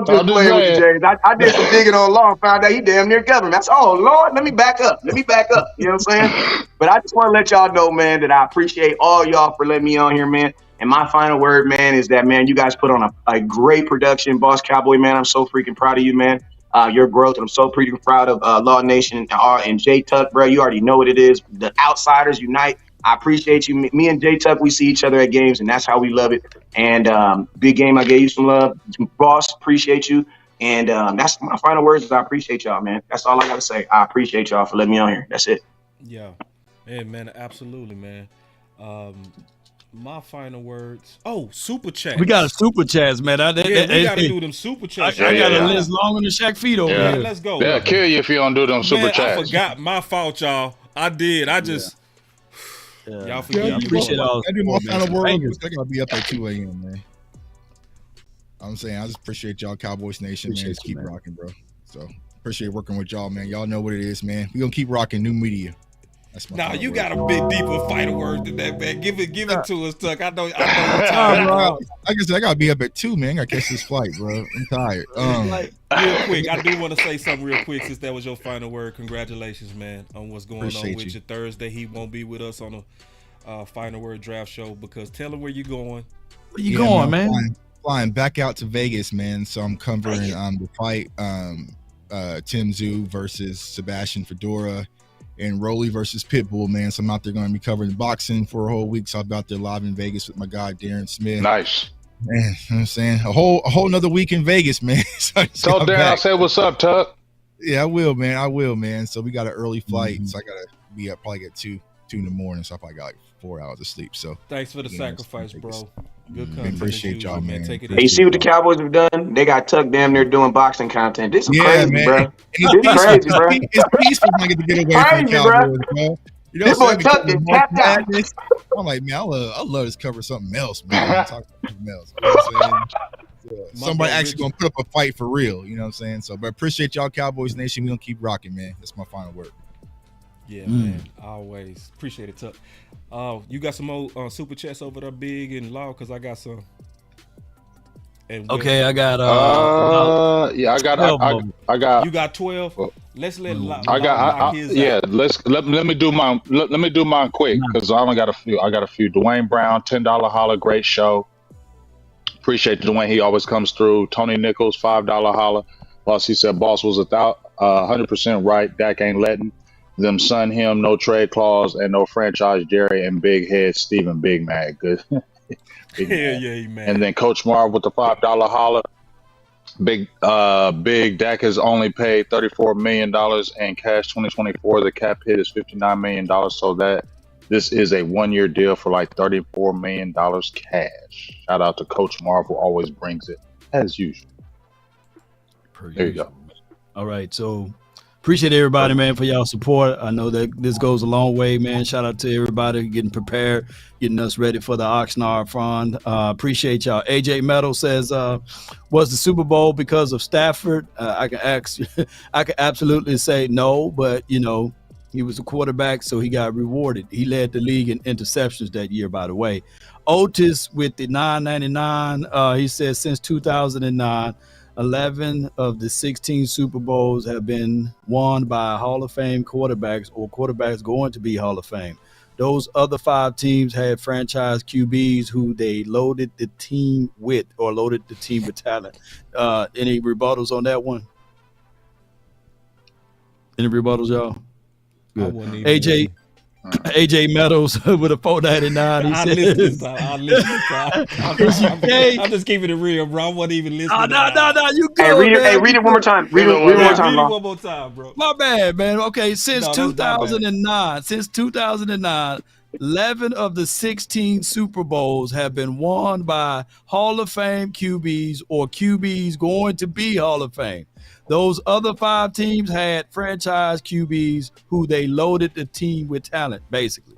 just playing with you, James. I did some digging on Law and found out he damn near government. That's Lord, let me back up. You know what I'm saying? But I just want to let y'all know, man, that I appreciate all y'all for letting me on here, man. And my final word, man, is that, man, you guys put on a great production. Boss Cowboy, man, I'm so freaking proud of you, man. Your growth, and I'm so pretty proud of Law Nation and J Tuck, bro. You already know what it is. The outsiders unite. I appreciate you. Me and J Tuck, we see each other at games, and that's how we love it. And big game, I gave you some love. Boss, appreciate you. And that's my final words is I appreciate y'all, man. That's all I got to say. I appreciate y'all for letting me on here. That's it. Yeah. Hey, man, absolutely, man. My final words. Oh, super chat. We got a super chats, man. We got to do them super chats. I got a list longer than Shaq feet over here. Let's go. They'll kill you if you don't do them super chats. I forgot. My fault, y'all. I did. I just. Y'all forget. I appreciate all. I do my final words. I gotta be up at 2 a.m., man. I'm saying I just appreciate y'all, Cowboys Nation, man. Just keep rocking, bro. So appreciate working with y'all, man. Y'all know what it is, man. We gonna keep rocking new media. That's my Nah, you got a bit deeper final word than that, man. Give it to us, Tuck. I know you're tired, bro. Like I said, I gotta be up at 2, man. I gotta catch this flight, bro. I'm tired. Real quick, I do want to say something real quick since that was your final word. Congratulations, man, on what's going on with you Thursday. He won't be with us on a final word draft show because tell him where you going. Where you going, man? Flying back out to Vegas, man. So I'm covering the fight Tim Tszyu versus Sebastian Fedora and Rolly versus Pitbull, man. So I'm out there going to be covering boxing for a whole week. So I'll be out there live in Vegas with my guy Darren Smith. Nice. Man, you know what I'm saying? A whole nother week in Vegas, man. So tell Darren I said what's up, Tuck. Yeah, I will, man. So we got an early flight. So I gotta be up probably at 2 in the morning. So I probably got like 4 hours of sleep. So thanks for the sacrifice, bro. Good content. Appreciate y'all, man. Take it Hey, you see what the Cowboys have done? They got Tuck damn near doing boxing content. This is crazy, man. Bro. It's crazy, bro. It's peaceful when I get to get away from the Cowboys, bro. You know, this boy Tuck is tapped out. I'm like, man, I love to cover something else, man. Talk about something else. You know what I'm saying? Somebody actually gonna put up a fight for real. You know what I'm saying? So, but appreciate y'all, Cowboys Nation. We gonna keep rocking, man. That's my final word. Yeah, man. Always appreciate it, Tuck. You got some more super chats over there, Big and Law, because I got some. Okay, I got yeah, I got you got 12. Let's let let me do mine. Let me do mine quick because I only got a few. I got a few. Dwayne Brown, $10 holler, great show. Appreciate Dwayne. He always comes through. Tony Nichols, $5 holler. Plus he said boss was 100% right. Dak ain't letting them son him, no trade clause and no franchise. Jerry and Big Head Steven Big Mag. Good. Yeah, man. And then Coach Marv with the $5 holler. Big Dak has only paid $34 million in cash 2024. The cap hit is $59 million. So that this is a 1-year deal for like $34 million cash. Shout out to Coach Marv who always brings it as usual. There you go. All right. So appreciate everybody, man, for y'all support. I know that this goes a long way, man. Shout out to everybody getting prepared, getting us ready for the Oxnard Fund. Appreciate y'all. AJ Meadow says, was the Super Bowl because of Stafford? I can absolutely say no, but you know, He was a quarterback, so he got rewarded. He led the league in interceptions that year, by the way. Otis with the 999, he says since 2009, 11 of the 16 Super Bowls have been won by Hall of Fame quarterbacks or quarterbacks going to be Hall of Fame. Those other 5 teams had franchise QBs who they loaded the team with or loaded the team with talent. Any rebuttals on that one? Any rebuttals, y'all? Good. AJ Meadows with a 499. He says, I'm just keeping it real, bro. I wasn't even listening. No, you good. Hey, read it one more time. Read it one more time, bro. My bad, man. Okay, since 2009, 11 of the 16 Super Bowls have been won by Hall of Fame QBs or QBs going to be Hall of Fame. Those other 5 teams had franchise QBs who they loaded the team with talent, basically.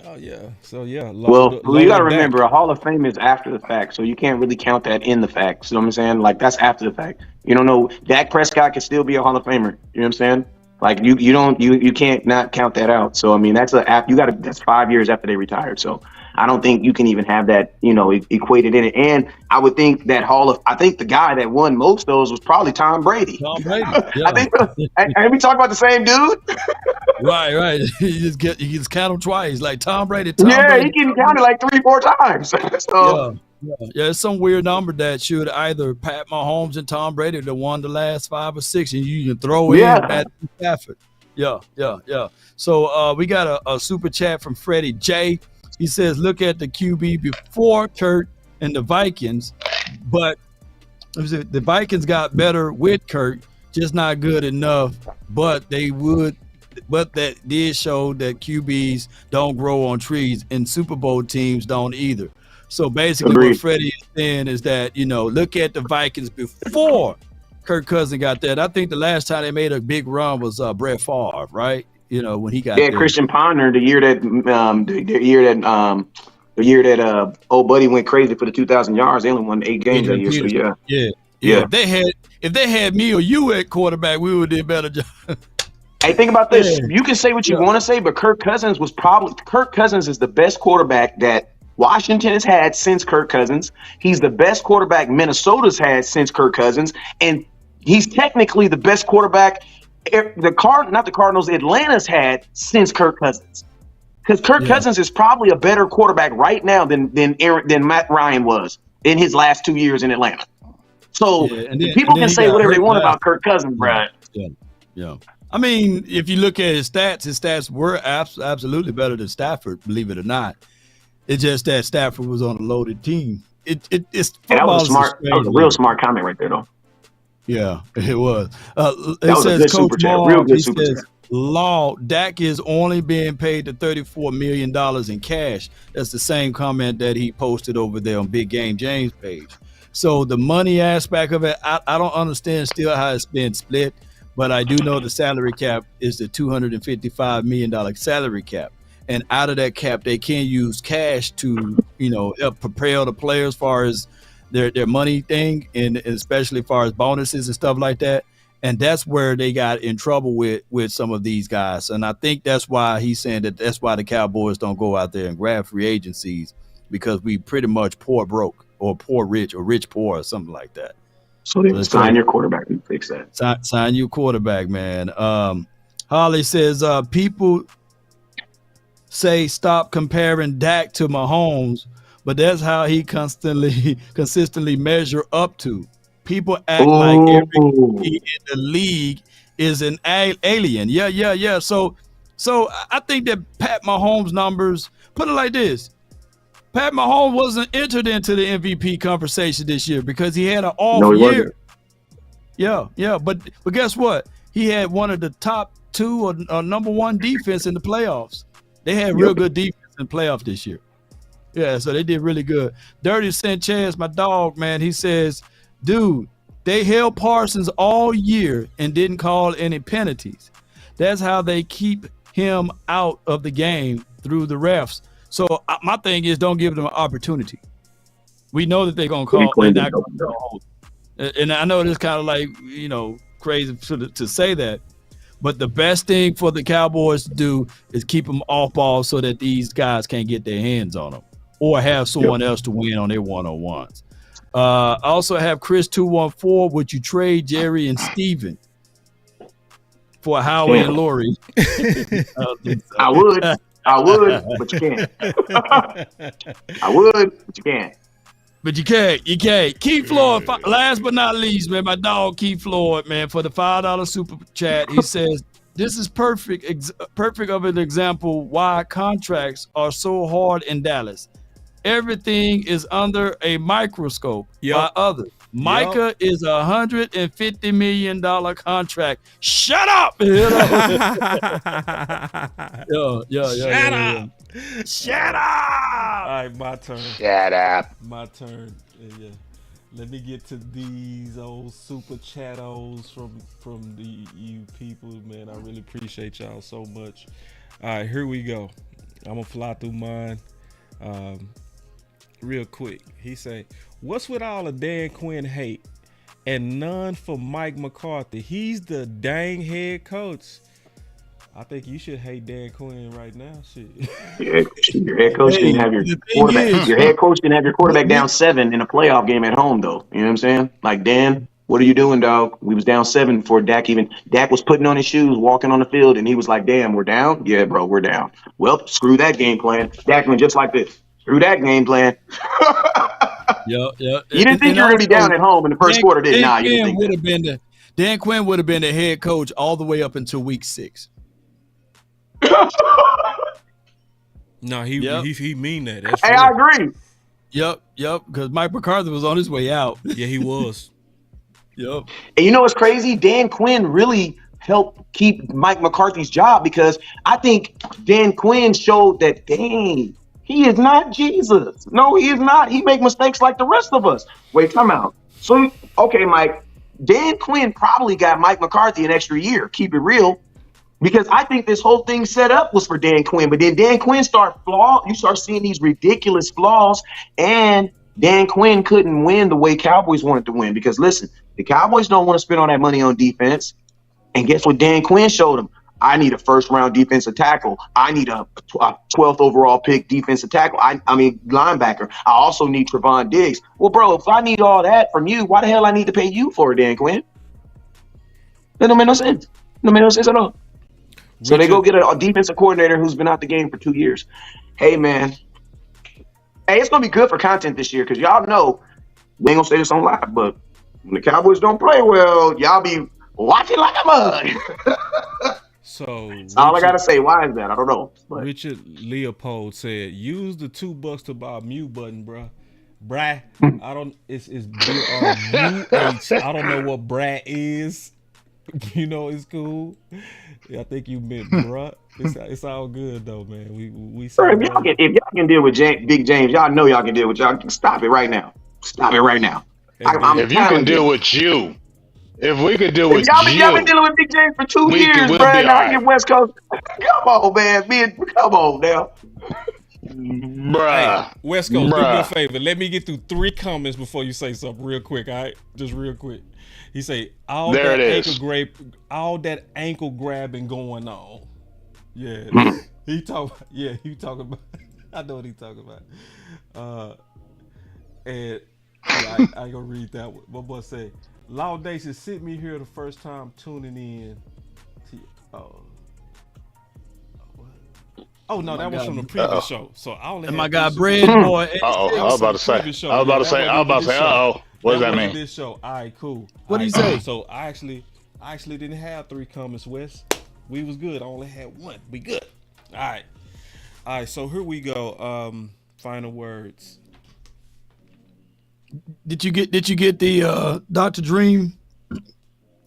Oh, yeah. So, yeah. Well, you got to remember, a Hall of Fame is after the fact, so you can't really count that in the facts. You know what I'm saying? Like, that's after the fact. You don't know. Dak Prescott can still be a Hall of Famer. You know what I'm saying? Like, you can't not count that out. So, I mean, that's 5 years after they retired. So, I don't think you can even have that, equated in it. And I would think that I think the guy that won most of those was probably Tom Brady. Tom Brady. Yeah. I think, and we talk about the same dude. Right. You just count them twice, like Tom Brady. He can count it like 3-4 times. So. Yeah, it's some weird number that should either Pat Mahomes and Tom Brady that won the last 5 or 6, and you can throw in Matt Stafford. Yeah. So we got a super chat from Freddie J. He says, look at the QB before Kurt and the Vikings, but the Vikings got better with Kurt, just not good enough. But that did show that QBs don't grow on trees, and Super Bowl teams don't either. So basically, what Freddie is saying is that, look at the Vikings before Kirk Cousins got there. I think the last time they made a big run was Brett Favre, right? When he got there. Christian Ponder, the year that old buddy went crazy for the 2,000 yards. They only won 8 games that year. So yeah. If they had me or you at quarterback, we would have did a better job. Hey, think about this. You can say what you want to say, but Kirk Cousins is the best quarterback that Washington has had since Kirk Cousins. He's the best quarterback Minnesota's had since Kirk Cousins, and he's technically the best quarterback Atlanta's had since Kirk Cousins. Because Kirk Cousins is probably a better quarterback right now than Matt Ryan was in his last 2 years in Atlanta. So people can say whatever they want about Kirk Cousins, Brad. Yeah. I mean, if you look at his stats were absolutely better than Stafford, believe it or not. It's just that Stafford was on a loaded team. It's that was smart. That was a real smart comment right there, though. Yeah, it was. It says Coach Maul, real good super chat. Law, Dak is only being paid the $34 million in cash. That's the same comment that he posted over there on Big Game James' page. So the money aspect of it, I don't understand still how it's been split, but I do know the salary cap is the $255 million salary cap. And out of that cap, they can use cash to, help propel the players as far as their money thing, and especially as far as bonuses and stuff like that. And that's where they got in trouble with some of these guys. And I think that's why he's saying that's why the Cowboys don't go out there and grab free agencies, because we pretty much poor broke or poor rich or rich poor or something like that. So they sign your quarterback and fix that. Sign your quarterback, man. Holly says people say stop comparing Dak to Mahomes, but that's how he consistently measure up to. People act like everybody in the league is an alien. Yeah. So I think that Pat Mahomes numbers, put it like this. Pat Mahomes wasn't entered into the MVP conversation this year because he had an off year. Yeah. But guess what? He had one of the top 2 or number 1 defense in the playoffs. They had real good defense in playoff this year. Yeah, so they did really good. Dirty Sanchez, my dog, man, he says, dude, they held Parsons all year and didn't call any penalties. That's how they keep him out of the game through the refs. So my thing is, don't give them an opportunity. We know that they're going to call. And I know it's kind of like, crazy to say that. But the best thing for the Cowboys to do is keep them off ball so that these guys can't get their hands on them or have someone else to win on their one-on-ones. I also have Chris 214. Would you trade Jerry and Steven for Howie and Laurie? I would, but you can't. I would, but you can't. But you can't. You can't. Keith Floyd, last but not least, man, my dog Keith Floyd, man, for the $5 super chat, he says, this is perfect of an example why contracts are so hard in Dallas. Everything is under a microscope by others. Micah is $150 million contract. Shut up! Shut up! Shut up! All right, my turn. Shut up. My turn. Yeah. Let me get to these old super chattos from you people, man. I really appreciate y'all so much. All right, here we go. I'm gonna fly through mine real quick. He say, what's with all the Dan Quinn hate and none for Mike McCarthy? He's the dang head coach. I think you should hate Dan Quinn right now. Shit. Your head coach didn't have your quarterback. Your head coach didn't have your quarterback down 7 in a playoff game at home, though. You know what I'm saying? Like, Dan, what are you doing, dog? We was down 7 before Dak was putting on his shoes, walking on the field, and he was like, damn, we're down? Yeah, bro, we're down. Well, screw that game plan. Dak went just like this. Screw that game plan. Yeah. You didn't think you were going to be down at home in the first quarter, did you? Nah, you didn't think that. Dan Quinn would have been the head coach all the way up until week 6. No, he mean that. That's I agree. Yep, because Mike McCarthy was on his way out. Yeah, he was. Yep. And you know what's crazy? Dan Quinn really helped keep Mike McCarthy's job because I think Dan Quinn showed that, dang, he is not Jesus. No, he is not. He make mistakes like the rest of us. Wait, time out. So, okay, Mike, Dan Quinn probably got Mike McCarthy an extra year. Keep it real. Because I think this whole thing set up was for Dan Quinn. But then Dan Quinn you start seeing these ridiculous flaws. And Dan Quinn couldn't win the way Cowboys wanted to win. Because listen, the Cowboys don't want to spend all that money on defense. And guess what Dan Quinn showed them? I need a first-round defensive tackle. I need a 12th overall pick defensive tackle. I mean, linebacker. I also need Trevon Diggs. Well, bro, if I need all that from you, why the hell I need to pay you for it, Dan Quinn? That don't make no sense. No make no sense at all. So they go get a defensive coordinator who's been out the game for 2 years. Hey, man. Hey, it's going to be good for content this year because y'all know we ain't going to say this on live, but when the Cowboys don't play well, y'all be watching like a mug. So that's all I got to say. Why is that? I don't know. But Richard Leopold said, use the $2 to buy a mute button, bruh. Brah. I don't, it's B-R-U-H. I don't know what brah is. You know, it's cool. Yeah, I think you meant bruh. It's all good though, man. We if y'all can deal with Big James, y'all know y'all can deal with y'all. Stop it right now. Stop it right now. If you can deal with you, if we could deal with y'all you, been dealing with Big James for 2 years, bro. Now I get West Coast. Come on, man. Come on now. Bruh. Hey, West Coast, do me a favor. Let me get through 3 comments before you say something real quick, all right? Just real quick. He say, all that ankle grabbing going on. Yeah. He talking about I know what he talking about. And yeah, I ain't gonna read that one. My boy say, Laudation sent me here the first time tuning in. Oh no, that was from the previous show. So I only had my guy Bread Boy. I was about to say. What does that mean? This show. All right, cool. What do you say? So I actually didn't have 3 comments, Wes. We was good. I only had 1. We good. All right. So here we go. Final words. Did you get the Dr. Dream?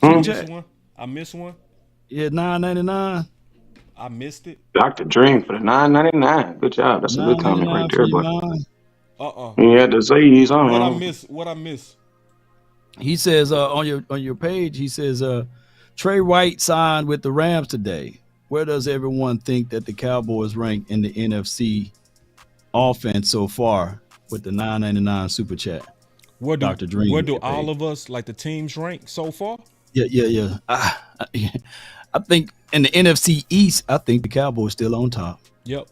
I missed one. Yeah, $9.99. I missed it. Dr. Dream for the $9.99. Good job. That's a good comment right there, buddy. He had to say he's on. What I miss? He says on your page, he says Trey White signed with the Rams today. Where does everyone think that the Cowboys rank in the NFC offense so far with the $9.99 super chat? Dr. Dream. Where do all of us, like the teams, rank so far? Yeah. I think in the NFC East, I think the Cowboys still on top. Yep.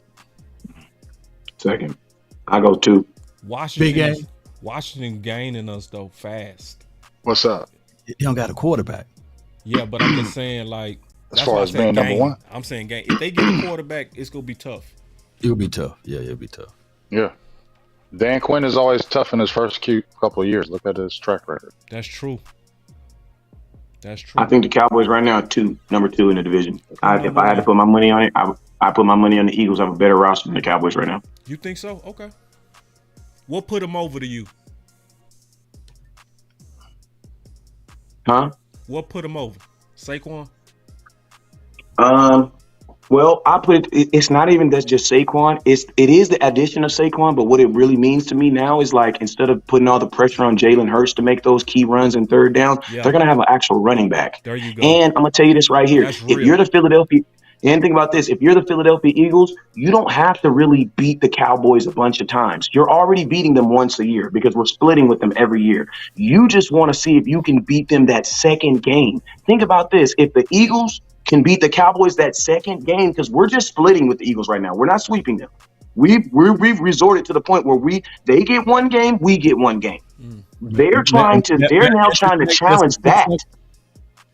Second. I go 2. Washington gaining us though fast. What's up? They don't got a quarterback. Yeah, but I'm just saying like as far as being number one. I'm saying game. If they get a quarterback, it's gonna be tough. It'll be tough. Yeah, it'll be tough. Yeah. Dan Quinn is always tough in his first couple of years. Look at his track record. That's true. That's true. I think the Cowboys right now are number 2 in the division. If I had to put my money on it, I put my money on the Eagles. I have a better roster than the Cowboys right now. You think so? Okay. What put them over to you? Huh? What put them over? Saquon? Well, I put it's not even that's just Saquon. It is the addition of Saquon, but what it really means to me now is like instead of putting all the pressure on Jalen Hurts to make those key runs in third down, they're gonna have an actual running back. There you go. And I'm gonna tell you this right here. If you're the Philadelphia and think about this, if you're the Philadelphia Eagles, you don't have to really beat the Cowboys a bunch of times. You're already beating them once a year because we're splitting with them every year. You just want to see if you can beat them that second game. Think about this. If the Eagles can beat the Cowboys that second game, because we're just splitting with the Eagles right now. We're not sweeping them. We've resorted to the point where they get one game, we get one game. They're now trying to challenge that.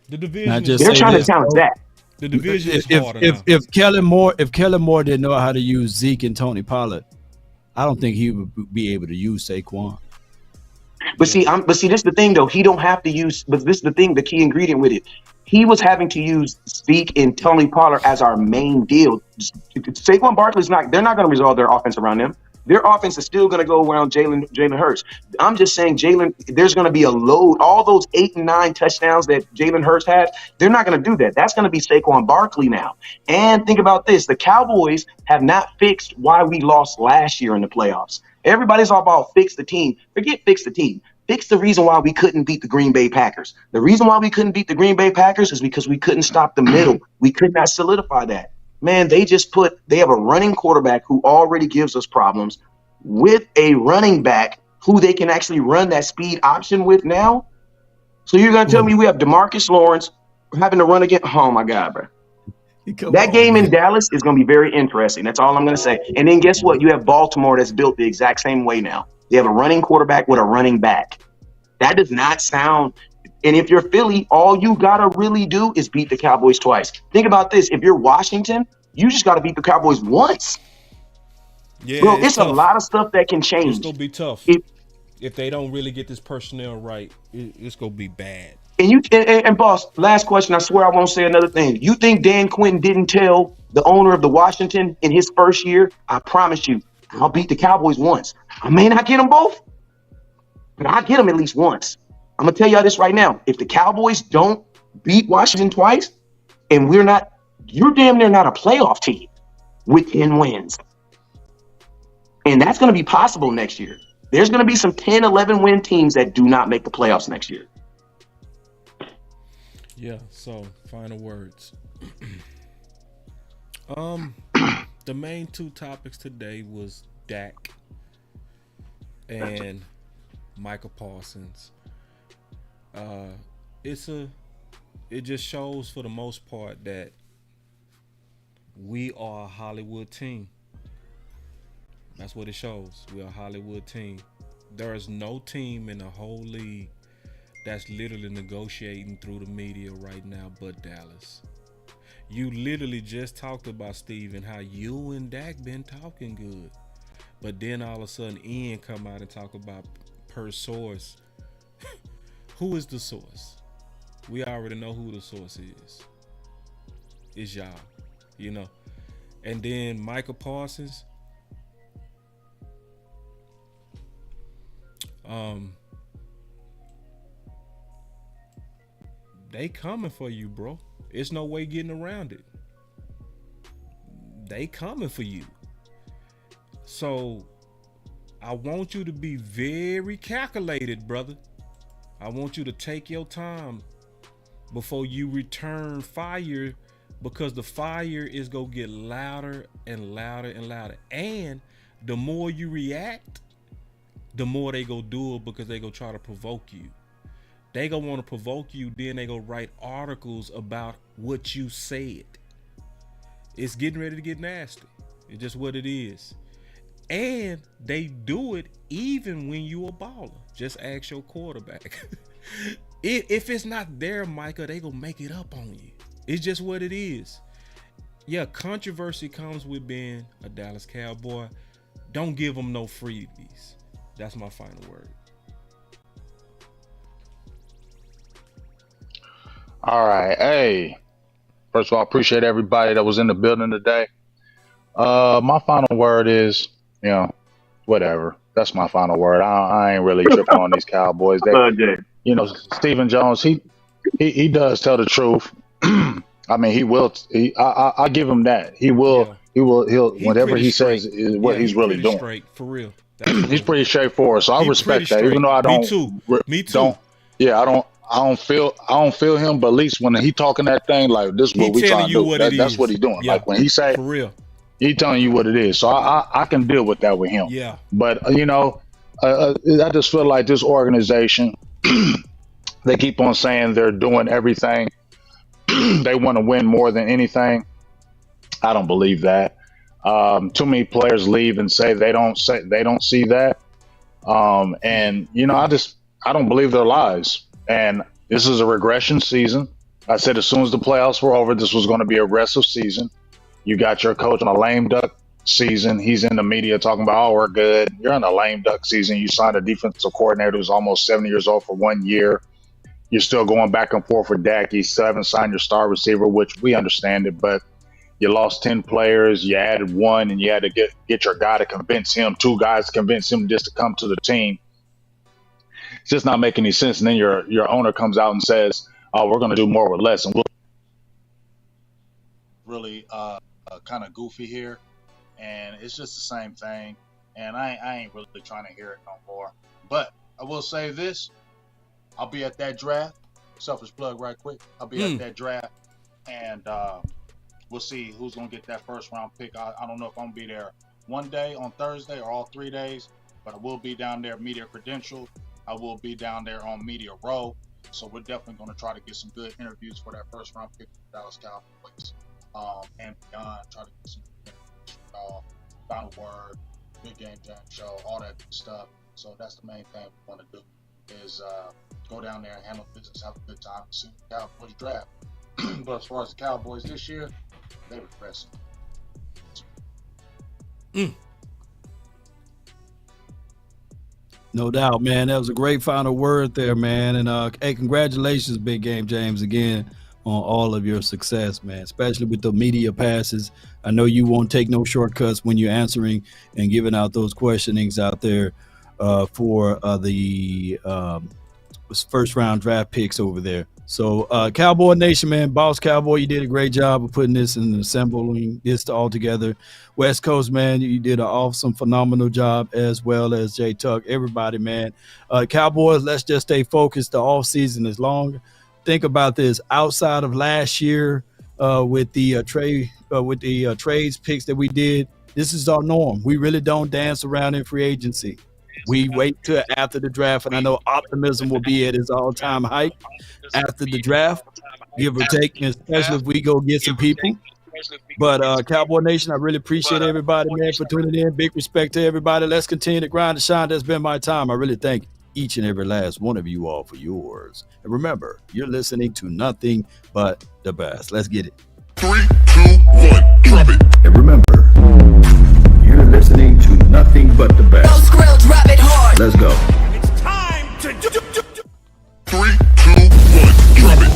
The division. They're trying to challenge that. The division is harder now. If Kellen Moore didn't know how to use Zeke and Tony Pollard, I don't think he would be able to use Saquon. But see, this is the thing though. He don't have to use. But this is the thing. The key ingredient with it. He was having to use Zeke and Tony Pollard as our main deal. Saquon Barkley's not. They're not going to resolve their offense around them. Their offense is still going to go around Jalen Hurts. I'm just saying, there's going to be a load. All those 8 and 9 touchdowns that Jalen Hurts had, they're not going to do that. That's going to be Saquon Barkley now. And think about this. The Cowboys have not fixed why we lost last year in the playoffs. Everybody's all about fix the team. Forget fix the team. Fix the reason why we couldn't beat the Green Bay Packers. The reason why we couldn't beat the Green Bay Packers is because we couldn't stop the middle. We could not solidify that. Man, they have a running quarterback who already gives us problems with a running back who they can actually run that speed option with now. So you're going to tell me we have DeMarcus Lawrence having to run again? Oh, my God, bro. That game in Dallas is going to be very interesting. That's all I'm going to say. And then guess what? You have Baltimore that's built the exact same way now. They have a running quarterback with a running back. That does not sound – and if you're Philly, all you got to really do is beat the Cowboys twice. Think about this. If you're Washington, you just got to beat the Cowboys once. Yeah, bro, it's a lot of stuff that can change. It's going to be tough. If they don't really get this personnel right, it's going to be bad. And boss, last question. I swear I won't say another thing. You think Dan Quinn didn't tell the owner of the Washington in his first year, I promise you, I'll beat the Cowboys once. I may not get them both, but I'll get them at least once. I'm going to tell y'all this right now. If the Cowboys don't beat Washington twice, and you're damn near not a playoff team with 10 wins. And that's going to be possible next year. There's going to be some 10, 11 win teams that do not make the playoffs next year. Yeah, so final words. The main 2 topics today was Dak and Michael Parsons. It just shows for the most part that we are a Hollywood team. That's what it shows. We're a Hollywood team. There is no team in the whole league that's literally negotiating through the media right now but Dallas. You literally just talked about, Steven, how you and Dak been talking good. But then all of a sudden Ian come out and talk about per source. Who is the source? We already know who the source is. It's y'all, you know. And then Michael Parsons. They coming for you, bro. It's no way getting around it. They coming for you. So I want you to be very calculated, brother. I want you to take your time before you return fire, because the fire is gonna get louder and louder and louder. And the more you react, the more they go do it, because they go try to provoke you. they gonna want to provoke you. Then they gonna write articles about what you said. It's getting ready to get nasty. It's just what it is. And they do it even when you a baller. Just ask your quarterback. If it's not there, Micah, they gonna make it up on you. It's just what it is. Yeah, controversy comes with being a Dallas Cowboy. Don't give them no freebies. That's my final word. All right. Hey, first of all, I appreciate everybody that was in the building today. My final word is, whatever. That's my final word. I ain't really tripping on these Cowboys. Stephen Jones, he does tell the truth. I mean, he will. I give him that. He'll whatever he says is what he's really doing. Straight, for real. He's pretty straightforward, so I respect that. Even though I don't. Me too. I don't feel him, but at least when he talking that thing, like this is what we trying to do. That's what he's doing. Yeah. Like when he say, for real, he telling you what it is. So I can deal with that with him. Yeah. But I just feel like this organization, they keep on saying they're doing everything. They want to win more than anything. I don't believe that. Too many players leave and say they don't see that. I don't believe their lies. And this is a regression season. I said as soon as the playoffs were over, this was going to be a aggressive season. You got your coach on a lame duck season. He's in the media talking about, oh, we're good. You're in a lame duck season. You signed a defensive coordinator who's almost 70 years old for 1 year. You're still going back and forth with Dak. You still haven't signed your star receiver, which we understand it, but you lost 10 players. You added one, and you had to get your guy to convince him, 2 guys to convince him just to come to the team. It's just not making any sense. And then your owner comes out and says, oh, we're going to do more with less. And we'll really kind of goofy here. And it's just the same thing. And I ain't really trying to hear it no more. But I will say this. I'll be at that draft. Selfish plug right quick. I'll be at that draft. And we'll see who's going to get that first round pick. I don't know if I'm going to be there one day on Thursday or all 3 days. But I will be down there media credential. I will be down there on Media Row. So we're definitely going to try to get some good interviews for that first round pick for Dallas Cowboys. And beyond, try to get some good interviews, final word, big game jam show, all that good stuff. So that's the main thing we want to do is go down there and handle business, have a good time, and see the Cowboys draft. But as far as the Cowboys this year, they regressing. No doubt, man. That was a great final word there, man. And hey, congratulations, Big Game James, again on all of your success, man, especially with the media passes. I know you won't take no shortcuts when you're answering and giving out those questionings out there for the first round draft picks over there. So Cowboy Nation, man, Boss Cowboy, you did a great job of putting this and assembling this all together. West Coast, man, you did an awesome, phenomenal job, as well as Jay Tuck, everybody, man. Cowboys, let's just stay focused. The off season is long. Think about this. Outside of last year with the trades picks that we did, this is our norm. We really don't dance around in free agency. We wait till after the draft, and I know optimism will be at its all-time height after the draft, give or take, especially if we go get some people. But Cowboy Nation, I really appreciate everybody, man, for tuning in. Big respect to everybody. Let's continue to grind and shine. That's been my time. I really thank each and every last one of you all for yours. And remember, you're listening to nothing but the best. Let's get it. 3, 2, 1, drop it. And remember, you're listening to nothing but the best. Those grills, drop it hard. Let's go. It's time to 3, 2, 1, drop it.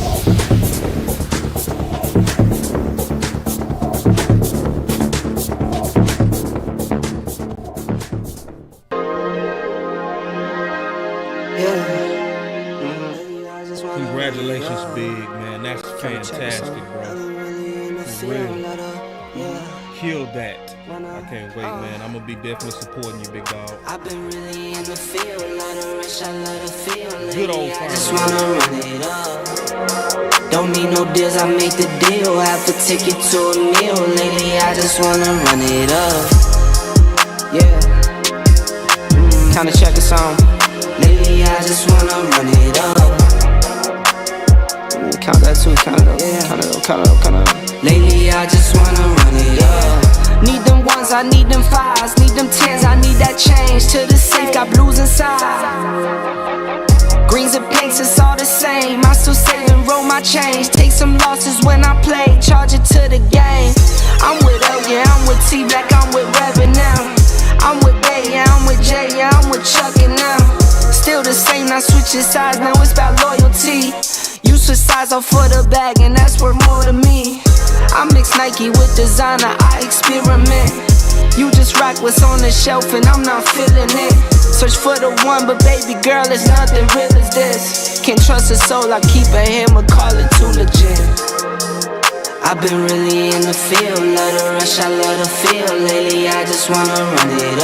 Congratulations, Big, man. That's fantastic, bro. Really killed that. I can't wait, man. I'm gonna be definitely supporting you, big dog. I've been really in the field, lot of rush, I love the feel. Good old I just wanna run it up. Don't need no deals, I make the deal. Have to take it to a meal. Lately, I just wanna run it up. Yeah. Kinda check the song. Lately, I just wanna run it up. Count that too, count it up, count it up, count it up, count it up. Lately I just wanna run it up. Need them ones, I need them fives, need them tens, I need that change to the safe, got blues inside. Greens and pinks, it's all the same. I still save and roll my change. Take some losses when I play, charge it to the game. I'm with L, yeah, I'm with T Black, I'm with Revan now. I'm with Bay, yeah, I'm with J, yeah, I'm with Chuck and now. Still the same, not switching sides, now it's about loyalty. You switch sides off for the bag, and that's worth more to me. I mix Nike with designer, I experiment. You just rock what's on the shelf, and I'm not feeling it. Search for the one, but baby girl, it's nothing real as this. Can't trust a soul, I keep a hammer, call it too legit. I've been really in the field, love the rush, I love the feel. Lately I just wanna run it up.